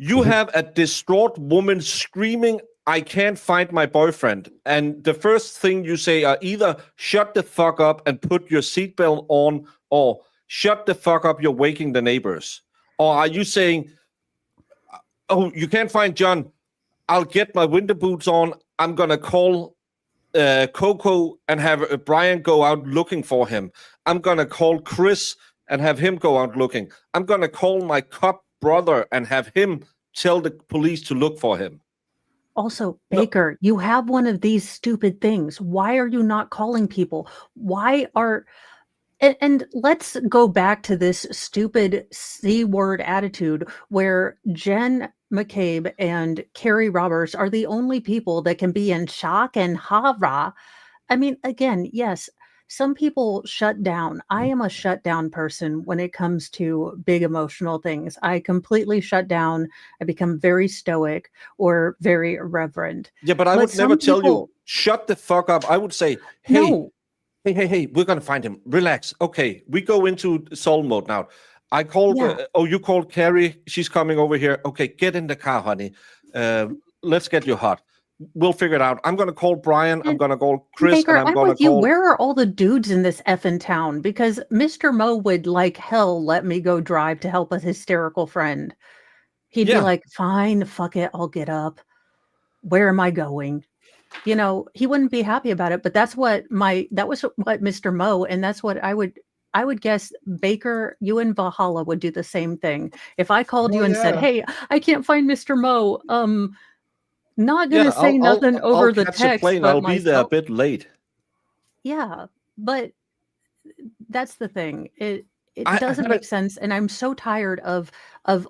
S2: You have a distraught woman screaming, I can't find my boyfriend. And the first thing you say are either shut the fuck up and put your seatbelt on, or shut the fuck up, you're waking the neighbors. Or are you saying, oh, you can't find John, I'll get my winter boots on, I'm going to call Coco and have Brian go out looking for him. I'm going to call Chris and have him go out looking. I'm going to call my cop brother and have him tell the police to look for him.
S3: Also, Baker, you have one of these stupid things. Why are you not calling people? And let's go back to this stupid C word attitude where Jen McCabe and Kerry Roberts are the only people that can be in shock and ha-rah. I mean, again, yes, some people shut down. I am a shutdown person when it comes to big emotional things. I completely shut down. I become very stoic or very irreverent.
S2: Yeah, but I would never tell you, shut the fuck up. I would say, hey,
S3: no.
S2: Hey, we're going to find him. Relax. Okay, we go into soul mode now. I called, you called Carrie. She's coming over here. Okay, get in the car, honey. Let's get you hot. we'll figure it out. I'm going to call Brian. I'm
S3: And
S2: going to call Chris,
S3: Baker,
S2: and I'm
S3: I'm
S2: going to
S3: with you.
S2: call.
S3: Where are all the dudes in this effing town? Because Mr. Mo would like hell let me go drive to help a hysterical friend. He'd be
S2: Yeah.
S3: like, fine, fuck it, I'll get up. Where am I going? You know, he wouldn't be happy about it, but that was what Mr. Mo, and that's what I would guess Baker, you and Valhalla would do the same thing. If I called you and said,
S5: yeah.
S3: "Hey, I can't find Mr. Mo," not gonna
S2: Yeah,
S3: say nothing
S2: I'll
S3: over the
S2: catch a
S3: text,
S2: plane.
S3: but
S2: I'll be there a
S3: myself.
S2: bit late.
S3: Yeah, but that's the thing. It
S2: I
S3: doesn't
S2: had a-
S3: make sense, and I'm so tired of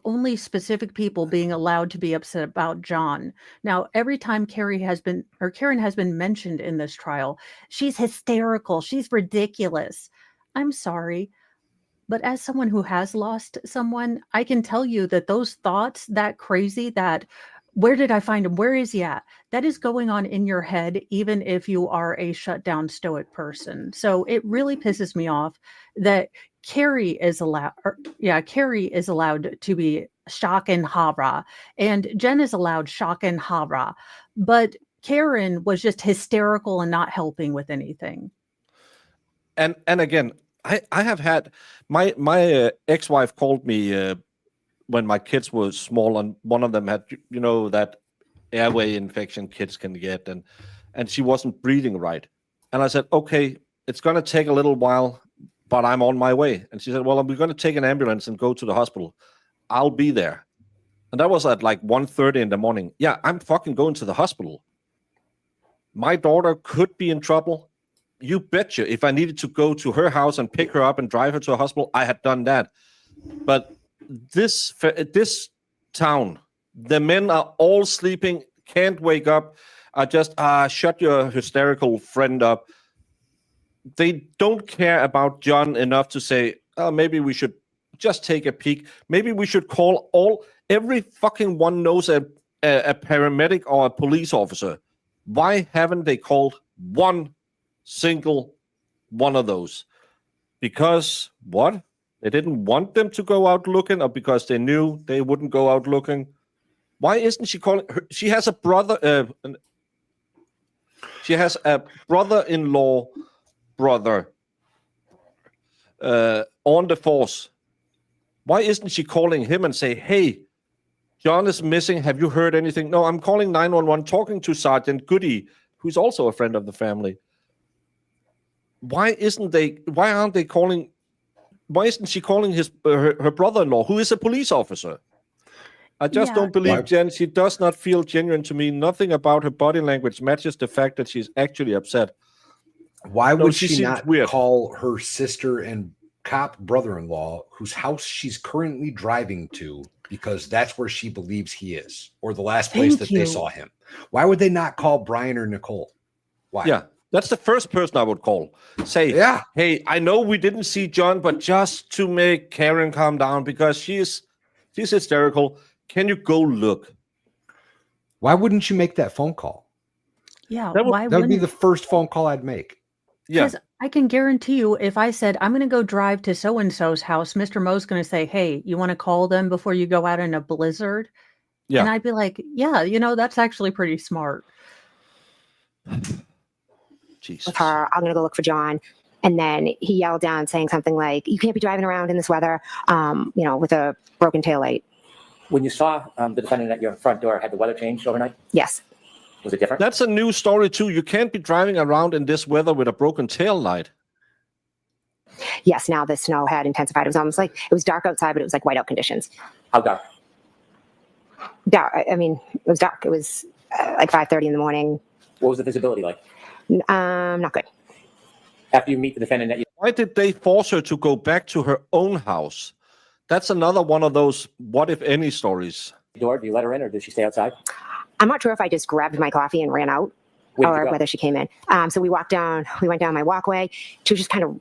S3: only specific people being allowed to be upset about John. Now, every time Karen has been mentioned in this trial, she's hysterical, she's ridiculous. I'm sorry, but as someone who has lost someone, I can tell you that those thoughts, that crazy, that where did I find him? Where is he at? That is going on in your head, even if you are a shut down stoic person. So it really pisses me off that Carrie is allowed to be shock and hara, and Jen is allowed shock and hara, but Karen was just hysterical and not helping with anything.
S2: and again, I have had my ex-wife called me when my kids were small, and one of them had that airway infection kids can get, and she wasn't breathing right, and I said, okay, it's going to take a little while, but I'm on my way. And she said, well, we're going to take an ambulance and go to the hospital. I'll be there. And that was at like 1:30 in the morning. Yeah, I'm fucking going to the hospital. My daughter could be in trouble. You betcha. If I needed to go to her house and pick her up and drive her to a hospital, I had done that. But this town, the men are all sleeping, can't wake up, are just shut your hysterical friend up. They don't care about John enough to say, oh, maybe we should just take a peek. Maybe we should call every fucking one knows a paramedic or a police officer. Why haven't they called one single one of those? Because what? They didn't want them to go out looking, or because they knew they wouldn't go out looking? Why isn't she calling her? She has a brother. She has a brother-in-law brother on the force. Why isn't she calling him and say, hey, John is missing. Have you heard anything? No, I'm calling 911, talking to Sergeant Goody, who's also a friend of the family. Why isn't she calling her brother-in-law, who is a police officer? I just don't believe Jen. She does not feel genuine to me. Nothing about her body language matches the fact that she's actually upset.
S5: Why would she not call her sister and cop brother-in-law, whose house she's currently driving to, because that's where she believes he is, or the last place they saw him? Why would they not call Brian or Nicole? Why?
S2: Yeah, that's the first person I would call. Say, hey, I know we didn't see John, but just to make Karen calm down, because she's hysterical, can you go look?
S5: Why wouldn't you make that phone call?
S3: Yeah,
S5: that would be the first phone call I'd make.
S3: Because I can guarantee you, if I said, I'm going to go drive to so-and-so's house, Mr. Mo's going to say, hey, you want to call them before you go out in a blizzard? Yeah. And I'd be like, yeah, that's actually pretty smart.
S8: Jesus. With her, I'm going to go look for John. And then he yelled down saying something like, you can't be driving around in this weather, with a broken taillight.
S6: When you saw the defendant at your front door, had the weather changed overnight?
S8: Yes.
S6: Was it different?
S2: That's a new story, too. You can't be driving around in this weather with a broken tail light.
S8: Yes, now the snow had intensified. It was almost like, it was dark outside, but it was like whiteout conditions.
S6: How dark?
S8: Dark. I mean, it was dark. It was like 5:30 in the morning.
S6: What was the visibility like?
S8: Not good.
S6: After you meet the defendant,
S2: why did they force her to go back to her own house? That's another one of those what if any stories.
S6: Door, do you let her in, or did she stay outside?
S8: I'm not sure if I just grabbed my coffee and ran out, or whether she came in. So we went down my walkway. She was just kind of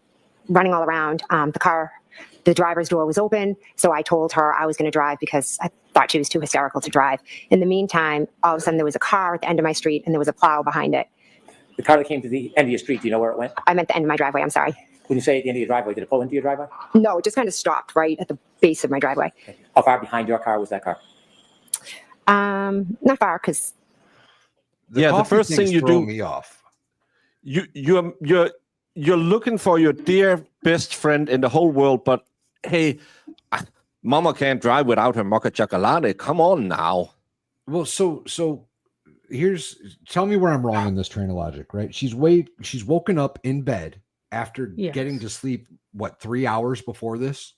S8: running all around. The driver's door was open, so I told her I was going to drive because I thought she was too hysterical to drive. In the meantime, all of a sudden there was a car at the end of my street, and there was a plow behind it.
S6: The car that came to the end of your street, do you know where it went?
S8: I meant the end of my driveway, I'm sorry.
S6: When you say at the end of your driveway, did it pull into your driveway?
S8: No, it just kind of stopped right at the base of my driveway.
S6: Okay. How far behind your car was that car?
S8: Not far, because
S2: the
S5: coffee
S2: first thing
S5: thing's
S2: you
S5: throwing
S2: do,
S5: me off.
S2: you're looking for your dear best friend in the whole world, but hey, Mama can't drive without her mocha chocolate. Come on now.
S5: Well, so tell me where I'm wrong in this train of logic, right? She's woken up in bed after getting to sleep, 3 hours before this?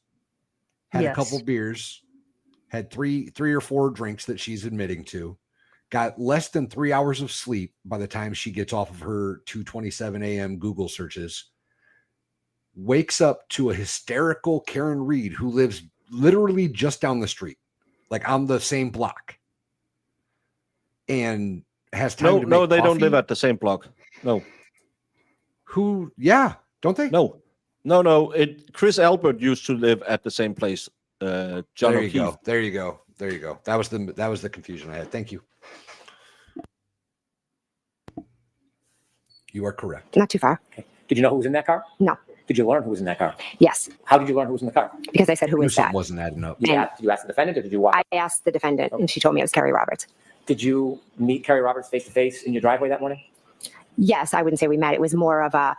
S5: Had a couple beers, had three or four drinks that she's admitting to, got less than 3 hours of sleep by the time she gets off of her 2:27 a.m. Google searches, wakes up to a hysterical Karen Reed who lives literally just down the street, like on the same block, and has time to make
S2: they don't
S5: coffee?
S2: live at the same block. No.
S5: Who? Yeah, don't they?
S2: No. Chris Albert used to live at the same place. John
S5: There
S2: O'Keefe.
S5: you go. That was the confusion I had. Thank you. You are correct.
S8: Not too far.
S6: Okay. Did you know who was in that car?
S8: No.
S6: Did you learn who was in that car?
S8: Yes,
S6: How did you learn who was in the car?
S8: because I said, "Who
S5: Knew
S8: is
S5: something
S8: that?"
S5: wasn't adding up.
S6: Did you ask the defendant or did you watch?
S8: I asked the defendant, and she told me it was Kerry Roberts.
S6: Did you meet Kerry Roberts face to face in your driveway that morning?
S8: Yes, I wouldn't say we met. It was more of a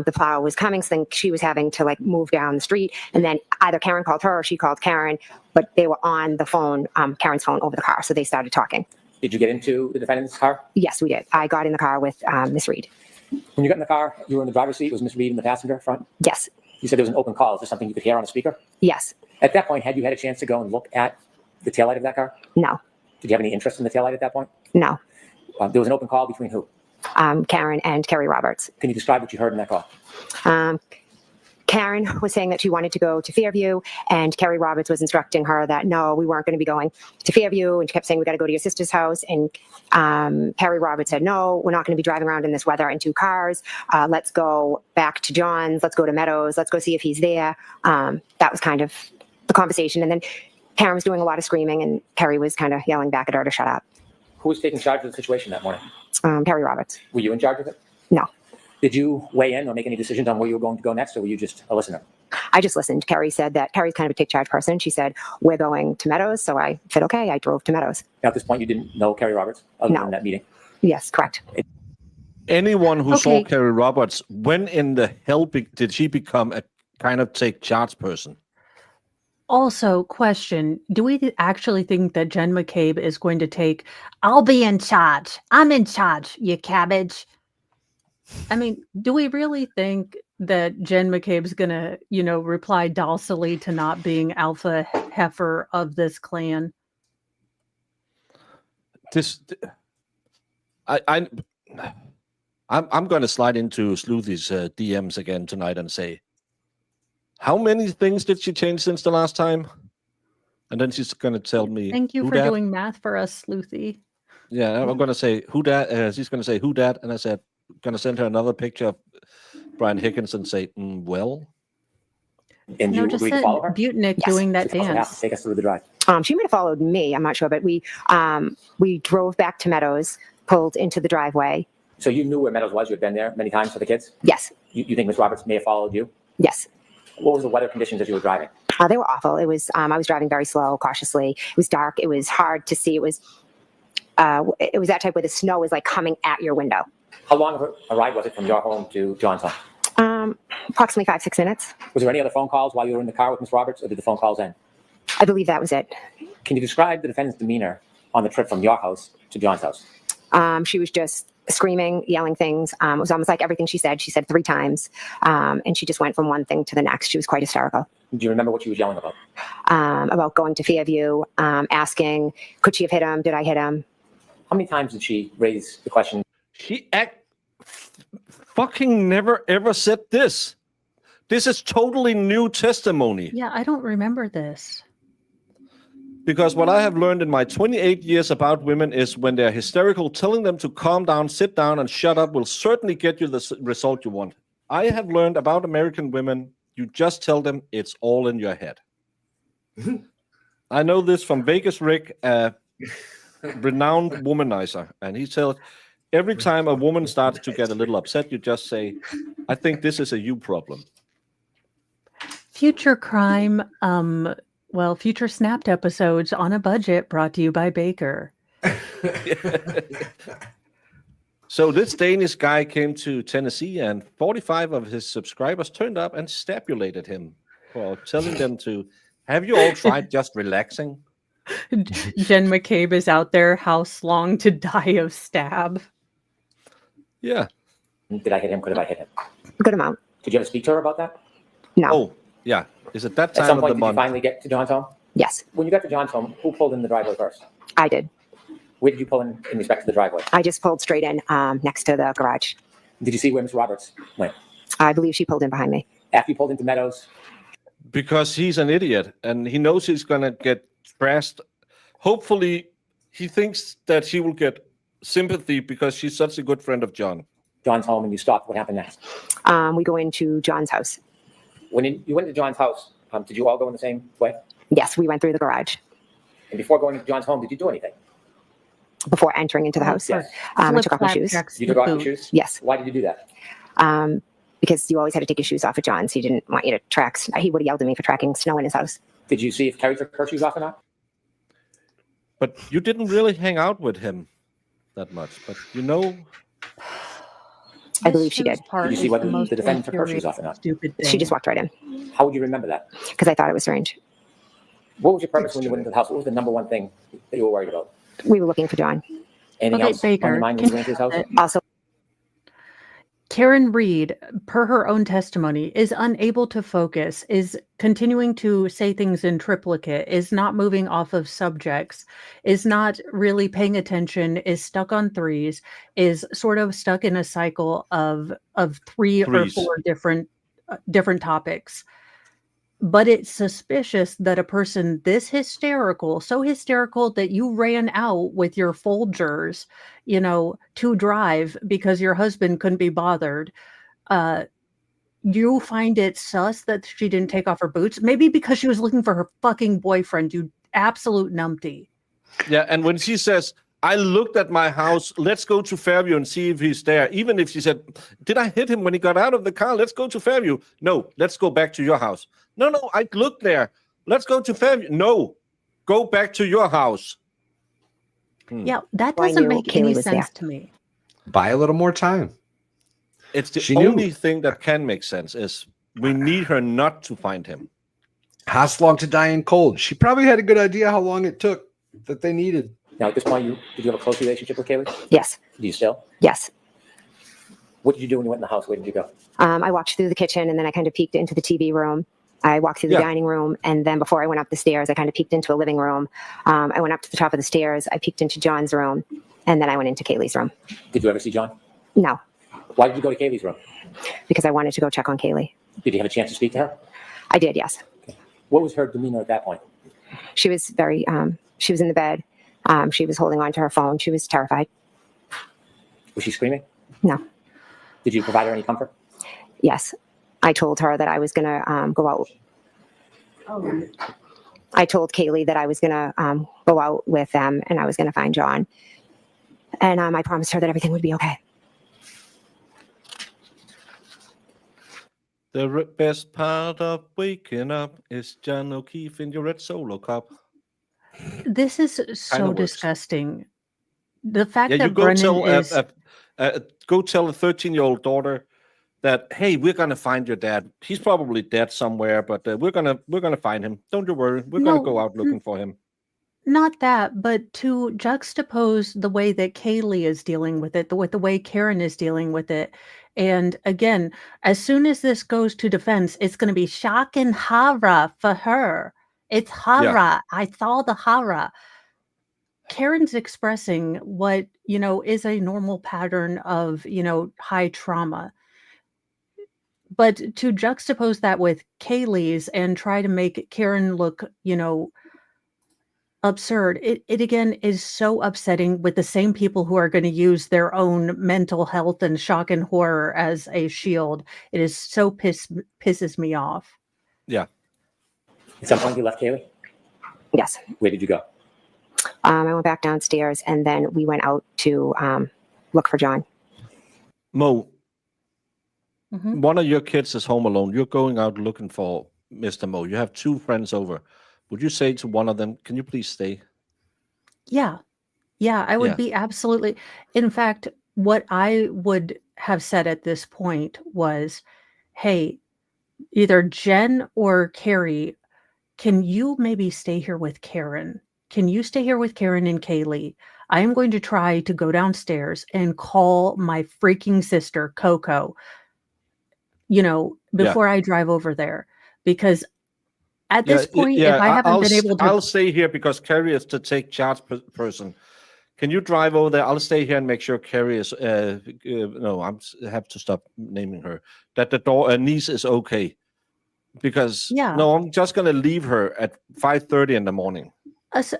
S8: the plow was coming, so then she was having to move down the street, and then either Karen called her or she called Karen, but they were on the phone, Karen's phone, over the car, so they started talking.
S6: Did you get into the defendant's car?
S8: Yes, we did. I got in the car with Miss Reed.
S6: When you got in the car, you were in the driver's seat. Was Miss Reed in the passenger front?
S8: Yes,
S6: You said there was an open call. Is there something you could hear on a speaker?
S8: yes,
S6: At that point, had you had a chance to go and look at the taillight of that car?
S8: no,
S6: Did you have any interest in the taillight at that point?
S8: no.
S6: There was an open call between who?
S8: Karen and Kerry Roberts.
S6: Can you describe what you heard in that call?
S8: Karen was saying that she wanted to go to Fairview, and Kerry Roberts was instructing her that no, we weren't going to be going to Fairview, and she kept saying, "We got to go to your sister's house." And Kerry Roberts said, "No, we're not going to be driving around in this weather in two cars. Let's go back to John's. Let's go to Meadows. Let's go see if he's there." That was kind of the conversation. And then Karen was doing a lot of screaming, and Kerry was kind of yelling back at her to shut up.
S6: Who was taking charge of the situation that morning?
S8: Kerry Roberts.
S6: Were you in charge of it?
S8: No,
S6: Did you weigh in or make any decisions on where you were going to go next, or were you just a listener?
S8: I just listened. Kerry said that Kerry's kind of a take charge person. She said, "We're going to Meadows." So I said, "Okay." I drove to Meadows.
S6: Now, at this point, you didn't know Kerry Roberts other
S8: No.
S6: than that meeting?
S8: Yes, correct.
S2: Anyone who saw
S3: Okay.
S2: Kerry Roberts, when in the hell did she become a kind of take charge person?
S3: Also, question, do we actually think that Jen McCabe is going to take, "I'll be in charge. I'm in charge, you cabbage"? I mean, do we really think that Jen McCabe's going to, reply docilely to not being alpha heifer of this clan?
S2: I'm going to slide into Sleuthy's DMs again tonight and say, how many things did she change since the last time? And then she's going to tell me,
S3: Thank you
S2: who
S3: for
S2: dat?
S3: doing math for us, Sleuthy.
S2: Yeah, I'm going to say, who dat? She's going to say, who dat? And I said, going to send her another picture of Brian Higgins and say, well.
S6: And
S3: No,
S6: you
S3: just
S6: agreed to
S3: send
S6: follow her?
S3: Butnick
S8: Yes.
S3: doing that
S6: Okay,
S3: dance.
S6: take us through the drive.
S8: She might have followed me. I'm not sure, but we drove back to Meadows, pulled into the driveway.
S6: So you knew where Meadows was? You had been there many times for the kids?
S8: Yes,
S6: You think Miss Roberts may have followed you?
S8: yes.
S6: What was the weather conditions as you were driving?
S8: They were awful. It was. I was driving very slow, cautiously. It was dark. It was hard to see. It was that type where the snow was coming at your window.
S6: How long of a ride was it from your home to John's home?
S8: Approximately 5-6 minutes.
S6: Was there any other phone calls while you were in the car with Miss Roberts, or did the phone calls end?
S8: I believe that was it.
S6: Can you describe the defendant's demeanor on the trip from your house to John's house?
S8: She was just screaming, yelling things. It was almost like everything she said 3 times. And she just went from one thing to the next. She was quite hysterical.
S6: Do you remember what she was yelling about?
S8: About going to Fairview, asking, could she have hit him? Did I hit him?
S6: How many times did she raise the question?
S2: She fucking never ever said this. This is totally new testimony.
S3: Yeah, I don't remember this.
S2: Because what I have learned in my 28 years about women is when they're hysterical, telling them to calm down, sit down, and shut up will certainly get you the result you want. I have learned about American women, you just tell them it's all in your head. I know this from Vegas Rick, a renowned womanizer, and he tells every time a woman starts to get a little upset, you just say, I think this is a you problem.
S3: Future crime, future Snapped episodes on a budget brought to you by Baker.
S2: So this Danish guy came to Tennessee, and 45 of his subscribers turned up and stabulated him for telling them to, have you all tried just relaxing?
S3: Jen McCabe is out there. House long to die of stab.
S2: Yeah.
S6: Did I hit him? Could have I hit him?
S8: Good amount.
S6: Did you ever speak to her about that?
S8: No.
S2: Oh, yeah. Is it that
S6: At
S2: time
S6: some
S2: of
S6: point,
S2: the
S6: did you
S2: month?
S6: finally get to John's home?
S8: Yes,
S6: When you got to John's home, who pulled in the driveway first?
S8: I did.
S6: Where did you pull in respect to the driveway?
S8: I just pulled straight in next to the garage.
S6: Did you see where Mr. Roberts went?
S8: I believe she pulled in behind me.
S6: After you pulled into Meadows,
S2: Because he's an idiot, and he knows he's going to get trashed. Hopefully, he thinks that he will get sympathy because she's such a good friend of John.
S6: John's home, and you stopped. What happened next?
S8: We go into John's house.
S6: When you went to John's house, did you all go in the same way?
S8: Yes, we went through the garage.
S6: And before going to John's home, did you do anything?
S8: Before entering into the house,
S6: Yes.
S8: I took off my shoes.
S6: You took off your shoes?
S8: Yes,
S6: Why did you do that?
S8: because you always had to take your shoes off at John's. He didn't want you to track. He would have yelled at me for tracking snow in his house.
S6: Did you see if Carrie took her shoes off or not?
S2: But you didn't really hang out with him that much. But you know,
S8: I believe she did.
S6: Did you see whether the defendant took her shoes off or not?
S3: Stupid thing.
S8: She just walked right in
S6: How would you remember that?
S8: because I thought it was strange.
S6: What was your purpose when you went into the house? What was the number one thing that you were worried about?
S8: We were looking for John.
S6: Anything
S3: Okay,
S6: else on
S3: Baker,
S6: your mind when you went into his house?
S8: Also,
S3: Karen Reed, per her own testimony, is unable to focus, is continuing to say things in triplicate, is not moving off of subjects, is not really paying attention, is stuck on threes, is sort of stuck in a cycle of three or
S2: Threes.
S3: four different topics. But it's suspicious that a person this hysterical, so hysterical that you ran out with your Folgers, to drive because your husband couldn't be bothered. You find it sus that she didn't take off her boots? Maybe because she was looking for her fucking boyfriend, you absolute numpty.
S2: yeah. And when she says, I looked at my house, let's go to Fairview and see if he's there. Even if she said, did I hit him when he got out of the car? Let's go to Fairview. No, let's go back to your house. No, I looked there. Let's go to Fairview. No, go back to your house.
S3: Yeah, that
S8: Well, I
S3: doesn't
S8: knew
S3: make
S8: Kaylee
S3: any
S8: was
S3: sense
S8: there.
S3: to me.
S5: Buy a little more time.
S2: It's the
S5: She knew.
S2: only thing that can make sense is we need her not to find him.
S5: House long to die in cold. She probably had a good idea how long it took that they needed.
S6: Now, at this point, did you have a close relationship with Kaylee?
S8: yes,
S6: Do you still?
S8: yes.
S6: What did you do when you went in the house? Where did you go?
S8: I walked through the kitchen and then I kind of peeked into the TV room. I walked through the
S2: Yeah.
S8: dining room, and then before I went up the stairs, I kind of peeked into a living room. I went up to the top of the stairs. I peeked into John's room, and then I went into Kaylee's room.
S6: Did you ever see John?
S8: No,
S6: Why did you go to Kaylee's room?
S8: because I wanted to go check on Kaylee.
S6: Did you have a chance to speak to her?
S8: I did, yes.
S6: What was her demeanor at that point?
S8: She was very, she was in the bed. She was holding on to her phone. She was terrified.
S6: Was she screaming?
S8: No,
S6: Did you provide her any comfort?
S8: yes. I told her that I was going to go out. I told Kaylee that I was going to go out with them and I was going to find John. And I promised her that everything would be okay.
S2: The best part of waking up is John O'Keefe in your red Solo cup.
S3: This is so
S2: works.
S3: disgusting. The fact
S2: Yeah, you
S3: that
S2: go
S3: Brennan
S2: tell
S3: is
S2: go tell a 13-year-old daughter that, hey, we're gonna find your dad. He's probably dead somewhere, but we're gonna find him. Don't you worry. We're gonna
S3: No,
S2: go out looking for him.
S3: not that, but to juxtapose the way that Kaylee is dealing with it, with the way Karen is dealing with it. And again, as soon as this goes to defense, it's going to be shock and horror for her. It's horror. I saw the horror. Karen's expressing what, is a normal pattern of, high trauma. But to juxtapose that with Kaylee's and try to make Karen look, absurd, it again is so upsetting with the same people who are going to use their own mental health and shock and horror as a shield. It is so pisses me off.
S2: Yeah.
S6: At some point, you left Kaylee?
S8: Yes.
S6: Where did you go?
S8: I went back downstairs and then we went out to look for John.
S2: Mo,
S3: Mhm.
S2: one of your kids is home alone. You're going out looking for Mr. Mo. You have two friends over. Would you say to one of them, can you please stay?
S3: Yeah. I would
S2: Yeah.
S3: be absolutely. In fact, what I would have said at this point was, hey, either Jen or Carrie, can you maybe stay here with Karen? Can you stay here with Karen and Kaylee? I am going to try to go downstairs and call my freaking sister, Coco, before I drive over there. Because at this point, if I haven't been able to.
S2: I'll stay here because Carrie is the take charge person. Can you drive over there? I'll stay here and make sure Carrie is. No, I have to stop naming her. That the niece is okay. Because no, I'm just gonna leave her at 5:30 in the morning.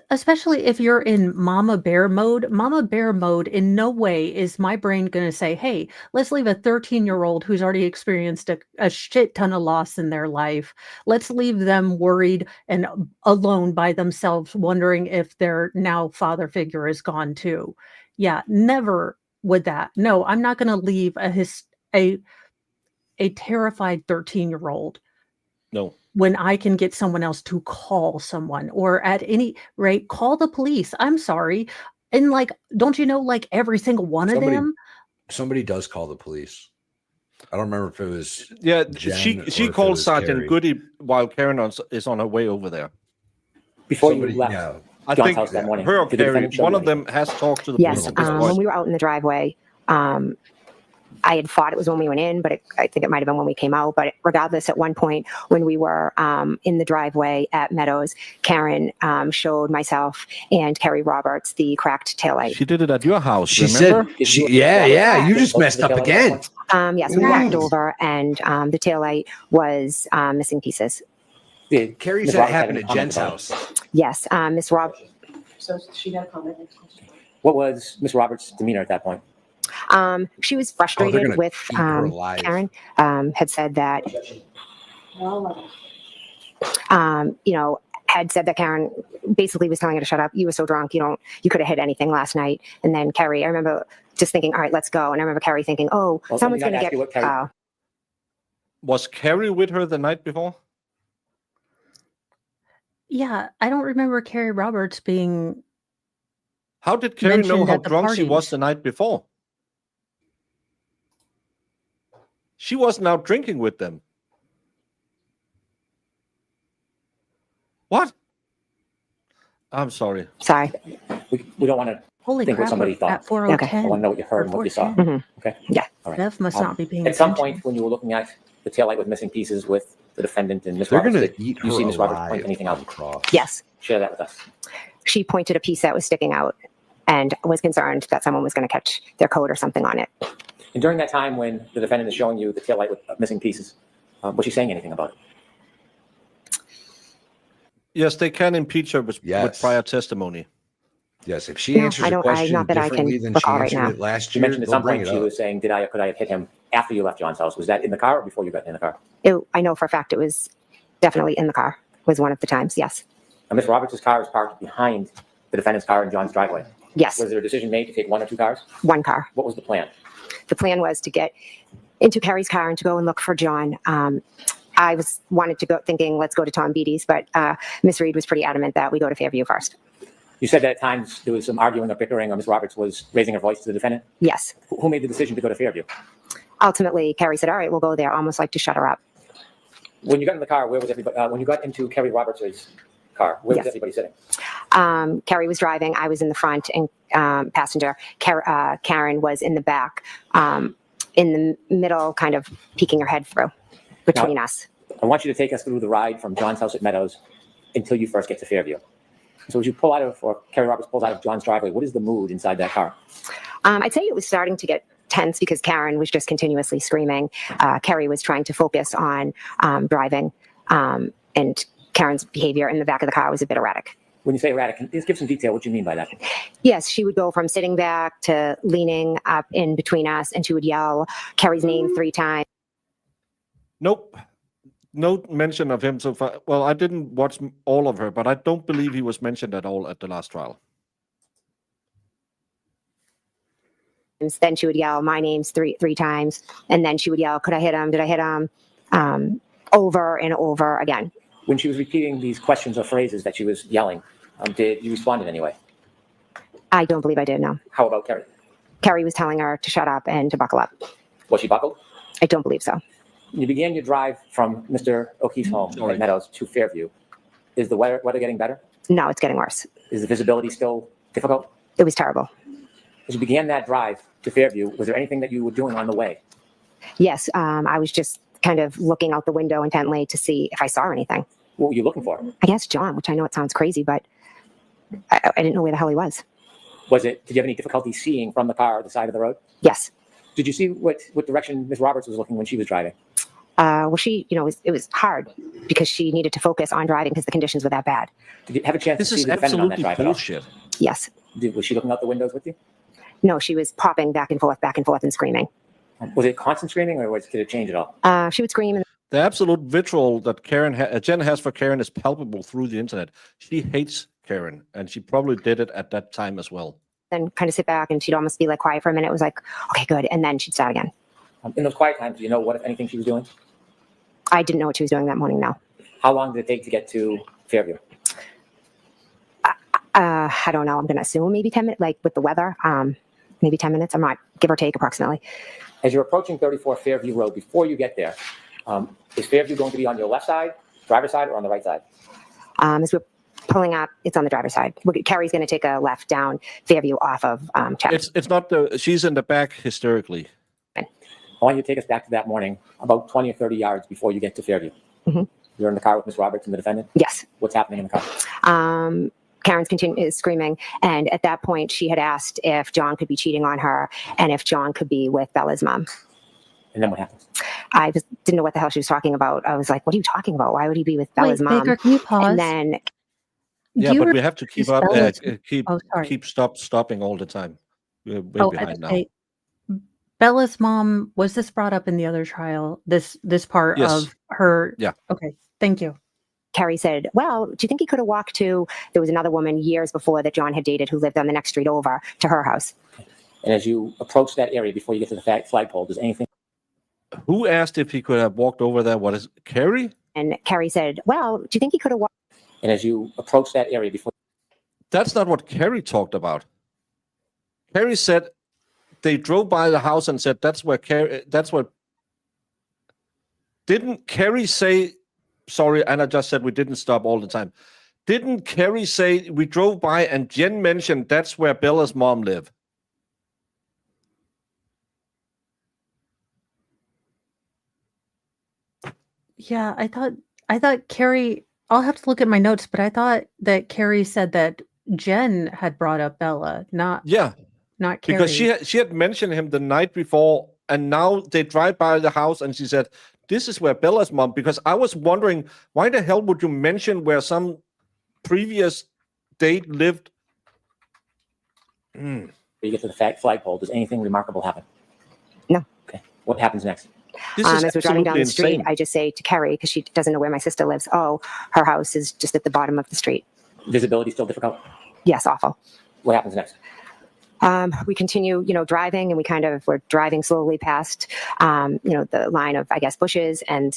S3: Especially if you're in Mama Bear mode. Mama Bear mode, in no way is my brain going to say, hey, let's leave a 13-year-old who's already experienced a shit ton of loss in their life. Let's leave them worried and alone by themselves, wondering if their now father figure is gone too. Yeah, never would that. No, I'm not going to leave a terrified 13-year-old.
S2: No.
S3: When I can get someone else to call someone, or at any rate, call the police. I'm sorry. And don't you know, every single one of them?
S5: Somebody does call the police. I don't remember if it was.
S2: Yeah,
S5: Jen
S2: she called Sergeant Goody while Karen is on her way over there.
S6: Before you left John's house that morning.
S2: Her or Carrie, one of them has talked to the police.
S8: Yes, when we were out in the driveway, I had thought it was when we went in, but I think it might have been when we came out. But regardless, at one point when we were in the driveway at Meadows, Karen showed myself and Carrie Roberts the cracked taillight.
S2: She did it at your house.
S5: She
S2: remember?
S5: said, "Yeah, you just messed up again."
S8: Yes, we walked over, and the taillight was missing pieces.
S5: Carrie said it happened at Jen's house.
S8: Yes, Miss Roberts.
S10: So she had a comment.
S6: What was Miss Roberts' demeanor at that point?
S8: She was frustrated with Karen. Had said that, had said that Karen basically was telling her to shut up. You were so drunk, you could have hit anything last night. And then Carrie, I remember just thinking, all right, let's go. And I remember Carrie thinking, someone's going to get.
S2: Was Carrie with her the night before?
S3: Yeah, I don't remember Carrie Roberts being.
S2: How did Carrie know how drunk
S3: parties.
S2: She was the night before? She wasn't out drinking with them. What? I'm sorry.
S8: Sorry.
S6: We don't want to think what somebody thought.
S3: At 4:10.
S6: I want to know what you heard and what you saw. Okay?
S8: Yeah.
S6: All right.
S3: Bev must not be paying
S6: At some point, when you were looking at the taillight with missing pieces with the defendant and Miss
S5: They're
S6: Roberts,
S5: going
S6: did
S5: to eat
S6: you
S5: her
S6: see Miss Roberts point
S5: alive
S6: anything out?
S5: across.
S8: Yes.
S6: Share that with us.
S8: She pointed a piece that was sticking out and was concerned that someone was going to catch their coat or something on it.
S6: And during that time when the defendant is showing you the taillight with missing pieces, was she saying anything about it?
S2: Yes, they can impeach her with prior testimony.
S5: Yes, if she answers a question differently than she answered it last
S6: You
S5: year,
S6: mentioned at
S5: they'll
S6: some
S5: bring
S6: point
S5: it
S6: she
S5: up.
S6: was saying, could I have hit him after you left John's house? Was that in the car or before you got in the car?
S8: I know for a fact it was definitely in the car, was one of the times, yes.
S6: And Miss Roberts' car is parked behind the defendant's car in John's driveway.
S8: Yes.
S6: Was there a decision made to take one or two cars?
S8: One car.
S6: What was the plan?
S8: The plan was to get into Carrie's car and to go and look for John. I wanted to go thinking, let's go to Tom Beatty's, but Miss Reed was pretty adamant that we go to Fairview first.
S6: You said that at times there was some arguing or bickering, or Miss Roberts was raising her voice to the defendant?
S8: Yes.
S6: Who made the decision to go to Fairview?
S8: Ultimately, Carrie said, all right, we'll go there, almost like to shut her up.
S6: When you got in the car, where was everybody? When you got into Carrie Roberts' car, where was everybody sitting?
S8: Carrie was driving. I was in the front and passenger. Karen was in the back, in the middle, kind of peeking her head through between us.
S6: I want you to take us through the ride from John's house at Meadows until you first get to Fairview. So as you pull out of, or Carrie Roberts pulls out of John's driveway, what is the mood inside that car?
S8: I'd say it was starting to get tense because Karen was just continuously screaming. Carrie was trying to focus on driving, and Karen's behavior in the back of the car was a bit erratic.
S6: When you say erratic, can you just give some detail? What do you mean by that?
S8: Yes, she would go from sitting back to leaning up in between us, and she would yell Carrie's name 3 times.
S2: Nope. No mention of him so far. Well, I didn't watch all of her, but I don't believe he was mentioned at all at the last trial.
S8: Then she would yell my name's three times, and then she would yell, could I hit him? Did I hit him? Over and over again.
S6: When she was repeating these questions or phrases that she was yelling, did you respond in any way?
S8: I don't believe I did, no.
S6: How about Carrie?
S8: Carrie was telling her to shut up and to buckle up.
S6: Was she buckled?
S8: I don't believe so.
S6: You began your drive from Mr. O'Keefe's home at Meadows to Fairview. Is the weather getting better?
S8: No, it's getting worse.
S6: Is the visibility still difficult?
S8: It was terrible.
S6: As you began that drive to Fairview, was there anything that you were doing on the way?
S8: Yes, I was just kind of looking out the window intently to see if I saw anything.
S6: What were you looking for?
S8: I guess John, which I know it sounds crazy, but I didn't know where the hell he was.
S6: Did you have any difficulty seeing from the car or the side of the road?
S8: Yes.
S6: Did you see what direction Ms. Roberts was looking when she was driving?
S8: Well, she, it was hard because she needed to focus on driving because the conditions were that bad.
S6: Did you have a chance to see the defendant on that drive
S2: bullshit.
S6: at all?
S8: Yes.
S6: Was she looking out the windows with you?
S8: No, she was popping back and forth and screaming.
S6: Was it constant screaming or did it change at all?
S8: She would scream. And
S2: The absolute vitriol that Jen has for Karen is palpable through the internet. She hates Karen, and she probably did it at that time as well.
S8: then kind of sit back and she'd almost be like quiet for a minute. It was like, okay, good. And then she'd start again.
S6: In those quiet times, do you know what, if anything, she was doing?
S8: I didn't know what she was doing that morning, no.
S6: How long did it take to get to Fairview?
S8: I don't know. I'm going to assume maybe 10 minutes, like with the weather, maybe 10 minutes. I'm not, give or take approximately.
S6: As you're approaching 34 Fairview Road, before you get there, is Fairview going to be on your left side, driver's side, or on the right side?
S8: As we're pulling up, it's on the driver's side. Carrie's going to take a left down Fairview off of Chapman.
S2: It's not she's in the back hysterically.
S6: I want you to take us back to that morning, about 20 or 30 yards before you get to Fairview.
S8: Mm-hmm.
S6: You're in the car with Ms. Roberts and the defendant?
S8: Yes.
S6: What's happening in the car?
S8: Karen's is screaming, and at that point, she had asked if John could be cheating on her and if John could be with Bella's mom.
S6: And then what happens?
S8: I just didn't know what the hell she was talking about. I was like, what are you talking about? Why would he be with Bella's mom?
S3: Baker, can you pause?
S8: And then
S2: Yeah, but we have to keep up,
S3: Bella's-
S2: keep stopping all the time. We're way behind now.
S3: okay. Bella's mom, was this brought up in the other trial? This part
S2: Yes.
S3: of her?
S2: Yeah.
S3: Okay, thank you.
S8: Carrie said, well, do you think he could have walked to, there was another woman years before that John had dated who lived on the next street over to her house.
S6: And as you approach that area before you get to the flagpole, does anything?
S2: Who asked if he could have walked over there? What is Carrie?
S8: And Carrie said, well, do you think he could have walked?
S6: And as you approach that area before.
S2: That's not what Carrie talked about. Carrie said they drove by the house and said that's where Carrie. That's what. Didn't Carrie say? Sorry, Anna just said we didn't stop all the time. Didn't Carrie say we drove by and Jen mentioned that's where Bella's mom lived?
S3: Yeah, I thought Carrie. I'll have to look at my notes, but I thought that Carrie said that Jen had brought up Bella, not Carrie.
S2: Because she had mentioned him the night before, and now they drive by the house, and she said, "This is where Bella's mom." Because I was wondering, why the hell would you mention where some previous date lived?
S6: You get to the flagpole. Does anything remarkable happen?
S8: No.
S6: Okay. What happens next?
S2: This is
S8: as we're driving down the
S2: absolutely
S8: street,
S2: insane.
S8: I just say to Carrie, because she doesn't know where my sister lives, oh, her house is just at the bottom of the street.
S6: Visibility still difficult?
S8: Yes, awful.
S6: What happens next?
S8: We continue, driving, and we're driving slowly past, the line of, I guess, bushes and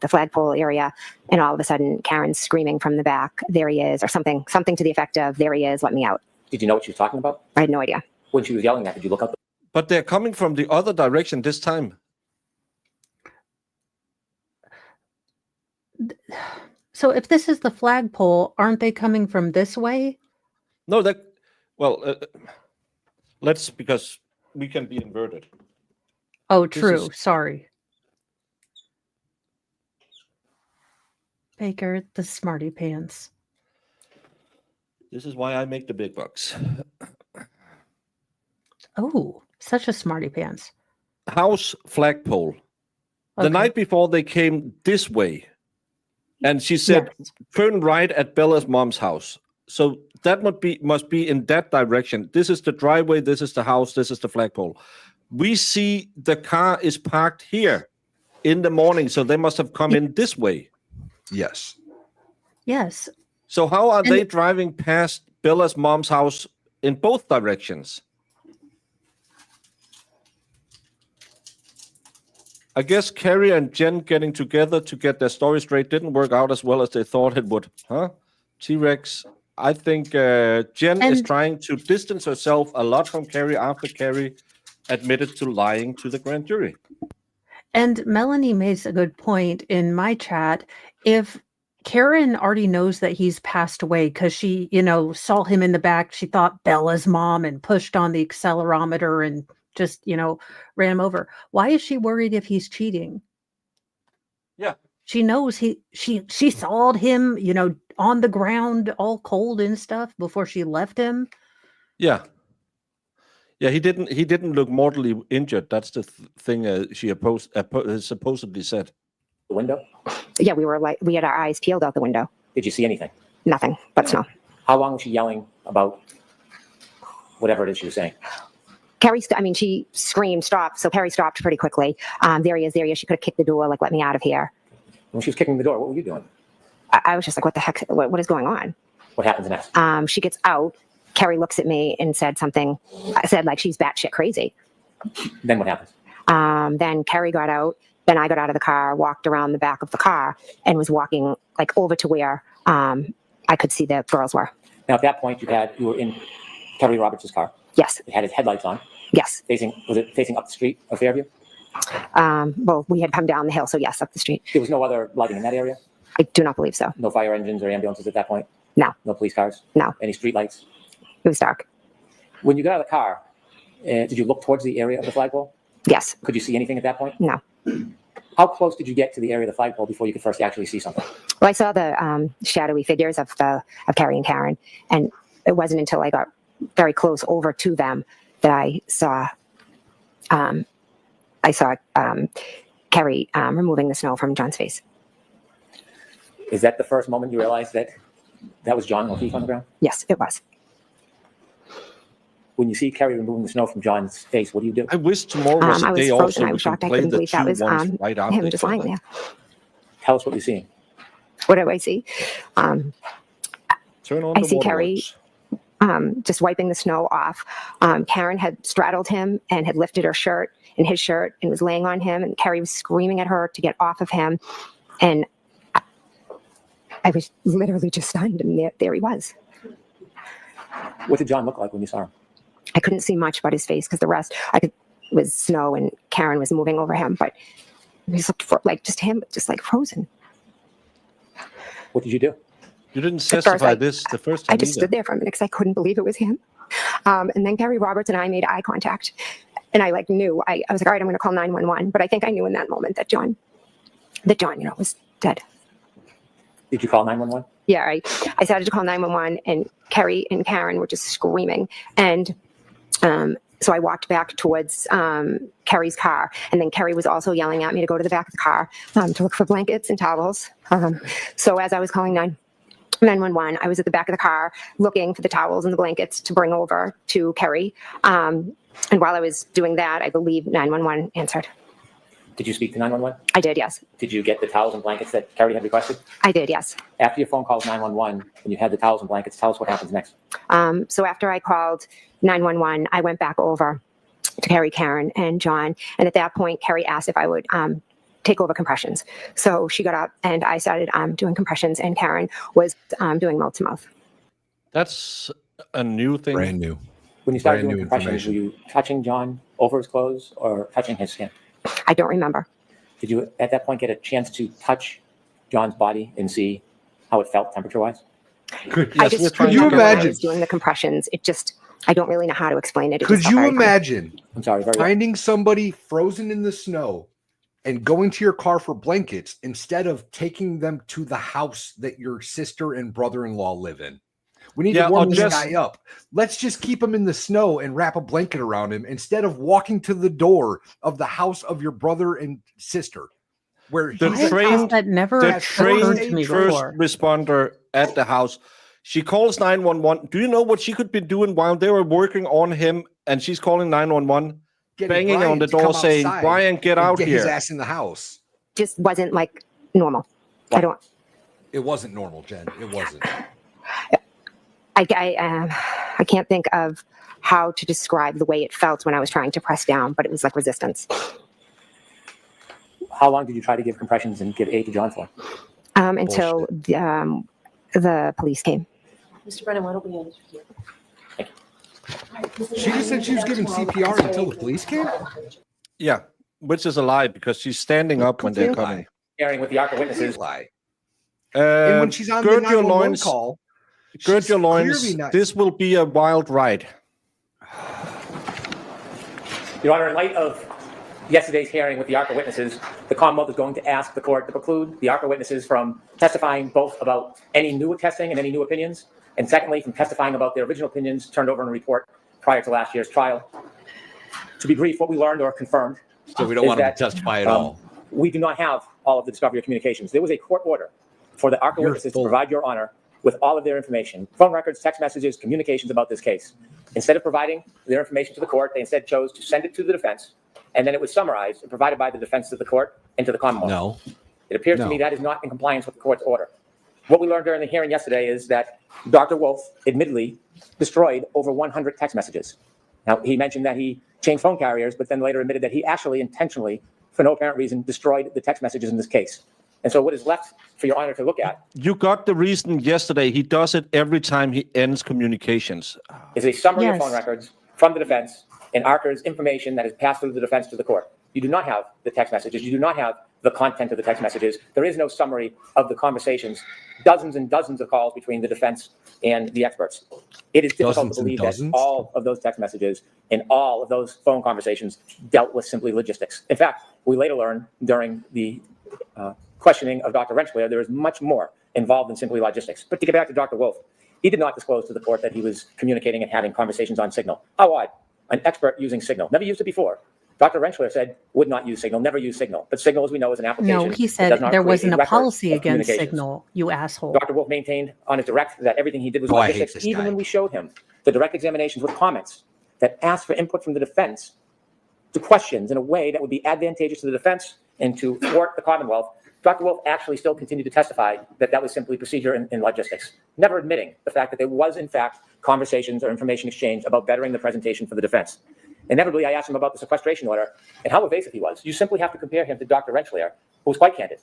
S8: the flagpole area. And all of a sudden, Karen's screaming from the back, "There he is," or something to the effect of, "There he is, let me out."
S6: Did you know what she was talking about?
S8: I had no idea.
S6: When she was yelling that, did you look up?
S2: But they're coming from the other direction this time.
S3: So if this is the flagpole, aren't they coming from this way?
S2: No, because we can be inverted.
S3: Oh,
S2: This
S3: true.
S2: is-
S3: Sorry. Baker, the smarty pants.
S2: This is why I make the big bucks.
S3: Oh, such a smarty pants.
S2: House flagpole. The
S3: Okay.
S2: night before they came this way, and she said,
S3: Yes.
S2: "Turn right at Bella's mom's house." So that must be in that direction. This is the driveway. This is the house. This is the flagpole. We see the car is parked here in the morning, so they must have come in this way.
S5: Yes.
S3: Yes.
S2: So how are
S3: And-
S2: they driving past Bella's mom's house in both directions? I guess Carrie and Jen getting together to get their story straight didn't work out as well as they thought it would, huh? T-Rex, I think Jen is
S3: And-
S2: trying to distance herself a lot from Carrie after Carrie admitted to lying to the grand jury.
S3: And Melanie makes a good point in my chat. If Karen already knows that he's passed away because she, saw him in the back, she thought Bella's mom and pushed on the accelerometer and just, ran him over. Why is she worried if he's cheating?
S2: Yeah.
S3: She knows she saw him, on the ground all cold and stuff before she left him.
S2: Yeah. Yeah, he didn't look mortally injured. That's the thing she supposedly said.
S6: The window?
S8: Yeah, we had our eyes peeled out the window.
S6: Did you see anything?
S8: Nothing but snow.
S6: How long was she yelling about whatever it is she was saying?
S8: She screamed, stop. So Carrie stopped pretty quickly. There he is. She could have kicked the door, like, let me out of here.
S6: When she was kicking the door, what were you doing?
S8: I was just like, what the heck? What is going on?
S6: What happens next?
S8: She gets out. Carrie looks at me and said something. I said, like, she's batshit crazy.
S6: Then what happens?
S8: Then Carrie got out. Then I got out of the car, walked around the back of the car, and was walking like over to where I could see the girls were.
S6: Now, at that point, you were in Kerry Roberts' car.
S8: Yes.
S6: It had its headlights on.
S8: Yes.
S6: Was it facing up the street of Fairview?
S8: Well, we had come down the hill, so yes, up the street.
S6: There was no other lighting in that area?
S8: I do not believe so.
S6: No fire engines or ambulances at that point?
S8: No.
S6: No police cars?
S8: No.
S6: Any street lights?
S8: It was dark.
S6: When you got out of the car, did you look towards the area of the flagpole?
S8: Yes.
S6: Could you see anything at that point?
S8: No.
S6: How close did you get to the area of the flagpole before you could first actually see something?
S8: Well, I saw the shadowy figures of Carrie and Karen, and it wasn't until I got very close over to them that I saw Carrie removing the snow from John's face.
S6: Is that the first moment you realized that was John O'Keefe on the ground?
S8: Yes, it was.
S6: When you see Carrie removing the snow from John's face, what do you do?
S2: I wish tomorrow was a
S8: I was
S2: day
S8: frozen.
S2: also
S8: I
S2: we
S8: was
S2: can
S8: shocked. I
S2: play
S8: couldn't
S2: the
S8: believe that
S2: two
S8: was
S2: ones right after
S8: him
S2: each
S8: just lying
S2: other.
S8: there.
S6: Tell us what you're seeing.
S8: What do I see?
S2: Turn on
S8: I
S2: the
S8: see Carrie just wiping the snow off. Karen had straddled him and had lifted her shirt and his shirt and was laying on him, and Carrie was screaming at her to get off of him. And I was literally just stunned, and there he was.
S6: What did John look like when you saw him?
S8: I couldn't see much about his face because the rest was snow, and Karen was moving over him, but he looked like just him, just like frozen.
S6: What did you do?
S2: You didn't specify this the first time
S8: I just
S2: either.
S8: stood there for a minute because I couldn't believe it was him. And then Carrie Roberts and I made eye contact, and I knew. I was like, all right, I'm going to call 911. But I think I knew in that moment that John, was dead.
S6: Did you call 911?
S8: Yeah, I started to call 911, and Carrie and Karen were just screaming. And so I walked back towards Carrie's car, and then Carrie was also yelling at me to go to the back of the car to look for blankets and towels. So as I was calling 911, I was at the back of the car looking for the towels and the blankets to bring over to Carrie. And while I was doing that, I believe 911 answered.
S6: Did you speak to 911?
S8: I did, yes.
S6: Did you get the towels and blankets that Carrie had requested?
S8: I did, yes.
S6: After your phone calls 911 and you had the towels and blankets, tell us what happens next.
S8: So after I called 911, I went back over to Carrie, Karen, and John. And at that point, Carrie asked if I would take over compressions. So she got up and I started doing compressions, and Karen was doing mouth to mouth.
S2: That's a new thing.
S5: Brand new.
S6: When you started
S5: Brand
S6: doing
S5: new
S6: compressions, were you touching John over his clothes or touching his skin?
S8: I don't remember.
S6: Did you at that point get a chance to touch John's body and see how it felt temperature-wise?
S5: Could
S8: you
S5: imagine?
S8: I was doing the compressions. I don't really know how to explain it.
S5: Could you imagine
S6: I'm sorry,
S5: finding somebody frozen in the snow and going to your car for blankets instead of taking them to the house that your sister and brother-in-law live in? We need to warm this guy up. Let's just keep him in the snow and wrap a blanket around him instead of walking to the door of the house of your brother and sister. Where
S2: the trained first
S3: before.
S2: responder at the house, she calls 911. Do you know what she could be doing while they were working on him? And she's calling 911, banging on the door, saying, "Brian, get out
S5: here! Get his ass in the house."
S8: Just wasn't normal.
S5: It wasn't normal, Jen. It wasn't.
S8: I can't think of how to describe the way it felt when I was trying to press down, but it was like resistance.
S6: How long did you try to give compressions and give aid to John for?
S8: Until the police came.
S10: Mr. Brennan, why don't we end here?
S5: She just said she was giving CPR until the police came.
S2: Yeah, which is a lie because she's standing up when they're coming.
S6: Sharing with the ARCA witnesses.
S5: Lie. And when she's on the 911 call,
S2: gird your loins.
S5: clearly not-
S2: This will be a wild ride.
S6: Your Honor, in light of yesterday's hearing with the ARCA witnesses, the Commonwealth is going to ask the court to preclude the ARCA witnesses from testifying both about any new testing and any new opinions, and secondly, from testifying about their original opinions turned over in a report prior to last year's trial. To be brief, what we learned or confirmed
S12: So we don't want them to testify at all.
S6: We do not have all of the discovery of communications. There was a court order for the ARCA witnesses to provide Your Honor with all of their information, phone records, text messages, communications about this case. Instead of providing their information to the court, they instead chose to send it to the defense, and then it was summarized and provided by the defense to the court and to the Commonwealth.
S12: No.
S6: It appears to me that is not in compliance with the court's order. What we learned during the hearing yesterday is that Dr. Wolf admittedly destroyed over 100 text messages. Now, he mentioned that he changed phone carriers, but then later admitted that he actually intentionally, for no apparent reason, destroyed the text messages in this case. And so what is left for Your Honor to look at
S2: You got the reason yesterday. He does it every time he ends communications.
S6: is a summary of
S3: Yes.
S6: phone records from the defense and ARCA's information that is passed through the defense to the court. You do not have the text messages. You do not have the content of the text messages. There is no summary of the conversations, dozens and dozens of calls between the defense and the experts. It is difficult
S12: Dozens
S6: to
S12: and
S6: believe that
S12: dozens?
S6: all of those text messages and all of those phone conversations dealt with simply logistics. In fact, we later learned during the questioning of Dr. Rensselaer, there is much more involved than simply logistics. But to get back to Dr. Wolf, he did not disclose to the court that he was communicating and having conversations on Signal. How odd. An expert using Signal. Never used it before. Dr. Rensselaer said would not use Signal, never use Signal. But Signal, as we know, is an application.
S3: No, he
S6: that
S3: said
S6: does not
S3: there
S6: create
S3: wasn't a
S6: record
S3: policy
S6: of
S3: against
S6: communications.
S3: Signal, you asshole.
S6: Dr. Wolf maintained on his direct that everything he did was
S12: Oh, I hate
S6: logistics,
S12: this
S6: even
S12: guy.
S6: when we showed him the direct examinations with comments that asked for input from the defense to questions in a way that would be advantageous to the defense and to thwart the Commonwealth. Dr. Wolf actually still continued to testify that that was simply procedure in logistics, never admitting the fact that there was, in fact, conversations or information exchange about bettering the presentation for the defense. Inevitably, I asked him about the sequestration order and how evasive he was. You simply have to compare him to Dr. Rensselaer, who was quite candid.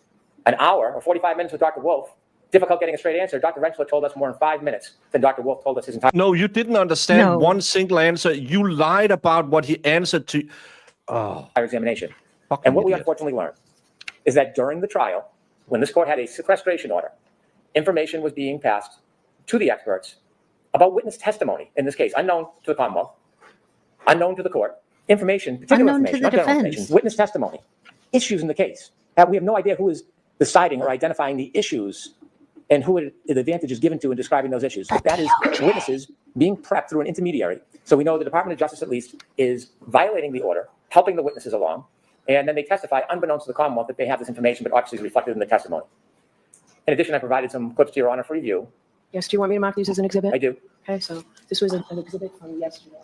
S6: An hour or 45 minutes with Dr. Wolf, difficult getting a straight answer. Dr. Rensselaer told us more in 5 minutes than Dr. Wolf told us his entire
S2: No, you didn't understand
S3: No.
S2: one single answer. You lied about what he answered to. Oh,
S6: examination.
S2: fucking
S6: And what we
S2: idiot.
S6: unfortunately learned is that during the trial, when this court had a sequestration order, information was being passed to the experts about witness testimony, in this case, unknown to the Commonwealth, unknown to the court, information, particular
S3: Unknown to
S6: information,
S3: the
S6: not general
S3: defense.
S6: information, witness testimony, issues in the case. We have no idea who is deciding or identifying the issues and who the advantage is given to in describing those issues. That is witnesses being prepped through an intermediary. So we know the Department of Justice, at least, is violating the order, helping the witnesses along, and then they testify unbeknownst to the Commonwealth that they have this information, but obviously is reflected in the testimony. In addition, I provided some clips to Your Honor for review.
S10: Yes, do you want me to mark these as an exhibit?
S6: I do.
S10: Okay, so this was an exhibit from yesterday.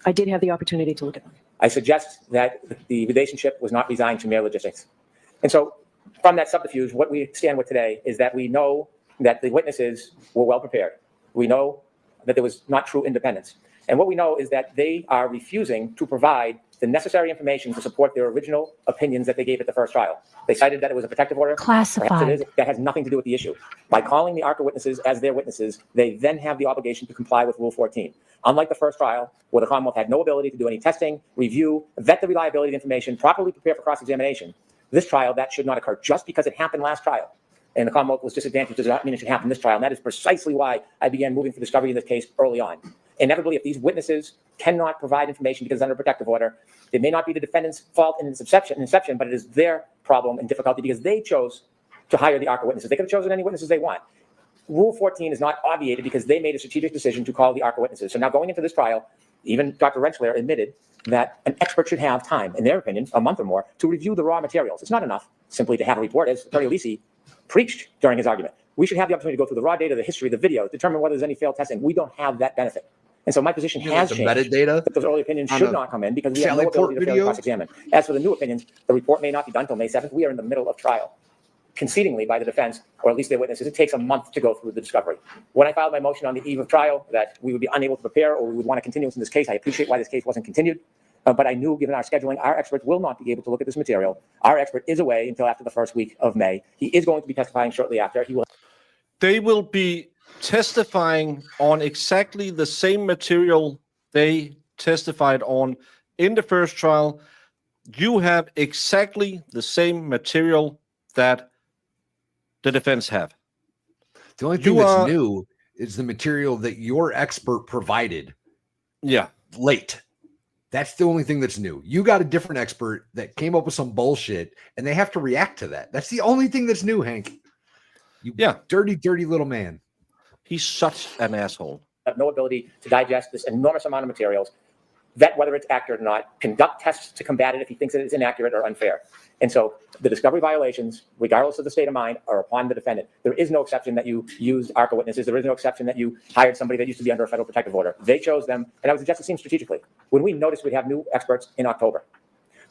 S10: I did have the opportunity to look at them.
S6: I suggest that the relationship was not resigned to mere logistics. And so from that subterfuge, what we stand with today is that we know that the witnesses were well prepared. We know that there was not true independence. And what we know is that they are refusing to provide the necessary information to support their original opinions that they gave at the first trial. They cited that it was a protective order. Perhaps it
S3: Classified.
S6: is. That has nothing to do with the issue. By calling the ARCA witnesses as their witnesses, they then have the obligation to comply with Rule 14. Unlike the first trial, where the Commonwealth had no ability to do any testing, review, vet the reliability of information, properly prepare for cross-examination, this trial, that should not occur just because it happened last trial. And the Commonwealth was disadvantaged does not mean it should happen this trial. And that is precisely why I began moving for discovery in this case early on. Inevitably, if these witnesses cannot provide information because it's under a protective order, it may not be the defendant's fault in its inception, but it is their problem and difficulty because they chose to hire the ARCA witnesses. They could have chosen any witnesses they want. Rule 14 is not obviated because they made a strategic decision to call the ARCA witnesses. So now going into this trial, even Dr. Rensselaer admitted that an expert should have time, in their opinion, a month or more, to review the raw materials. It's not enough simply to have a report, as Attorney Lisi preached during his argument. We should have the opportunity to go through the raw data, the history, the video, determine whether there's any failed testing. We don't have that benefit. And so my position has
S5: the
S6: changed.
S5: metadata
S6: That those early opinions
S5: on
S6: should
S5: the
S6: not come in because we have
S5: Sally
S6: no ability
S5: Port
S6: to fairly
S5: video?
S6: cross-examine. As for the new opinions, the report may not be done until May 7th. We are in the middle of trial. Concedingly by the defense, or at least their witnesses, it takes a month to go through the discovery. When I filed my motion on the eve of trial that we would be unable to prepare or we would want to continue in this case, I appreciate why this case wasn't continued. But I knew, given our scheduling, our experts will not be able to look at this material. Our expert is away until after the first week of May. He is going to be testifying shortly after.
S2: They will be testifying on exactly the same material they testified on in the first trial. You have exactly the same material that the defense have.
S5: The only thing that's new is the material that your expert provided.
S2: Yeah.
S5: Late. That's the only thing that's new. You got a different expert that came up with some bullshit, and they have to react to that. That's the only thing that's new, Hank. You dirty, dirty little man.
S2: He's such an asshole.
S6: Have no ability to digest this enormous amount of materials, vet whether it's accurate or not, conduct tests to combat it if he thinks it is inaccurate or unfair. And so the discovery violations, regardless of the state of mind, are upon the defendant. There is no exception that you used ARPA witnesses. There is no exception that you hired somebody that used to be under a federal protective order. They chose them, and that was just, it seems, strategically. When we noticed we'd have new experts in October,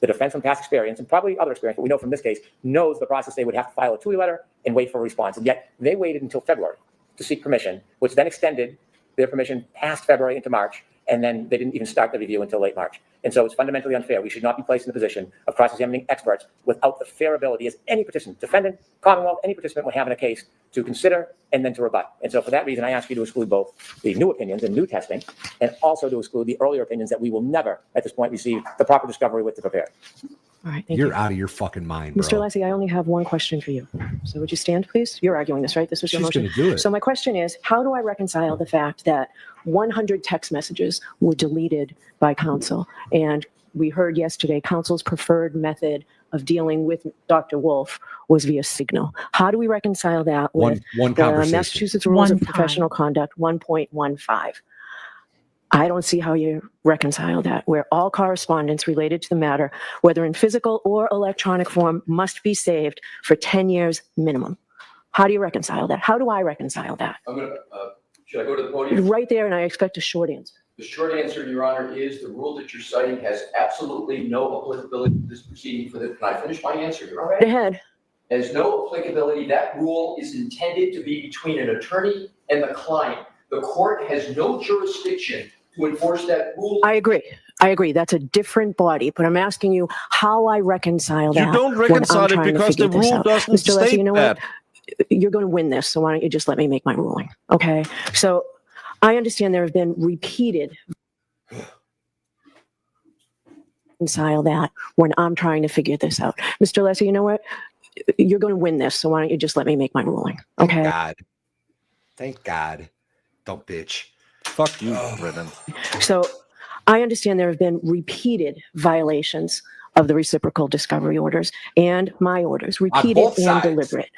S6: the defense from past experience, and probably other experience, but we know from this case, knows the process. They would have to file a TUI letter and wait for a response. And yet they waited until February to seek permission, which then extended their permission past February into March, and then they didn't even start the review until late March. And so it's fundamentally unfair. We should not be placed in the position of cross-examining experts without the fair ability, as any participant, defendant, Commonwealth, any participant would have in a case, to consider and then to rebut. And so for that reason, I ask you to exclude both the new opinions and new testing, and also to exclude the earlier opinions that we will never, at this point, receive the proper discovery with to prepare.
S10: All right, thank
S5: You're
S10: you.
S5: out of your fucking mind, bro.
S10: Mr. Leslie, I only have one question for you. So would you stand, please? You're arguing this, right? This was your
S5: She's
S10: motion.
S5: gonna do it.
S10: So my question is, how do I reconcile the fact that 100 text messages were deleted by counsel? And we heard yesterday counsel's preferred method of dealing with Dr. Wolf was via Signal. How do we reconcile that with
S5: one
S10: the
S5: conversation.
S10: Massachusetts Rules of Professional Conduct 1.15? I don't see how you reconcile that, where all correspondence related to the matter, whether in physical or electronic form, must be saved for 10 years minimum. How do you reconcile that? How do I reconcile that?
S9: Should I go to the podium?
S10: Right there, and I expect a short answer.
S9: The short answer, Your Honor, is the rule that you're citing has absolutely no applicability to this proceeding. Can I finish my answer, Your Honor?
S10: Right ahead.
S9: Has no applicability. That rule is intended to be between an attorney and the client. The court has no jurisdiction to enforce that rule.
S10: I agree. That's a different body, but I'm asking you how I reconcile that.
S2: You don't reconcile it because the rule doesn't
S10: Mr. Leslie,
S2: state
S10: you know
S2: that.
S10: what? You're going to win this, so why don't you just let me make my ruling? Okay. So I understand there have been repeated reconcile that when I'm trying to figure this out. Mr. Leslie, you know what? You're going to win this, so why don't you just let me make my ruling? Okay.
S5: Thank God. Don't bitch.
S2: Fuck you, Brennan.
S10: So I understand there have been repeated violations of the reciprocal discovery orders and my orders, repeated
S5: both
S10: and
S5: sides.
S10: deliberate.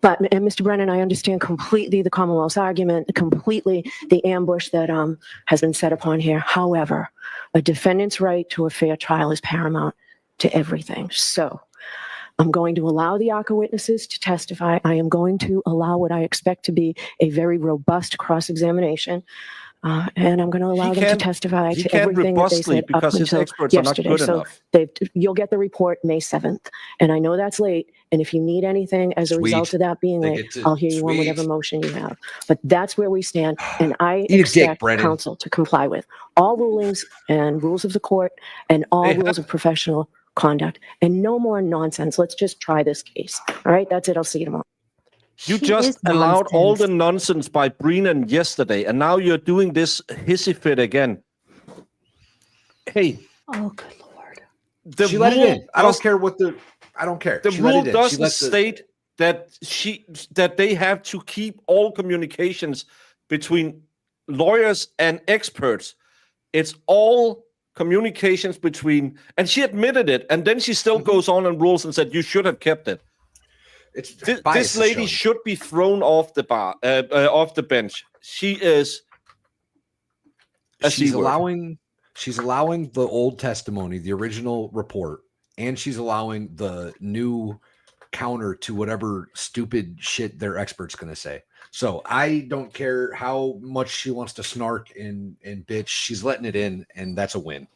S10: But, and Mr. Brennan, I understand completely the Commonwealth's argument, completely the ambush that has been set upon here. However, a defendant's right to a fair trial is paramount to everything. So I'm going to allow the ARCA witnesses to testify. I am going to allow what I expect to be a very robust cross-examination. And I'm going to allow them to testify to everything that they said up
S2: because his
S10: until
S2: experts are not
S10: yesterday.
S2: good
S10: So
S2: enough.
S10: you'll get the report May 7th. And I know that's late. And if you need anything as a result of that being late, I'll hear you on whatever motion you have. But that's where we stand. And I expect counsel to comply with all rulings and rules of the court and all rules of professional conduct. And no more nonsense. Let's just try this case. All right? That's it. I'll see you tomorrow.
S2: You just allowed all the nonsense by Brennan yesterday, and now you're doing this hissy fit again. Hey.
S3: Oh, good Lord.
S5: She let it in. I don't care what I don't care.
S2: The rule doesn't state that they have to keep all communications between lawyers and experts. It's all communications between, and she admitted it, and then she still goes on and rules and said you should have kept it. This lady should be thrown off the off the bench. She is.
S5: She's allowing the old testimony, the original report, and she's allowing the new counter to whatever stupid shit their expert's going to say. So I don't care how much she wants to snark and bitch. She's letting it in, and that's a win.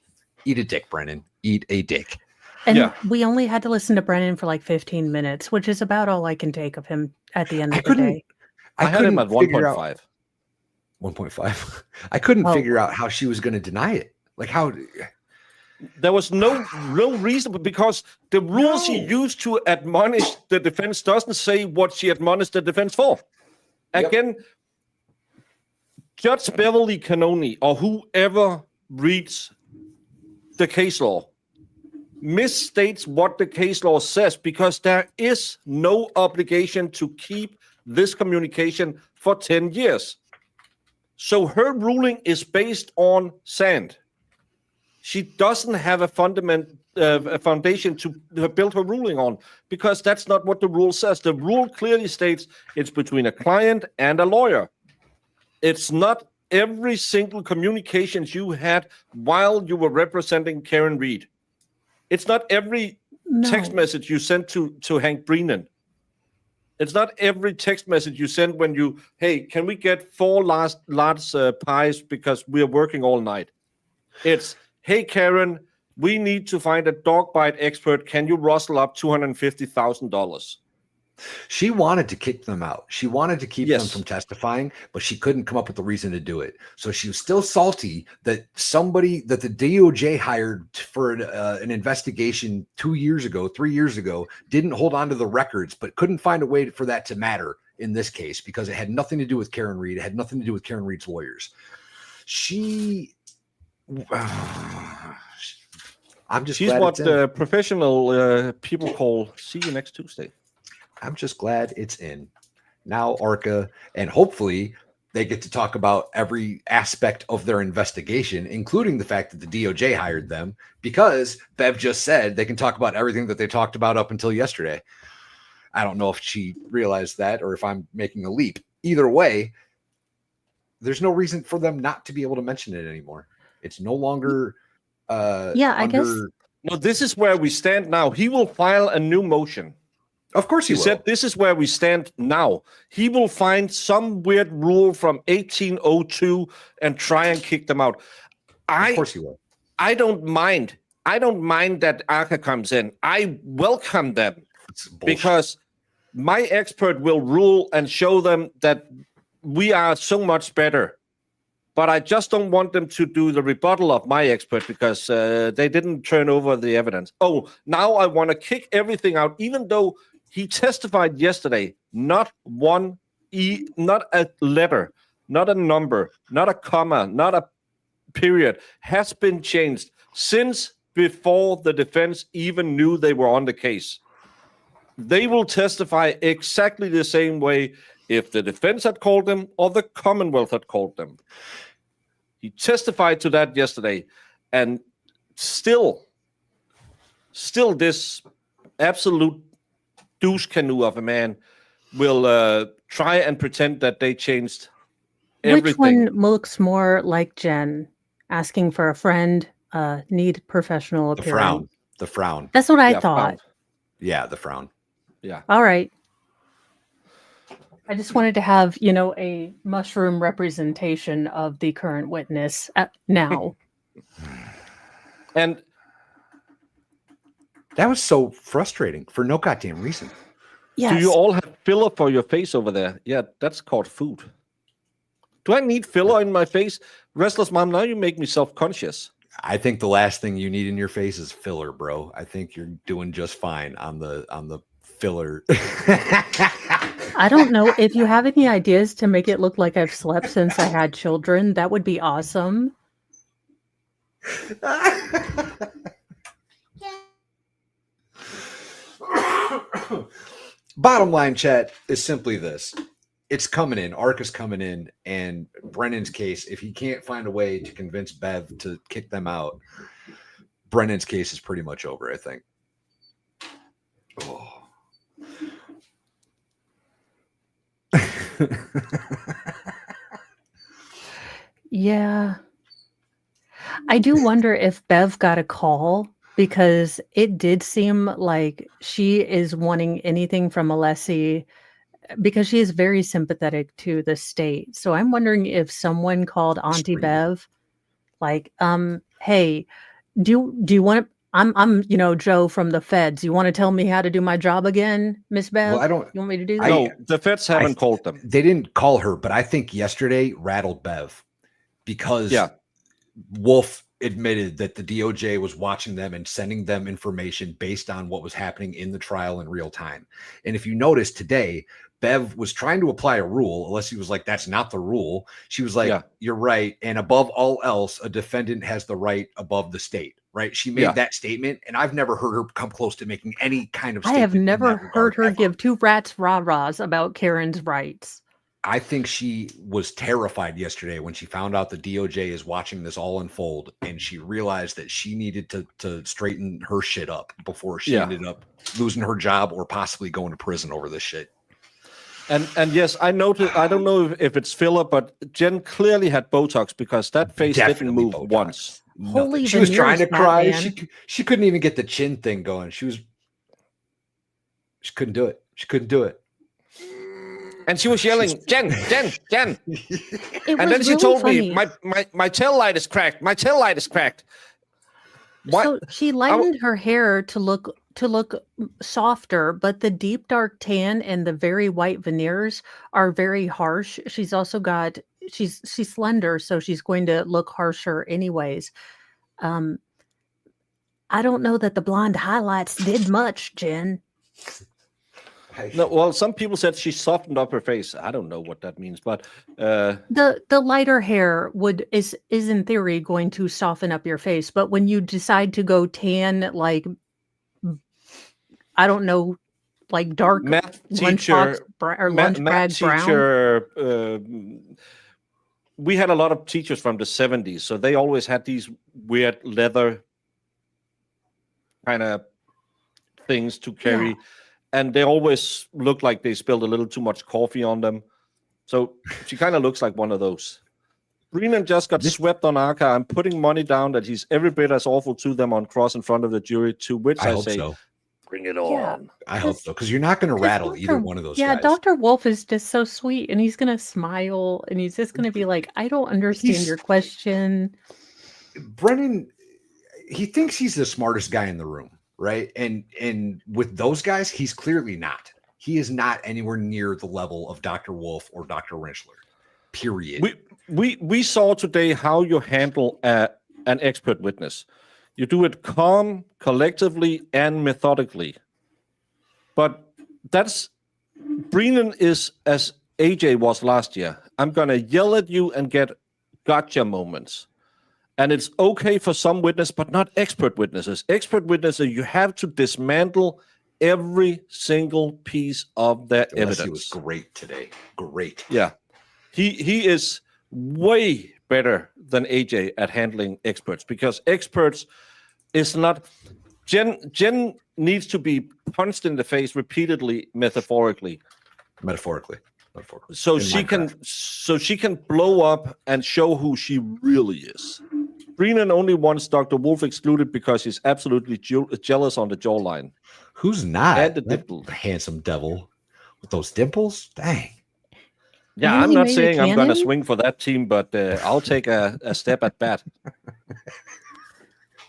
S5: Eat a dick, Brennan. Eat a dick.
S3: And we only had to listen to Brennan for like 15 minutes, which is about all I can take of him at the end of the day.
S2: I had him at 1.5.
S5: 1.5. I couldn't figure out how she was going to deny it. Like how
S2: There was no real reason, because the rules she used to admonish the defense doesn't say what she admonished the defense for. Again, Judge Beverly Canoni, or whoever reads the case law, misstates what the case law says, because there is no obligation to keep this communication for 10 years. So her ruling is based on sand. She doesn't have a foundation to build her ruling on, because that's not what the rule says. The rule clearly states it's between a client and a lawyer. It's not every single communications you had while you were representing Karen Reed. It's not every text message you sent to Hank Brennan. It's not every text message you send when you, hey, can we get 4 large pies because we are working all night? It's, hey, Karen, we need to find a dog bite expert. Can you rustle up $250,000?
S5: She wanted to kick them out. She wanted to keep them from testifying, but she couldn't come up with a reason to do it. So she was still salty that that the DOJ hired for an investigation 2 years ago, 3 years ago, didn't hold on to the records, but couldn't find a way for that to matter in this case, because it had nothing to do with Karen Reed. It had nothing to do with Karen Reed's lawyers.
S2: She's what professional people call, see you next Tuesday.
S5: I'm just glad it's in. Now Arca, and hopefully they get to talk about every aspect of their investigation, including the fact that the DOJ hired them, because Bev just said they can talk about everything that they talked about up until yesterday. I don't know if she realized that or if I'm making a leap. Either way, there's no reason for them not to be able to mention it anymore. It's no longer
S3: I guess.
S2: No, this is where we stand now. He will file a new motion.
S5: Of course he will.
S2: Said this is where we stand now. He will find some weird rule from 1802 and try and kick them out.
S5: Of course he will.
S2: I don't mind. I don't mind that Arca comes in. I welcome them because my expert will rule and show them that we are so much better. But I just don't want them to do the rebuttal of my expert because they didn't turn over the evidence. Oh, now I want to kick everything out, even though he testified yesterday, not not a letter, not a number, not a comma, not a period has been changed since before the defense even knew they were on the case. They will testify exactly the same way if the defense had called them or the Commonwealth had called them. He testified to that yesterday, and still this absolute douche canoe of a man will try and pretend that they changed everything.
S3: Which one looks more like Jen asking for a friend, need professional appearance?
S5: The frown.
S3: That's what I thought.
S2: Frown.
S5: Yeah, the frown.
S2: Yeah.
S3: All right. I just wanted to have, a mushroom representation of the current witness now.
S2: And
S5: that was so frustrating for no goddamn reason.
S3: Yes.
S2: Do you all have filler for your face over there? Yeah, that's called food. Do I need filler in my face? Restless Mom, now you make me self-conscious.
S5: I think the last thing you need in your face is filler, bro. I think you're doing just fine on the filler.
S3: I don't know if you have any ideas to make it look like I've slept since I had children. That would be awesome.
S5: Bottom line, chat, is simply this. It's coming in. Arca's coming in, and Brennan's case, if he can't find a way to convince Bev to kick them out, Brennan's case is pretty much over, I think. Oh.
S3: Yeah. I do wonder if Bev got a call, because it did seem like she is wanting anything from Alessi, because she is very sympathetic to the state. So I'm wondering if someone called Auntie Bev, like, hey, do you want to, I'm Joe from the feds. You want to tell me how to do my job again, Miss Bev?
S5: Well, I don't.
S3: You want me to do that?
S2: No, the feds haven't called them.
S5: They didn't call her, but I think yesterday rattled Bev because Wolf admitted that the DOJ was watching them and sending them information based on what was happening in the trial in real time. And if you notice today, Bev was trying to apply a rule, unless he was like, that's not the rule. She was like, you're right. And above all else, a defendant has the right above the state, right? She made that statement, and I've never heard her come close to making any kind of statement.
S3: I have never heard her
S5: ever.
S3: give two rats rah-rahs about Karen's rights.
S5: I think she was terrified yesterday when she found out the DOJ is watching this all unfold, and she realized that she needed to straighten her shit up before she ended up losing her job or possibly going to prison over this shit.
S2: And yes, I noticed. I don't know if it's filler, but Jen clearly had Botox because that face didn't move once.
S3: Holy
S5: She was trying to cry.
S3: Man.
S5: She couldn't even get the chin thing going. She couldn't do it. She couldn't do it.
S2: And she was yelling, Jen. And then she
S3: really
S2: told
S3: funny.
S2: me, my tail light is cracked. My tail light is cracked. What?
S3: So she lightened her hair to look softer, but the deep dark tan and the very white veneers are very harsh. She's also got she's slender, so she's going to look harsher anyways. I don't know that the blonde highlights did much, Jen.
S2: No, well, some people said she softened up her face. I don't know what that means, but
S3: The lighter hair is in theory going to soften up your face, but when you decide to go tan, like I don't know, like dark
S2: math
S3: lunchbox
S2: teacher
S3: or lunch bag brown.
S2: teacher. We had a lot of teachers from the 70s, so they always had these weird leather kind of things to carry.
S3: Yeah.
S2: And they always look like they spilled a little too much coffee on them. So she kind of looks like one of those. Brennan just got swept on Arca. I'm putting money down that he's every bit as awful to them on cross in front of the jury, to which I
S5: hope
S2: say,
S5: so.
S2: Bring it on.
S5: I hope so, because you're not going to rattle either one of those guys.
S3: Dr. Wolf is just so sweet, and he's going to smile, and he's just going to be like, I don't understand your question.
S5: Brennan, he thinks he's the smartest guy in the room. Right. And with those guys, he's clearly not. He is not anywhere near the level of Dr. Wolf or Dr. Rentschler. Period.
S2: We saw today how you handle an expert witness. You do it calm, collectively, and methodically. But Brennan is as AJ was last year. I'm gonna yell at you and get gotcha moments. And it's okay for some witness, but not expert witnesses. Expert witnesses, you have to dismantle every single piece of their evidence.
S5: He was great today. Great.
S2: Yeah. He is way better than AJ at handling experts, because experts is not... Jen needs to be punched in the face repeatedly, metaphorically. So she can blow up and show who she really is. Brennan only wants Dr. Wolf excluded because he's absolutely jealous on the jawline.
S5: Who's not?
S2: And the
S5: that
S2: dimple.
S5: Handsome devil with those dimples. Dang.
S2: Yeah, I'm not saying I'm going to swing for that team, but I'll take a step at bat.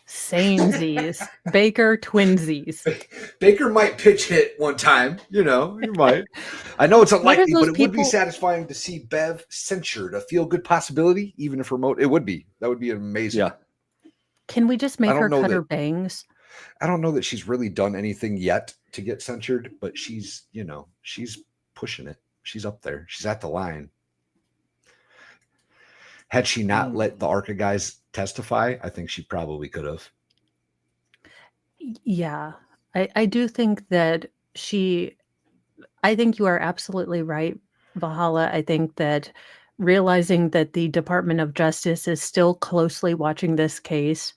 S3: Samesies. Baker twinsies.
S5: Baker might pitch hit one time. You know, he might. I know it's unlikely, but it would be satisfying to see Bev censured. A feel-good possibility, even if remote. It would be. That would be amazing.
S2: Yeah.
S3: Can we just make her cut her bangs?
S5: I don't know that she's really done anything yet to get censured, but she's pushing it. She's up there. She's at the line. Had she not let the ARCA guys testify, I think she probably could have.
S3: Yeah, I do think that I think you are absolutely right, Valhalla. I think that realizing that the Department of Justice is still closely watching this case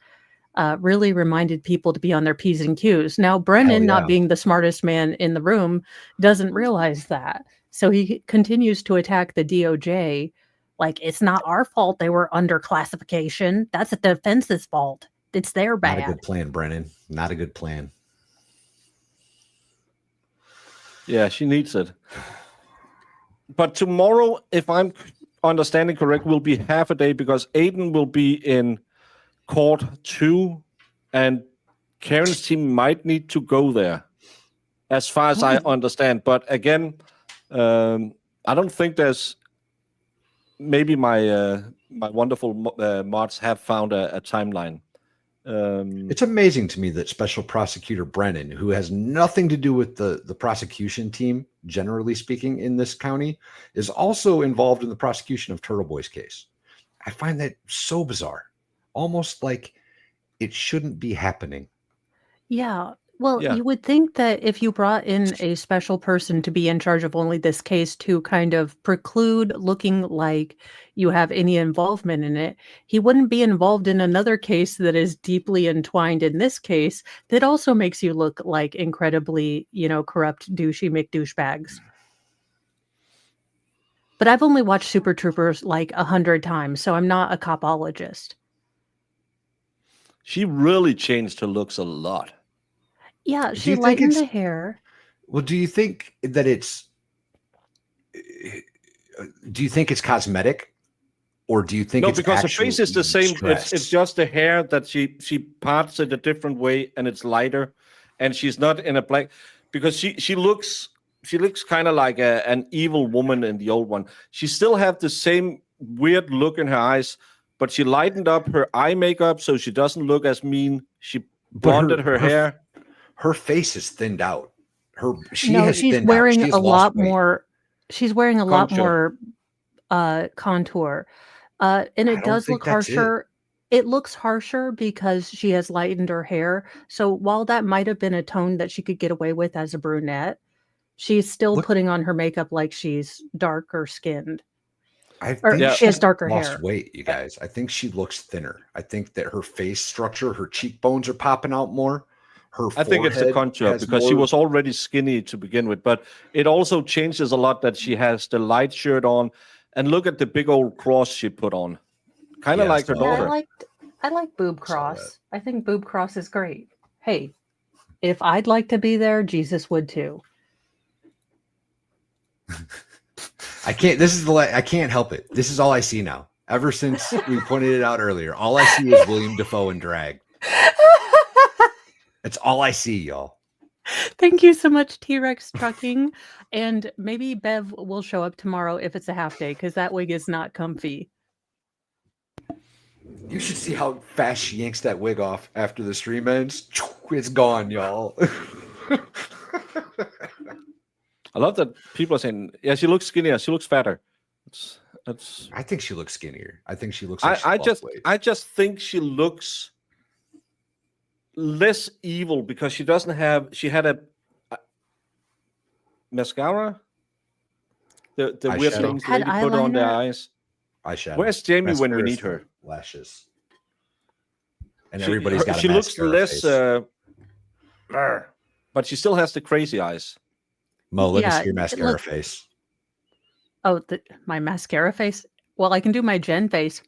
S3: really reminded people to be on their P's and Q's. Now, Brennan, not being the smartest man in the room, doesn't realize that. So he continues to attack the DOJ like, it's not our fault they were under classification. That's the defense's fault. It's their bad.
S5: Not a good plan, Brennan. Not a good plan.
S2: Yeah, she needs it. But tomorrow, if I'm understanding correct, will be half a day because Aiden will be in court 2 and Karen's team might need to go there, as far as I understand. But again, I don't think there's... Maybe my my wonderful mods have found a timeline.
S5: It's amazing to me that Special Prosecutor Brennan, who has nothing to do with the prosecution team, generally speaking, in this county, is also involved in the prosecution of Turtle Boy's case. I find that so bizarre, almost like it shouldn't be happening.
S3: Yeah. Well,
S2: Yeah.
S3: you would think that if you brought in a special person to be in charge of only this case to kind of preclude looking like you have any involvement in it, he wouldn't be involved in another case that is deeply entwined in this case that also makes you look like incredibly, corrupt douchey McDouchebags. But I've only watched Super Troopers like 100 times, so I'm not a copologist.
S2: She really changed her looks a lot.
S3: Yeah,
S5: Do
S3: she
S5: you think
S3: lightened
S5: it's-
S3: the hair.
S5: Well, do you think that it's cosmetic, or do you think
S2: No,
S5: it's
S2: because the face is the same.
S5: stress?
S2: It's just the hair that she parts it a different way, and it's lighter, and she's not in a black because she looks kind of like an evil woman in the old one. She still have the same weird look in her eyes, but she lightened up her eye makeup so she doesn't look as mean. She blonded her hair.
S5: Her face is thinned out.
S3: She's wearing a lot more. She's wearing a lot more contour, and it does look harsher. It looks harsher because she has lightened her hair. So while that might have been a tone that she could get away with as a brunette, she's still putting on her makeup like she's darker skinned. She has darker
S5: lost
S3: hair.
S5: weight, you guys. I think she looks thinner. I think that her face structure, her cheekbones are popping out more.
S2: I think it's the contour because she was already skinny to begin with, but it also changes a lot that she has the light shirt on, and look at the big old cross she put on, kind of like her daughter.
S3: I like boob cross. I think boob cross is great. Hey, if I'd like to be there, Jesus would too.
S5: I can't help it. This is all I see now. Ever since we pointed it out earlier, all I see is William Dafoe in drag. That's all I see, y'all.
S3: Thank you so much, T-Rex Trucking. And maybe Bev will show up tomorrow if it's a half day, because that wig is not comfy.
S5: You should see how fast she yanks that wig off after the stream ends. It's gone, y'all.
S2: I love that people are saying, yeah, she looks skinnier, she looks fatter.
S5: I think she looks skinnier. I think she looks
S2: I just think she looks less evil because she had a mascara, the weird things lady put on their eyes.
S5: Eyeshadow.
S2: Where's Jamie when we need her?
S5: Lashes. And everybody's got a
S2: she looks less
S5: face.
S2: but she still has the crazy eyes.
S5: Mo, let me see your mascara face.
S3: Oh, my mascara face? Well, I can do my Jen face.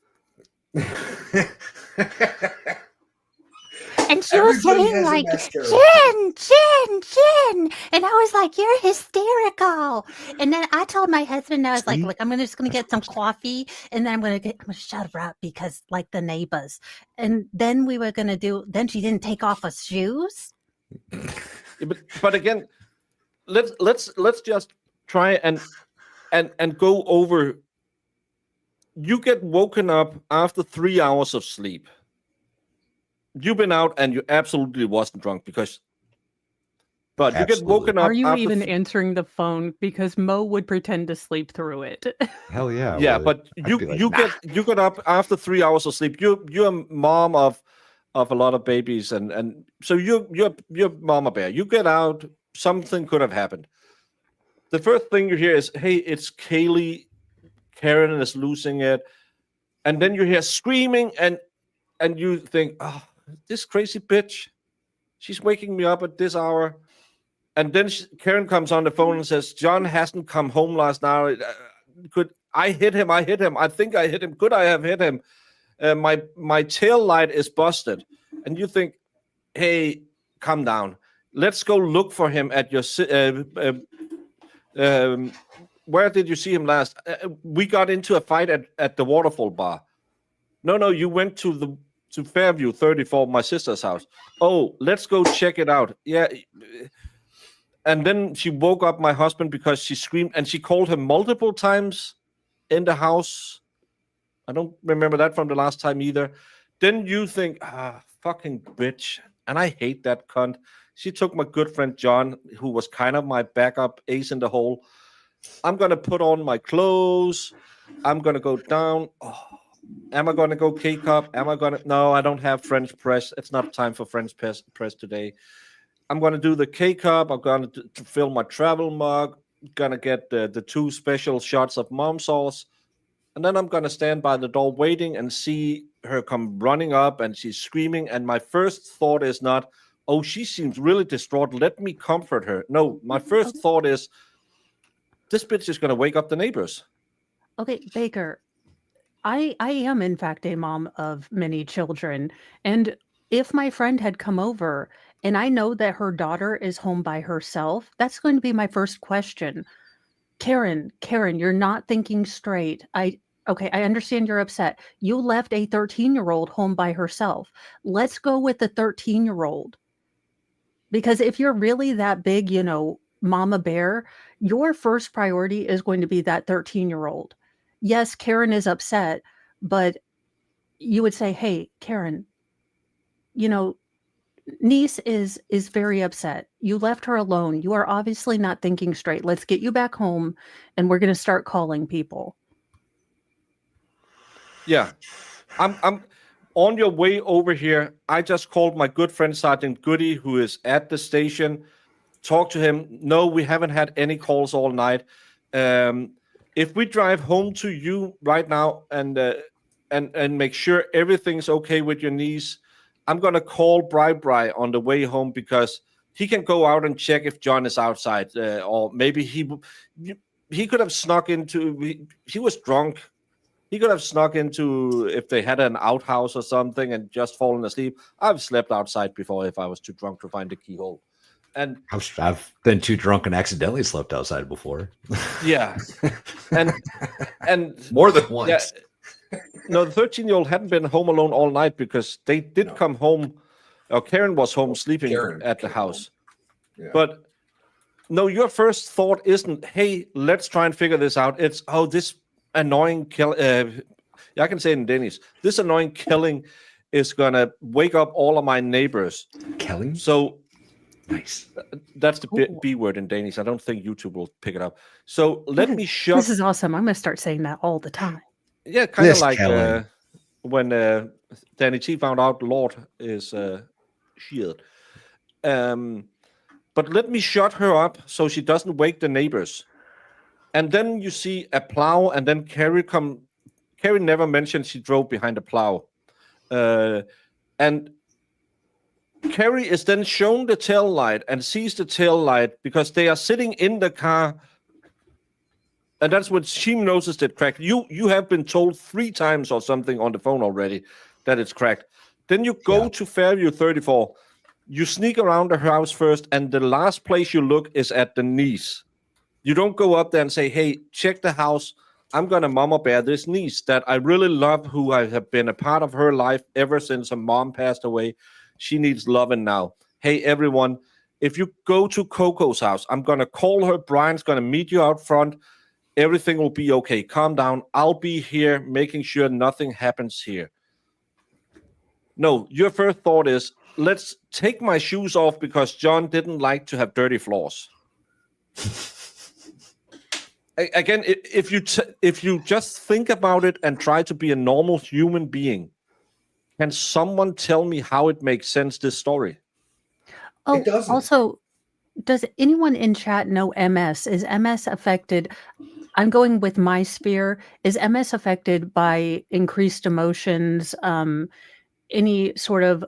S13: And she was saying like, Jen. And I was like, you're hysterical. And then I told my husband, I was like, look, I'm just going to get some coffee. And then I'm going to shut her up because like the neighbors. And then then she didn't take off her shoes.
S2: But again, let's just try and go over. You get woken up after 3 hours of sleep. You've been out and you absolutely wasn't drunk you get woken up.
S3: Are you even answering the phone? Because Mo would pretend to sleep through it.
S5: Hell yeah.
S2: Yeah, but you get up after 3 hours of sleep. You're a mom of a lot of babies, and so you're mama bear. You get out, something could have happened. The first thing you hear is, hey, it's Kaylee. Karen is losing it. And then you hear screaming and you think, oh, this crazy bitch, she's waking me up at this hour. And then Karen comes on the phone and says, John hasn't come home last night. Could I hit him? I think I hit him. Could I have hit him? My tail light is busted. And you think, hey, calm down. Let's go look for him at your... where did you see him last? We got into a fight at the waterfall bar. No, you went to Fairview 34, my sister's house. Oh, let's go check it out. Yeah. And then she woke up my husband because she screamed and she called him multiple times in the house. I don't remember that from the last time either. Then you think, fucking bitch. And I hate that cunt. She took my good friend John, who was kind of my backup ace in the hole. I'm going to put on my clothes. I'm going to go down. Oh, am I going to go K-Cup? Am I going to? No, I don't have French press. It's not time for French press today. I'm going to do the K-Cup. I'm going to fill my travel mug. Going to get the 2 special shots of mom sauce. And then I'm going to stand by the door waiting and see her come running up, and she's screaming. And my first thought is not, oh, she seems really distraught. Let me comfort her. No, my first thought is, this bitch is going to wake up the neighbors.
S3: Okay, Baker, I am in fact a mom of many children. And if my friend had come over and I know that her daughter is home by herself, that's going to be my first question. Karen, you're not thinking straight. Okay, I understand you're upset. You left a 13-year-old home by herself. Let's go with the 13-year-old. Because if you're really that big, mama bear, your first priority is going to be that 13-year-old. Yes, Karen is upset, but you would say, hey, Karen, niece is very upset. You left her alone. You are obviously not thinking straight. Let's get you back home, and we're going to start calling people.
S2: Yeah, I'm on your way over here. I just called my good friend Sergeant Goody, who is at the station. Talk to him. No, we haven't had any calls all night. If we drive home to you right now and make sure everything's okay with your niece, I'm gonna call Bri on the way home, because he can go out and check if John is outside, or maybe he could have snuck into. He was drunk. He could have snuck into if they had an outhouse or something and just fallen asleep. I've slept outside before if I was too drunk to find the keyhole. And
S5: I've been too drunk and accidentally slept outside before.
S2: Yeah, and
S5: more than once.
S2: Yeah, no, the 13-year-old hadn't been home alone all night, because they did come home. Or Karen was home sleeping at the house.
S5: Yeah.
S2: But no, your first thought isn't, hey, let's try and figure this out. It's, oh, this annoying kill. I can say it in Danish. This annoying killing is gonna wake up all of my neighbors.
S5: Killing?
S2: So
S5: nice.
S2: That's the B word in Danish. I don't think YouTube will pick it up. So let me shut.
S3: This is awesome. I'm gonna start saying that all the time.
S2: Yeah, kind of like when Danny T found out Lord is shield. But let me shut her up so she doesn't wake the neighbors. And then you see a plow, and then Carrie come. Carrie never mentioned she drove behind a plow. And Carrie is then shown the tail light and sees the tail light because they are sitting in the car. And that's when she noticed it cracked. You have been told 3 times or something on the phone already that it's cracked. Then you go to Fairview 34. You sneak around the house first, and the last place you look is at the niece. You don't go up there and say, hey, check the house. I'm going to mama bear this niece that I really love, who I have been a part of her life ever since her mom passed away. She needs loving now. Hey, everyone, if you go to Coco's house, I'm going to call her. Brian's going to meet you out front. Everything will be okay. Calm down. I'll be here making sure nothing happens here. No, your first thought is, let's take my shoes off because John didn't like to have dirty floors. Again, if you just think about it and try to be a normal human being, can someone tell me how it makes sense, this story?
S3: Oh, also, does anyone in chat know MS? Is MS affected? I'm going with my sphere. Is MS affected by increased emotions? Any sort of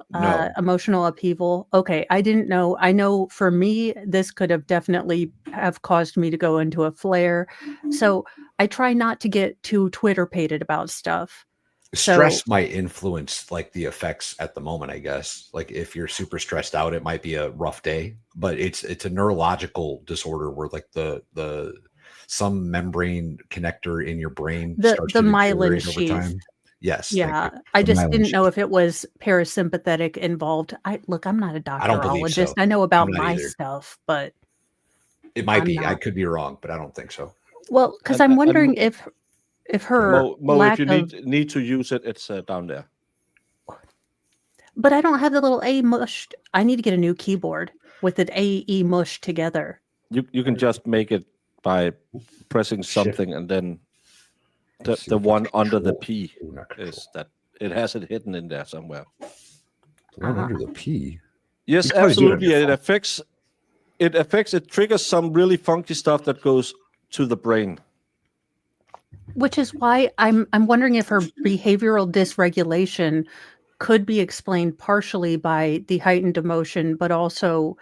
S3: emotional upheaval? Okay, I didn't know. I know for me, this could have definitely have caused me to go into a flare. So I try not to get too Twitter-pated about stuff.
S5: Stress might influence like the effects at the moment, I guess. Like if you're super stressed out, it might be a rough day, but it's a neurological disorder where like the some membrane connector in your brain starts to
S3: myelin
S5: sheath over time. Yes.
S3: Yeah. I just didn't know if it was parasympathetic involved. I'm not a doctorologist.
S5: I don't believe so.
S3: I know about my stuff, but
S5: it might be. I could be wrong, but I don't think so.
S3: Well, because I'm wondering if if her
S2: Mo,
S3: lack
S2: if you
S3: of,
S2: need to use it, it's down there.
S3: but I don't have the little A mushed. I need to get a new keyboard with an A E mushed together.
S2: You can just make it by pressing something, and then the one under the P is that it has it hidden in there somewhere.
S5: The one under the P.
S2: Yes,
S5: You probably do it on
S2: absolutely.
S5: your phone.
S2: It triggers some really funky stuff that goes to the brain.
S3: Which is why I'm wondering if her behavioral dysregulation could be explained partially by the heightened emotion, but also,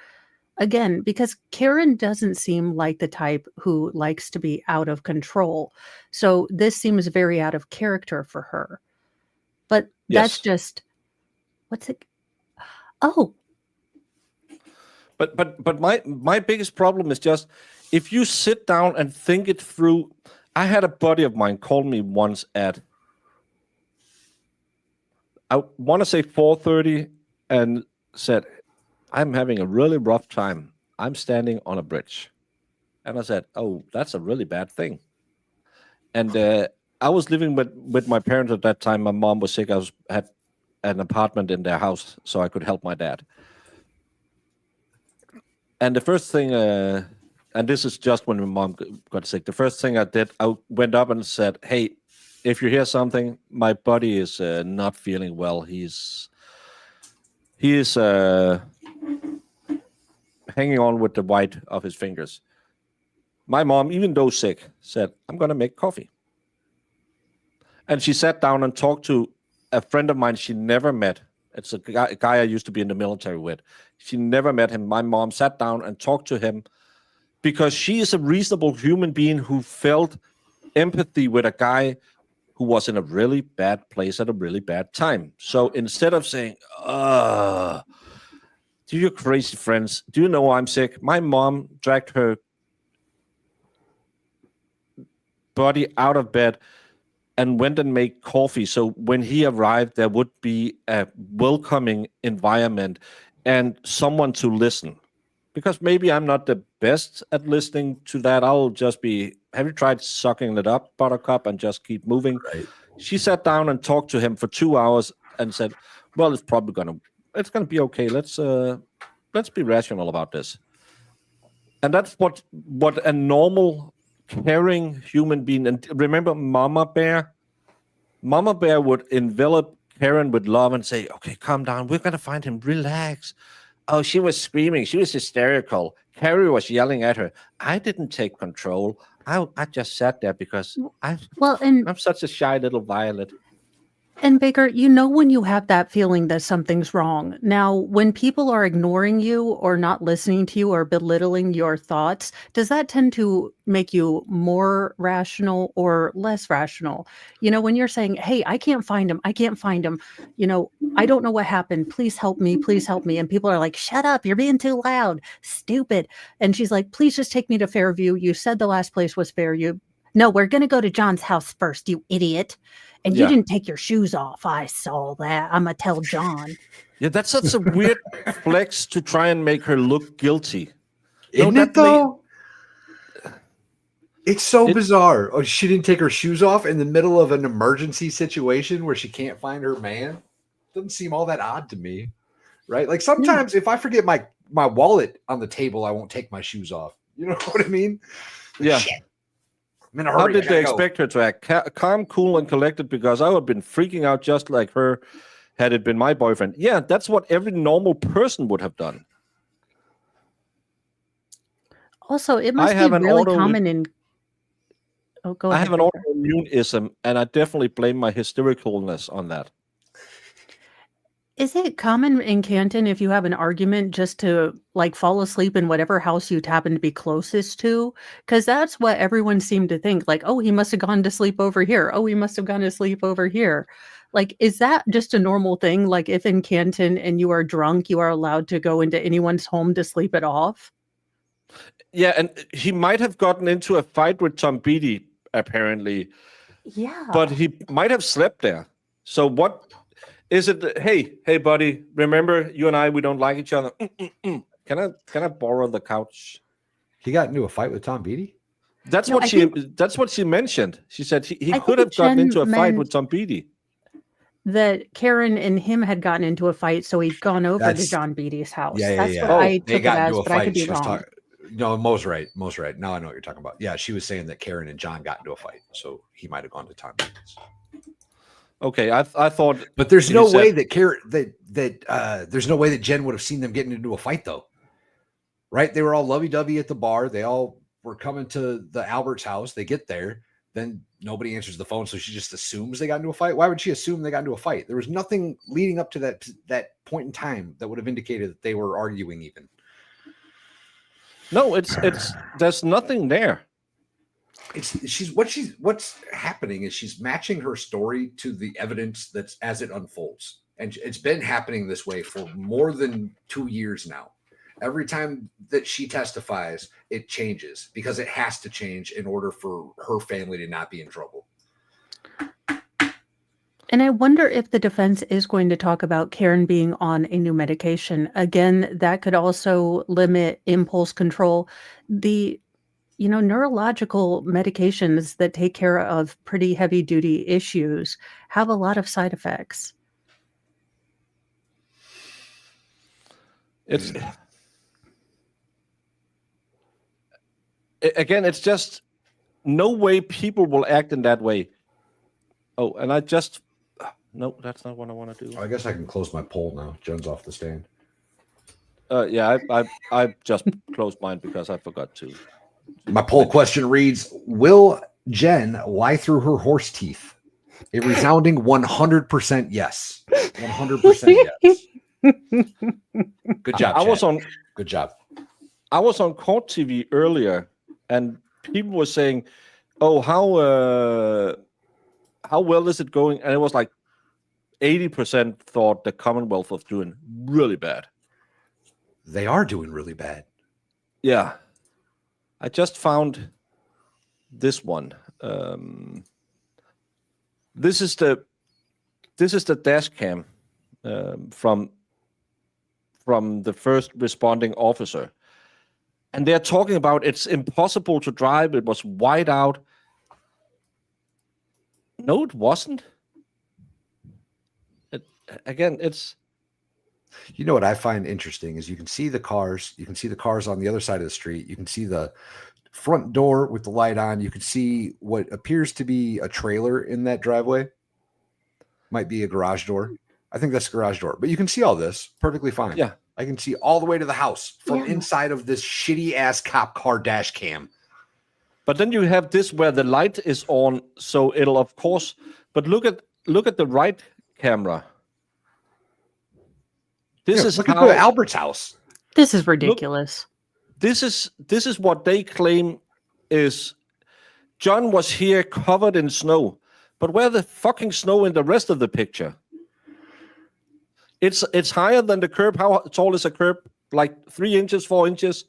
S3: again, because Karen doesn't seem like the type who likes to be out of control. So this seems very out of character for her. But that's
S2: Yes.
S3: just, what's it? Oh,
S2: But my biggest problem is just if you sit down and think it through. I had a buddy of mine call me once at, I want to say 4:30, and said, "I'm having a really rough time. I'm standing on a bridge." And I said, "Oh, that's a really bad thing." And I was living with my parents at that time. My mom was sick. Had an apartment in their house, so I could help my dad. And the first thing, and this is just when my mom got sick, the first thing I did, I went up and said, "Hey, if you hear something, my buddy is not feeling well. He is hanging on with the white of his fingers." My mom, even though sick, said, "I'm going to make coffee." And she sat down and talked to a friend of mine she never met. It's a guy I used to be in the military with. She never met him. My mom sat down and talked to him because she is a reasonable human being who felt empathy with a guy who was in a really bad place at a really bad time. So instead of saying, "Do you crazy friends, do you know I'm sick?" My mom dragged her body out of bed and went and made coffee. So when he arrived, there would be a welcoming environment and someone to listen. Because maybe I'm not the best at listening to that. I'll just be, "Have you tried sucking it up, Buttercup, and just keep moving?"
S5: Right.
S2: She sat down and talked to him for 2 hours and said, "Well, it's gonna be okay. Let's be rational about this." And that's what a normal, caring human being. And remember, Mama Bear would envelop Karen with love and say, "Okay, calm down. We're gonna find him. Relax." Oh, she was screaming. She was hysterical. Carrie was yelling at her. I didn't take control. I just sat there because I'm such a shy little violet.
S3: And Baker, you know when you have that feeling that something's wrong. Now, when people are ignoring you or not listening to you or belittling your thoughts, does that tend to make you more rational or less rational? You know, when you're saying, "Hey, I can't find him. I can't find him. You know, I don't know what happened. Please help me. Please help me." And people are like, "Shut up. You're being too loud. Stupid." And she's like, "Please just take me to Fairview. You said the last place was Fairview." "No, we're going to go to John's house first, you idiot. And you didn't take your shoes off. I saw that. I'm going to tell John."
S2: Yeah, that's such a weird flex to try and make her look guilty.
S5: Isn't it though? It's so bizarre. Oh, she didn't take her shoes off in the middle of an emergency situation where she can't find her man. Doesn't seem all that odd to me, right? Like sometimes if I forget my wallet on the table, I won't take my shoes off. You know what I mean?
S2: Yeah.
S5: Shit. I'm in a hurry.
S2: How did they expect her to act calm, cool, and collected? Because I would have been freaking out just like her had it been my boyfriend. Yeah, that's what every normal person would have done.
S3: Also, it must be really common in... Oh, go ahead.
S2: I have an autoimmuneism, and I definitely blame my hystericalness on that.
S3: Is it common in Canton if you have an argument just to like fall asleep in whatever house you happen to be closest to? Because that's what everyone seemed to think. Like, "Oh, he must have gone to sleep over here. Oh, he must have gone to sleep over here." Like, is that just a normal thing? Like, if in Canton and you are drunk, you are allowed to go into anyone's home to sleep it off?
S2: Yeah, and he might have gotten into a fight with Tom Beatty, apparently.
S3: Yeah.
S2: But he might have slept there. So what... Is it, hey, buddy, remember you and I, we don't like each other. Can I borrow the couch?
S5: He got into a fight with Tom Beatty?
S2: That's
S3: No,
S2: what
S3: I
S2: she.
S3: think-
S2: That's what she mentioned. She said he
S3: I
S2: could
S3: think
S2: have gotten
S3: Jen
S2: into a fight
S3: meant-
S2: with Tom Beatty.
S3: That Karen and him had gotten into a fight, so he'd gone over to
S5: That's-
S3: John Beatty's house.
S5: Yeah, yeah,
S3: That's
S5: yeah.
S3: what I
S5: They
S3: took it
S5: got
S3: as,
S5: into a
S3: but I
S5: fight.
S3: could be
S5: She was
S3: wrong.
S5: talking. No, Mo's right. Mo's right. Now I know what you're talking about. Yeah, she was saying that Karen and John got into a fight, so he might have gone to Tom Beatty's.
S2: Okay, I thought,
S5: But there's
S2: he
S5: no
S2: said-
S5: way that Karen there's no way that Jen would have seen them getting into a fight though. Right? They were all lovey-dovey at the bar. They all were coming to the Albert's house. They get there, then nobody answers the phone, so she just assumes they got into a fight. Why would she assume they got into a fight? There was nothing leading up to that point in time that would have indicated that they were arguing even.
S2: No, it's there's nothing there.
S5: What's happening is she's matching her story to the evidence that's as it unfolds. And it's been happening this way for more than 2 years now. Every time that she testifies, it changes because it has to change in order for her family to not be in trouble.
S3: And I wonder if the defense is going to talk about Karen being on a new medication. Again, that could also limit impulse control. The neurological medications that take care of pretty heavy duty issues have a lot of side effects.
S2: It's again, it's just no way people will act in that way. Oh, and no, that's not what I want to do.
S5: I guess I can close my poll now. Jen's off the stand.
S2: Yeah, I just closed mine because I forgot to.
S5: My poll question reads: will Jen lie through her horse teeth? A resounding 100% yes. 100% yes. Good job. Good job.
S2: I was on Court TV earlier, and people were saying, "Oh, how well is it going?" And it was like 80% thought the Commonwealth was doing really bad.
S5: They are doing really bad.
S2: Yeah. I just found this one. This is the dash cam from the first responding officer, and they're talking about it's impossible to drive. It was white out. No, it wasn't. It's.
S5: You know what I find interesting is you can see the cars. You can see the cars on the other side of the street. You can see the front door with the light on. You can see what appears to be a trailer in that driveway. Might be a garage door. I think that's a garage door. But you can see all this perfectly fine.
S2: Yeah.
S5: I can see all the way to the house from inside of this shitty ass cop car dash cam.
S2: But then you have this where the light is on, so it'll of course. But look at the right camera. This is
S5: look
S2: how
S5: at the Albert's house.
S3: This is ridiculous.
S2: This is what they claim is John was here covered in snow. But where the fucking snow in the rest of the picture? It's higher than the curb. How tall is a curb? Like 3 inches, 4 inches?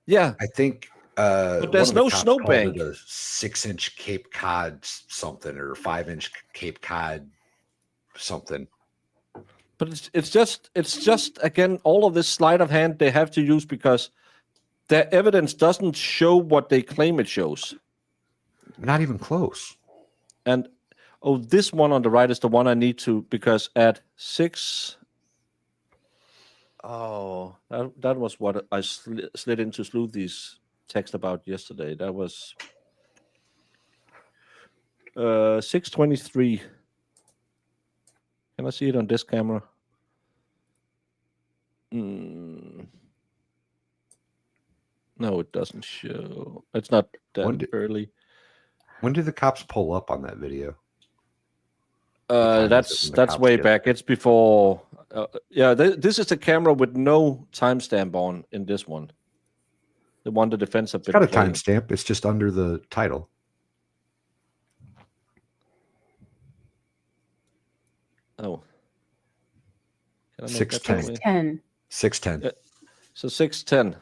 S2: Yeah.
S5: I think
S2: but there's no snowbank.
S5: 6-inch Cape Cod something or 5-inch Cape Cod something.
S2: But it's just again all of this sleight of hand they have to use because their evidence doesn't show what they claim it shows.
S5: Not even close.
S2: And this one on the right is the one I need to because at 6. Oh, that was what I slid into Sleuthy's text about yesterday. That was 6:23. Can I see it on this camera? No, it doesn't show. It's not that early.
S5: When did the cops pull up on that video?
S2: That's way back. It's before. This is the camera with no timestamp on in this one. The one the defense have been.
S5: It's got a timestamp. It's just under the title.
S2: Oh.
S3: 6:10.
S5: 6:10.
S2: So 6:10.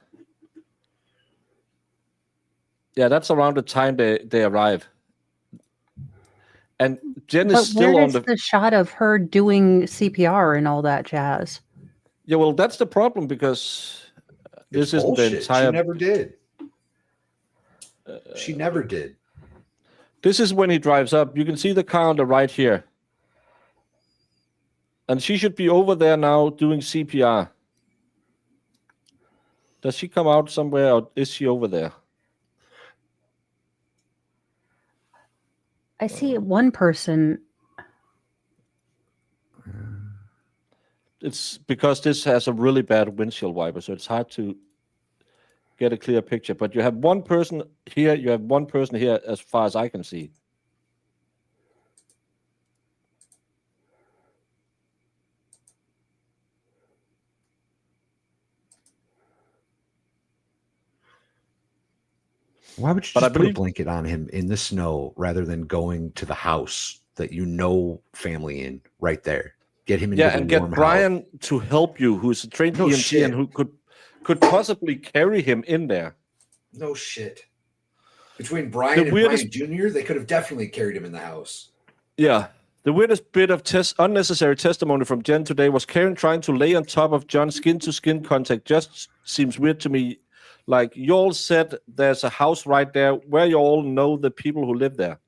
S2: Yeah, that's around the time they arrive. And Jen is still on
S3: the shot of her doing CPR and all that jazz.
S2: Yeah, well, that's the problem because this isn't the entire.
S5: She never did. She never did.
S2: This is when he drives up. You can see the car on the right here. And she should be over there now doing CPR. Does she come out somewhere or is she over there?
S3: I see one person.
S2: It's because this has a really bad windshield wiper, so it's hard to get a clear picture. But you have one person here, you have one person here as far as I can see.
S5: Why would you
S2: But I
S5: just put a
S2: believe-
S5: blanket on him in the snow rather than going to the house that you know family in right there? Get him into
S2: Yeah,
S5: the
S2: and get
S5: warm
S2: Brian
S5: house.
S2: to help you, who's a trained
S5: No
S2: EMT
S5: shit.
S2: and who could possibly carry him in there.
S5: No shit. Between Brian and
S2: weirdest-
S5: Brian Jr., they could have definitely carried him in the house.
S2: Yeah. The weirdest bit of unnecessary testimony from Jen today was Karen trying to lay on top of John's skin-to-skin contact. Just seems weird to me. Like, you all said there's a house right there where you all know the people who live there.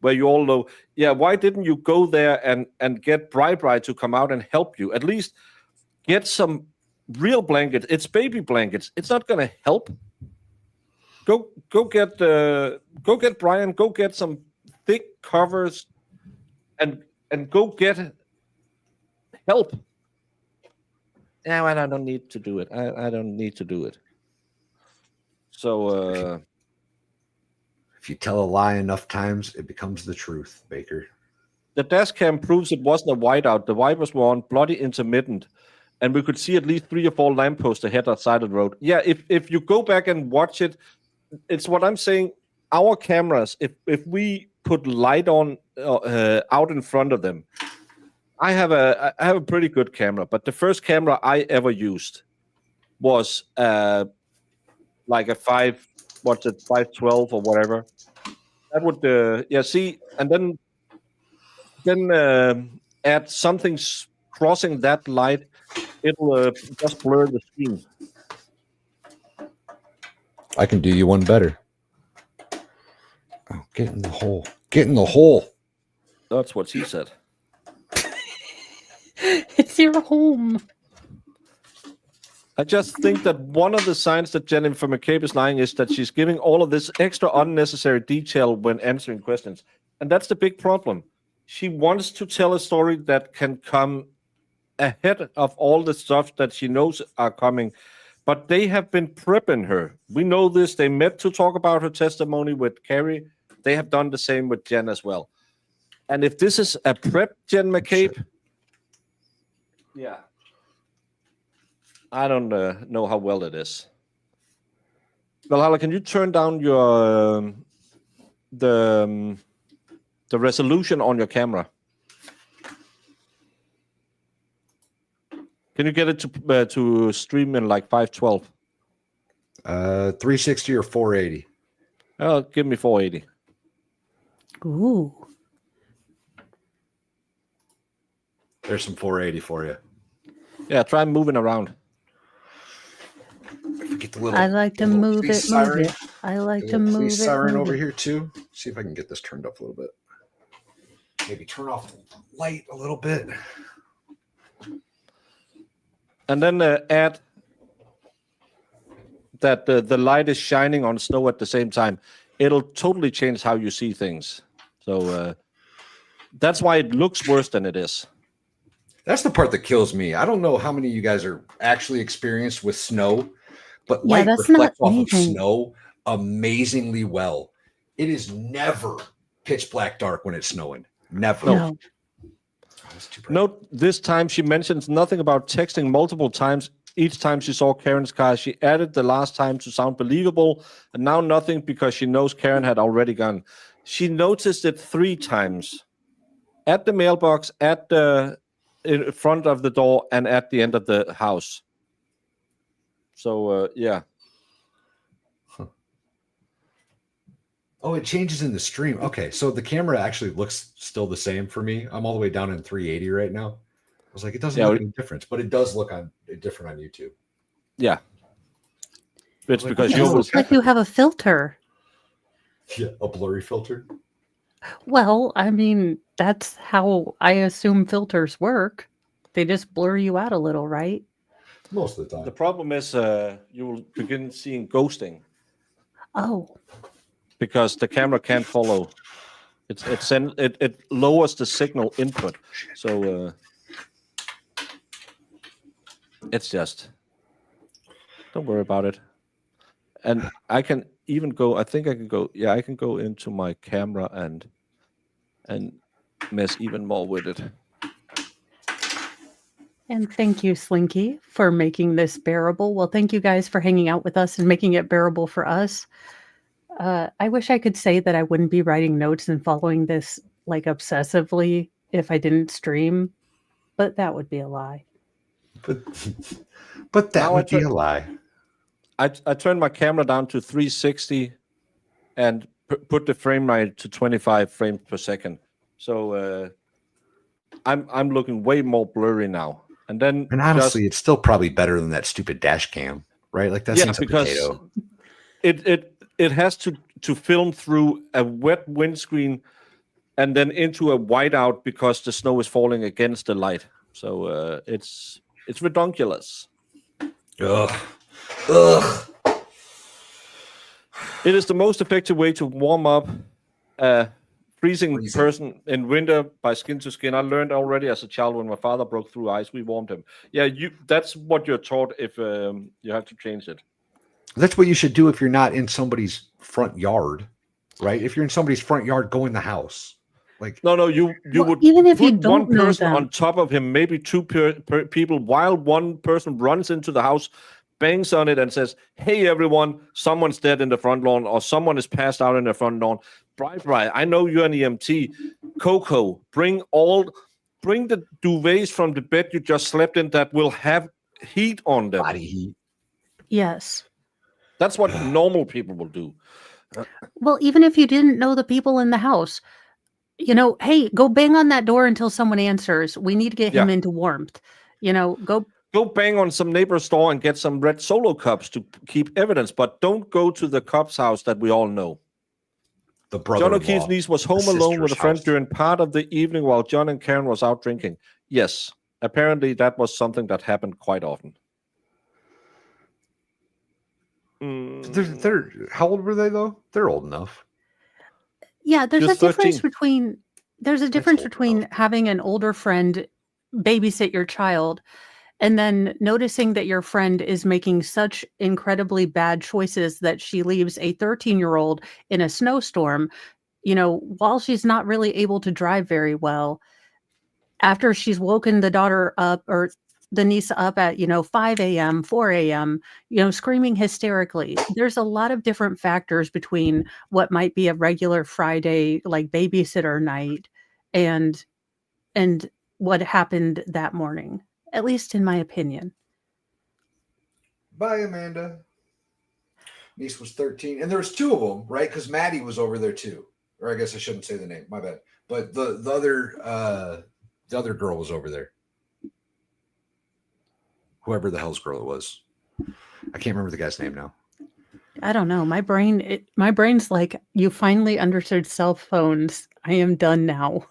S2: Where you all know, yeah, why didn't you go there and get Bri to come out and help you? At least get some real blankets. It's baby blankets. It's not going to help. Go get Brian. Go get some thick covers, and go get help. No, I don't need to do it. I don't need to do it. So
S5: If you tell a lie enough times, it becomes the truth, Baker.
S2: the dash cam proves it wasn't a whiteout. The wipers were on, bloody intermittent, and we could see at least 3 or 4 lampposts ahead outside of the road. Yeah, if you go back and watch it, it's what I'm saying. Our cameras, if we put light on out in front of them, I have a pretty good camera, but the first camera I ever used was like a 512 or whatever. That would see, and then add something crossing that light, it'll just blur the screen.
S5: I can do you one better. Oh, get in the hole. Get in the hole.
S2: That's what she said.
S3: It's your home.
S2: I just think that one of the signs that Jennifer McCabe is lying is that she's giving all of this extra unnecessary detail when answering questions. And that's the big problem. She wants to tell a story that can come ahead of all the stuff that she knows are coming. But they have been prepping her. We know this. They met to talk about her testimony with Carrie. They have done the same with Jen as well. And if this is a prep Jen McCabe, yeah. I don't know how well it is. Valhalla, can you turn down your the resolution on your camera? Can you get it to stream in like 512?
S5: 360 or 480.
S2: Oh, give me 480.
S3: Ooh.
S5: There's some 480 for you.
S2: Yeah, try moving around.
S5: If we get the little,
S3: I like to move
S5: police
S3: it,
S5: siren,
S3: move it. I like
S5: the
S3: to
S5: little
S3: move
S5: police
S3: it.
S5: siren
S3: move
S5: over
S3: it.
S5: here too. See if I can get this turned up a little bit. Maybe turn off the light a little bit.
S2: And then add that the light is shining on snow at the same time. It'll totally change how you see things. So that's why it looks worse than it is.
S5: That's the part that kills me. I don't know how many of you guys are actually experienced with snow, but
S3: Yeah,
S5: light
S3: that's
S5: reflects
S3: not
S5: off of
S3: anything.
S5: snow amazingly well. It is never pitch black dark when it's snowing. Never.
S3: No.
S5: That's too bright.
S2: Note this time she mentions nothing about texting multiple times. Each time she saw Karen's car, she added the last time to sound believable, and now nothing because she knows Karen had already gone. She noticed it 3 times. At the mailbox, at the in front of the door, and at the end of the house. So, yeah.
S5: Oh, it changes in the stream. Okay, so the camera actually looks still the same for me. I'm all the way down in 380 right now. I was like, it doesn't look any different, but it does look different on YouTube.
S2: Yeah. It's because
S3: It
S2: you
S3: looks like you have a filter.
S5: Yeah, a blurry filter.
S3: Well, I mean, that's how I assume filters work. They just blur you out a little, right?
S5: Most of the time.
S2: The problem is you will begin seeing ghosting
S3: Oh,
S2: because the camera can't follow. It lowers the signal input, so it's just don't worry about it. And I can even go. I think I can go. Yeah, I can go into my camera and mess even more with it.
S3: and thank you, Slinky, for making this bearable. Well, thank you guys for hanging out with us and making it bearable for us. I wish I could say that I wouldn't be writing notes and following this like obsessively if I didn't stream, but that would be a lie.
S5: But that
S2: Now
S5: would be a lie.
S2: I turned my camera down to 360 and put the frame rate to 25 frames per second. So I'm looking way more blurry now. And
S5: honestly, it's still probably better than that stupid dash cam, right? Like that's a potato.
S2: It has to film through a wet windscreen and then into a whiteout because the snow is falling against the light. So it's redonkulous.
S5: Ugh.
S2: It is the most effective way to warm up a freezing person in winter by skin to skin. I learned already as a child when my father broke through ice, we warmed him. Yeah, that's what you're taught if you have to change it.
S5: That's what you should do if you're not in somebody's front yard, right? If you're in somebody's front yard, go in the house. Like
S2: no, you would
S3: even if
S2: put
S3: you don't
S2: one person
S3: know them
S2: on top of him, maybe two people, while one person runs into the house, bangs on it, and says, "Hey, everyone! Someone's dead in the front lawn, or someone is passed out in the front lawn. Bright, I know you're an EMT. Coco, bring the duvets from the bed you just slept in that will have heat on them.
S5: Body heat.
S3: Yes.
S2: That's what normal people will do.
S3: Well, even if you didn't know the people in the house, hey, go bang on that door until someone answers. We need to get him into warmth. Go
S2: bang on some neighbor's door and get some red Solo cups to keep evidence, but don't go to the cop's house that we all know.
S5: The
S2: John O'Keefe's niece was home alone with a friend during part of the evening while John and Karen was out drinking. Yes, apparently that was something that happened quite often.
S5: They're how old were they though? They're old enough.
S3: Yeah, there's
S2: Just
S3: a difference
S2: 13.
S3: between having an older friend babysit your child and then noticing that your friend is making such incredibly bad choices that she leaves a 13-year-old in a snowstorm, while she's not really able to drive very well, after she's woken the daughter up or the niece up at 5 a.m., 4 a.m., screaming hysterically. There's a lot of different factors between what might be a regular Friday like babysitter night and what happened that morning, at least in my opinion.
S5: Bye, Amanda. Niece was 13, and there was two of them, right? Because Maddie was over there too, or I guess I shouldn't say the name. My bad. But the other girl was over there. Whoever the hell's girl it was, I can't remember the guy's name now.
S3: I don't know. My brain's like, you finally understood cell phones. I am done now.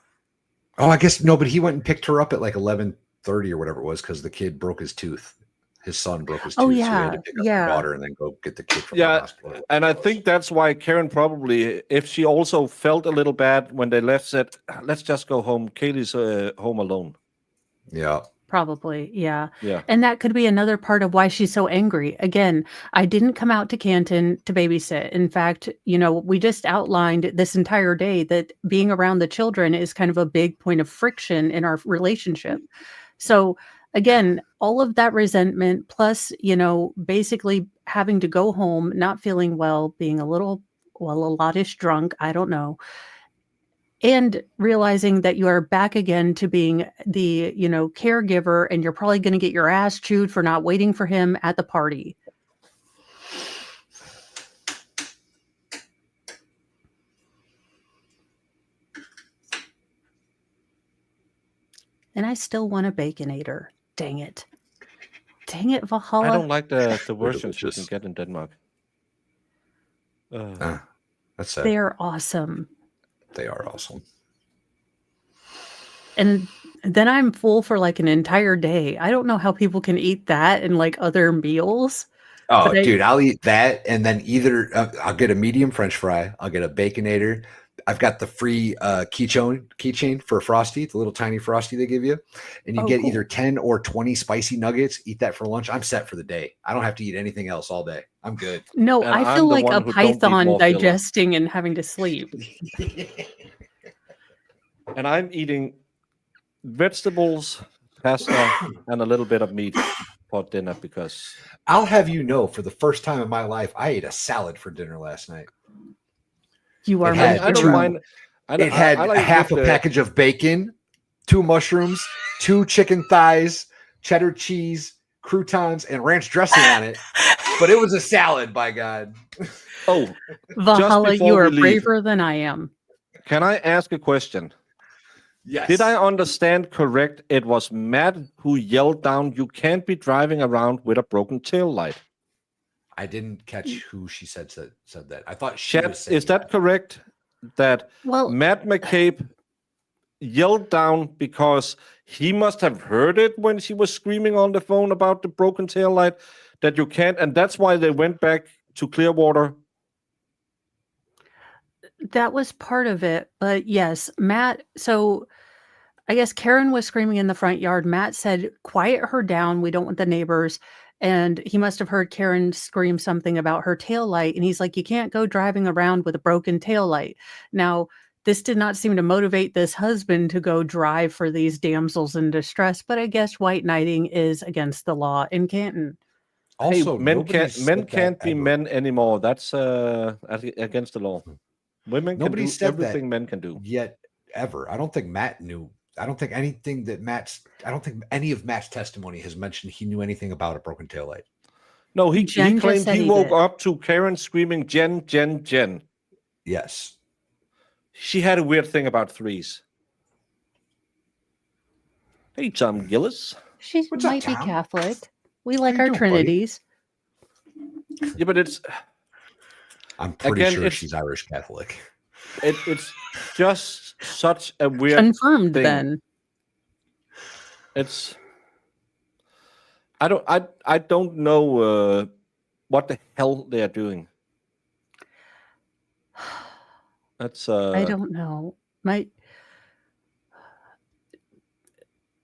S5: Oh, I guess no, but he went and picked her up at like 11:30 or whatever it was because the kid broke his tooth. His son broke his tooth, so he had to pick up the daughter and then go get the kid from the hospital.
S2: And I think that's why Karen probably, if she also felt a little bad when they left, said, "Let's just go home. Kaylee's home alone."
S5: Yeah.
S3: Probably, yeah.
S2: Yeah.
S3: And that could be another part of why she's so angry. Again, I didn't come out to Canton to babysit. In fact, we just outlined this entire day that being around the children is kind of a big point of friction in our relationship. So again, all of that resentment plus, basically having to go home, not feeling well, being a lot-ish drunk, I don't know. And realizing that you are back again to being the, caregiver, and you're probably going to get your ass chewed for not waiting for him at the party. And I still want a Baconator. Dang it. Dang it, Valhalla.
S2: I don't like the versions you can get in Denmark.
S5: That's it.
S3: They're awesome.
S5: They are awesome.
S3: And then I'm full for like an entire day. I don't know how people can eat that and like other meals.
S5: Oh,
S3: But
S5: dude, I'll eat that, and then either I'll get a medium French fry, I'll get a Baconator. I've got the free keychain for Frosty, the little tiny Frosty they give you, and you get
S3: cool.
S5: either 10 or 20 spicy nuggets. Eat that for lunch. I'm set for the day. I don't have to eat anything else all day. I'm good.
S3: No,
S2: And
S3: I
S2: I'm
S3: feel
S2: the
S3: like
S2: one
S3: a
S2: who don't need
S3: python
S2: more filler.
S3: digesting and having to sleep.
S2: And I'm eating vegetables, pasta, and a little bit of meat for dinner because
S5: I'll have you know, for the first time in my life, I ate a salad for dinner last night.
S3: You are.
S5: It
S2: I don't mind.
S5: It had
S2: I like
S5: half a
S2: with the-
S5: package of bacon, 2 mushrooms, 2 chicken thighs, cheddar cheese, croutons, and ranch dressing on it. But it was a salad, by God.
S2: Oh,
S3: Valhalla,
S2: before
S3: you are
S2: we leave.
S3: braver than I am.
S2: Can I ask a question?
S5: Yes.
S2: Did I understand correct? It was Matt who yelled down, "You can't be driving around with a broken tail light."
S5: I didn't catch who she said that. I thought she
S2: Chat,
S5: was saying
S2: is that correct? That
S3: Well,
S2: Matt McCabe yelled down because he must have heard it when she was screaming on the phone about the broken tail light, that you can't, and that's why they went back to Clearwater.
S3: that was part of it. But yes, Matt. So I guess Karen was screaming in the front yard. Matt said, "Quiet her down. We don't want the neighbors." And he must have heard Karen scream something about her tail light. And he's like, "You can't go driving around with a broken tail light." Now, this did not seem to motivate this husband to go drive for these damsels in distress. But I guess white knighting is against the law in Canton.
S5: Also,
S2: hey, men
S5: nobody's
S2: can't
S5: said that
S2: be
S5: ever.
S2: men anymore. That's against the law. Women
S5: Nobody
S2: can do
S5: said
S2: everything
S5: that
S2: men can do.
S5: yet ever. I don't think Matt knew. I don't think any of Matt's testimony has mentioned he knew anything about a broken tail light.
S2: No, he
S3: Jen just
S2: claimed
S3: said
S2: he
S3: he
S2: woke
S3: did.
S2: up to Karen screaming, "Jen, Jen, Jen."
S5: Yes.
S2: She had a weird thing about threes. Hey, Tom Gillis.
S3: She
S5: What's up,
S3: might be
S5: Tom?
S3: Catholic. We like
S5: you
S3: our
S5: doing, buddy?
S3: trinities.
S2: Yeah, but it's
S5: I'm pretty
S2: Again,
S5: sure
S2: it's-
S5: she's Irish Catholic.
S2: it's just such a weird
S3: Confirmed
S2: thing.
S3: then.
S2: It's I don't know what the hell they are doing. That's
S3: I don't know.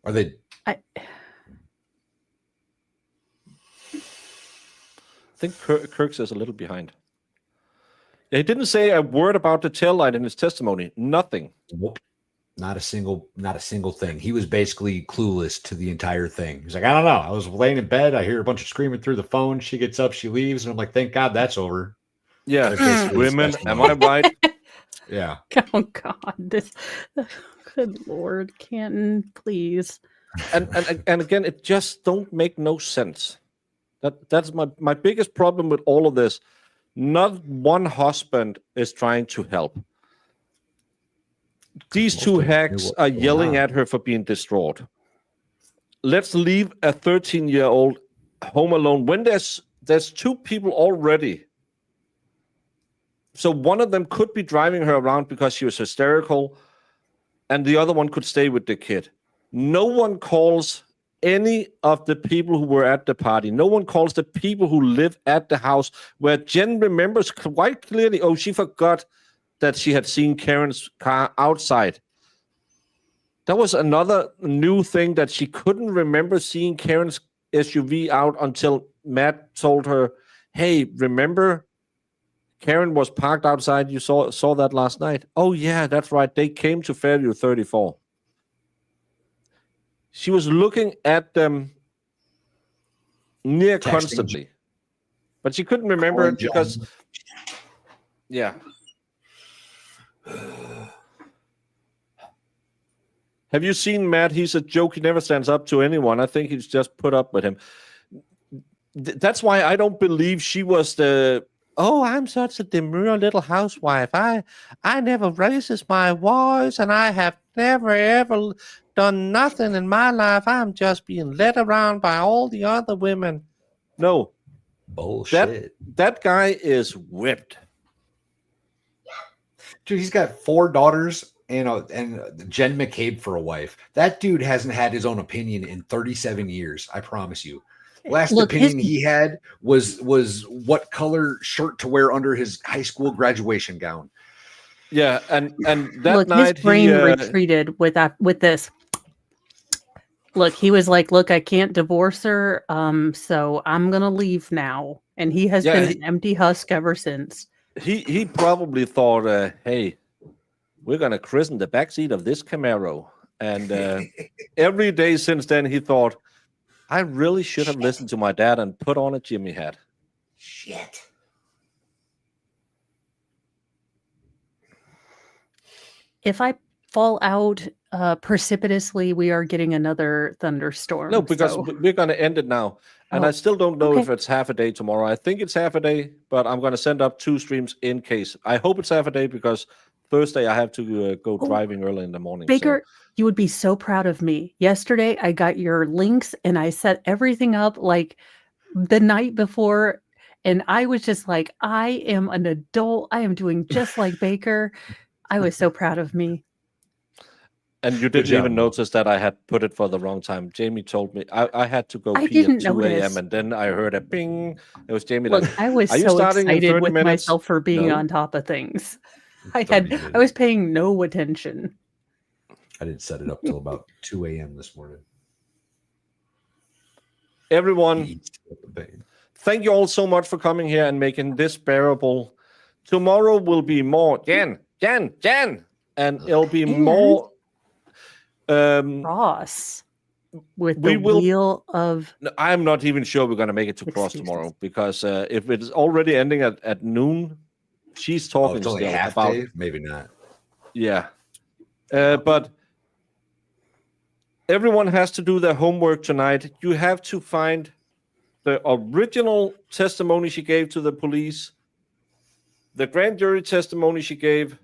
S5: Are they?
S2: I think Kirk's is a little behind. He didn't say a word about the tail light in his testimony. Nothing.
S5: Nope. Not a single thing. He was basically clueless to the entire thing. He's like, I don't know. I was laying in bed. I hear a bunch of screaming through the phone. She gets up, she leaves, and I'm like, thank God that's over.
S2: Yeah,
S5: That's basically his
S2: women. Am I
S5: testimony.
S2: right?
S5: Yeah.
S3: Oh God, this. Good Lord, Canton, please.
S2: And again, it just don't make no sense. That's my biggest problem with all of this. Not one husband is trying to help. These
S5: Most
S2: two
S5: of them knew
S2: hacks
S5: what
S2: are
S5: was going
S2: yelling
S5: on.
S2: at her for being distraught. Let's leave a 13-year-old home alone when there's 2 people already. So one of them could be driving her around because she was hysterical, and the other one could stay with the kid. No one calls any of the people who were at the party. No one calls the people who live at the house, where Jen remembers quite clearly, she forgot that she had seen Karen's car outside. That was another new thing, that she couldn't remember seeing Karen's SUV out until Matt told her, "Hey, remember Karen was parked outside? You saw that last night." "Oh yeah, that's right. They came to Fairview 34." She was looking at them near
S5: Texting
S2: constantly, but she couldn't remember it because, yeah. Have you seen Matt? He's a joke. He never stands up to anyone. I think he's just put up with him. That's why I don't believe she was I'm such a demure little housewife. I never raises my voice, and I have never ever done nothing in my life. I'm just being led around by all the other women. No.
S5: Bullshit.
S2: That guy is whipped.
S5: Dude, he's got 4 daughters and Jen McCabe for a wife. That dude hasn't had his own opinion in 37 years. I promise you. Last opinion he had was what color shirt to wear under his high school graduation gown.
S2: Yeah, and that night
S3: his brain retreated with this. Look, he was like, "Look, I can't divorce her, so I'm gonna leave now." And he has been an empty husk ever since.
S2: He probably thought, "Hey, we're gonna christen the backseat of this Camaro," and every day since then he thought, "I really should have listened to my dad and put on a Jimmy hat."
S11: Shit.
S3: If I fall out precipitously, we are getting another thunderstorm.
S2: No, because we're going to end it now. And I still don't know if it's half a day tomorrow. I think it's half a day, but I'm going to send up 2 streams in case. I hope it's half a day because Thursday I have to go driving early in the morning.
S3: Baker, you would be so proud of me. Yesterday, I got your links and I set everything up like the night before. And I was just like, I am an adult. I am doing just like Baker. I was so proud of me.
S2: And you didn't even notice that I had put it for the wrong time. Jamie told me I had to go pee at 2 a.m. and then I heard a ping. It was Jamie.
S3: Look,
S2: like,
S3: I was so excited with myself for being on top of things. I was paying no attention.
S5: I didn't set it up till about 2 a.m. this morning.
S2: Everyone, thank you all so much for coming here and making this bearable. Tomorrow will be more Jen, and it'll be more
S3: Ross with the wheel of.
S2: I'm not even sure we're going to make it to Cross tomorrow because if it's already ending at noon, she's talking
S5: still
S2: still about
S5: day? Maybe not.
S2: Yeah, but everyone has to do their homework tonight. You have to find the original testimony she gave to the police, the grand jury testimony she gave,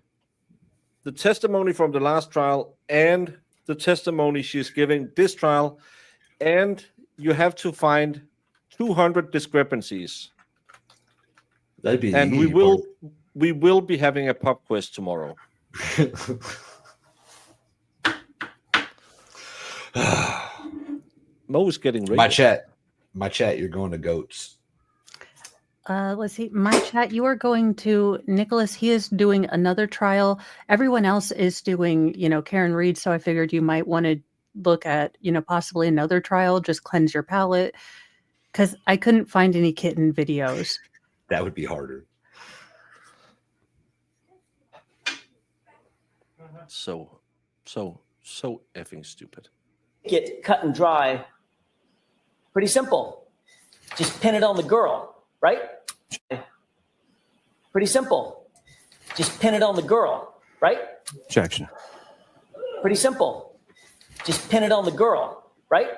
S2: the testimony from the last trial, and the testimony she's giving this trial, and you have to find 200 discrepancies.
S5: That'd be
S2: and we will be having a pop quiz tomorrow. Mo's getting ready.
S5: My chat, you're going to goats.
S3: Let's see. My chat, you are going to Nicholas. He is doing another trial. Everyone else is doing, Karen Reed. So I figured you might want to look at, possibly another trial. Just cleanse your palate. Because I couldn't find any kitten videos.
S5: That would be harder.
S2: So effing stupid.
S14: Get cut and dry. Pretty simple. Just pin it on the girl, right? Pretty simple. Just pin it on the girl, right?
S15: Objection.
S14: Pretty simple. Just pin it on the girl, right?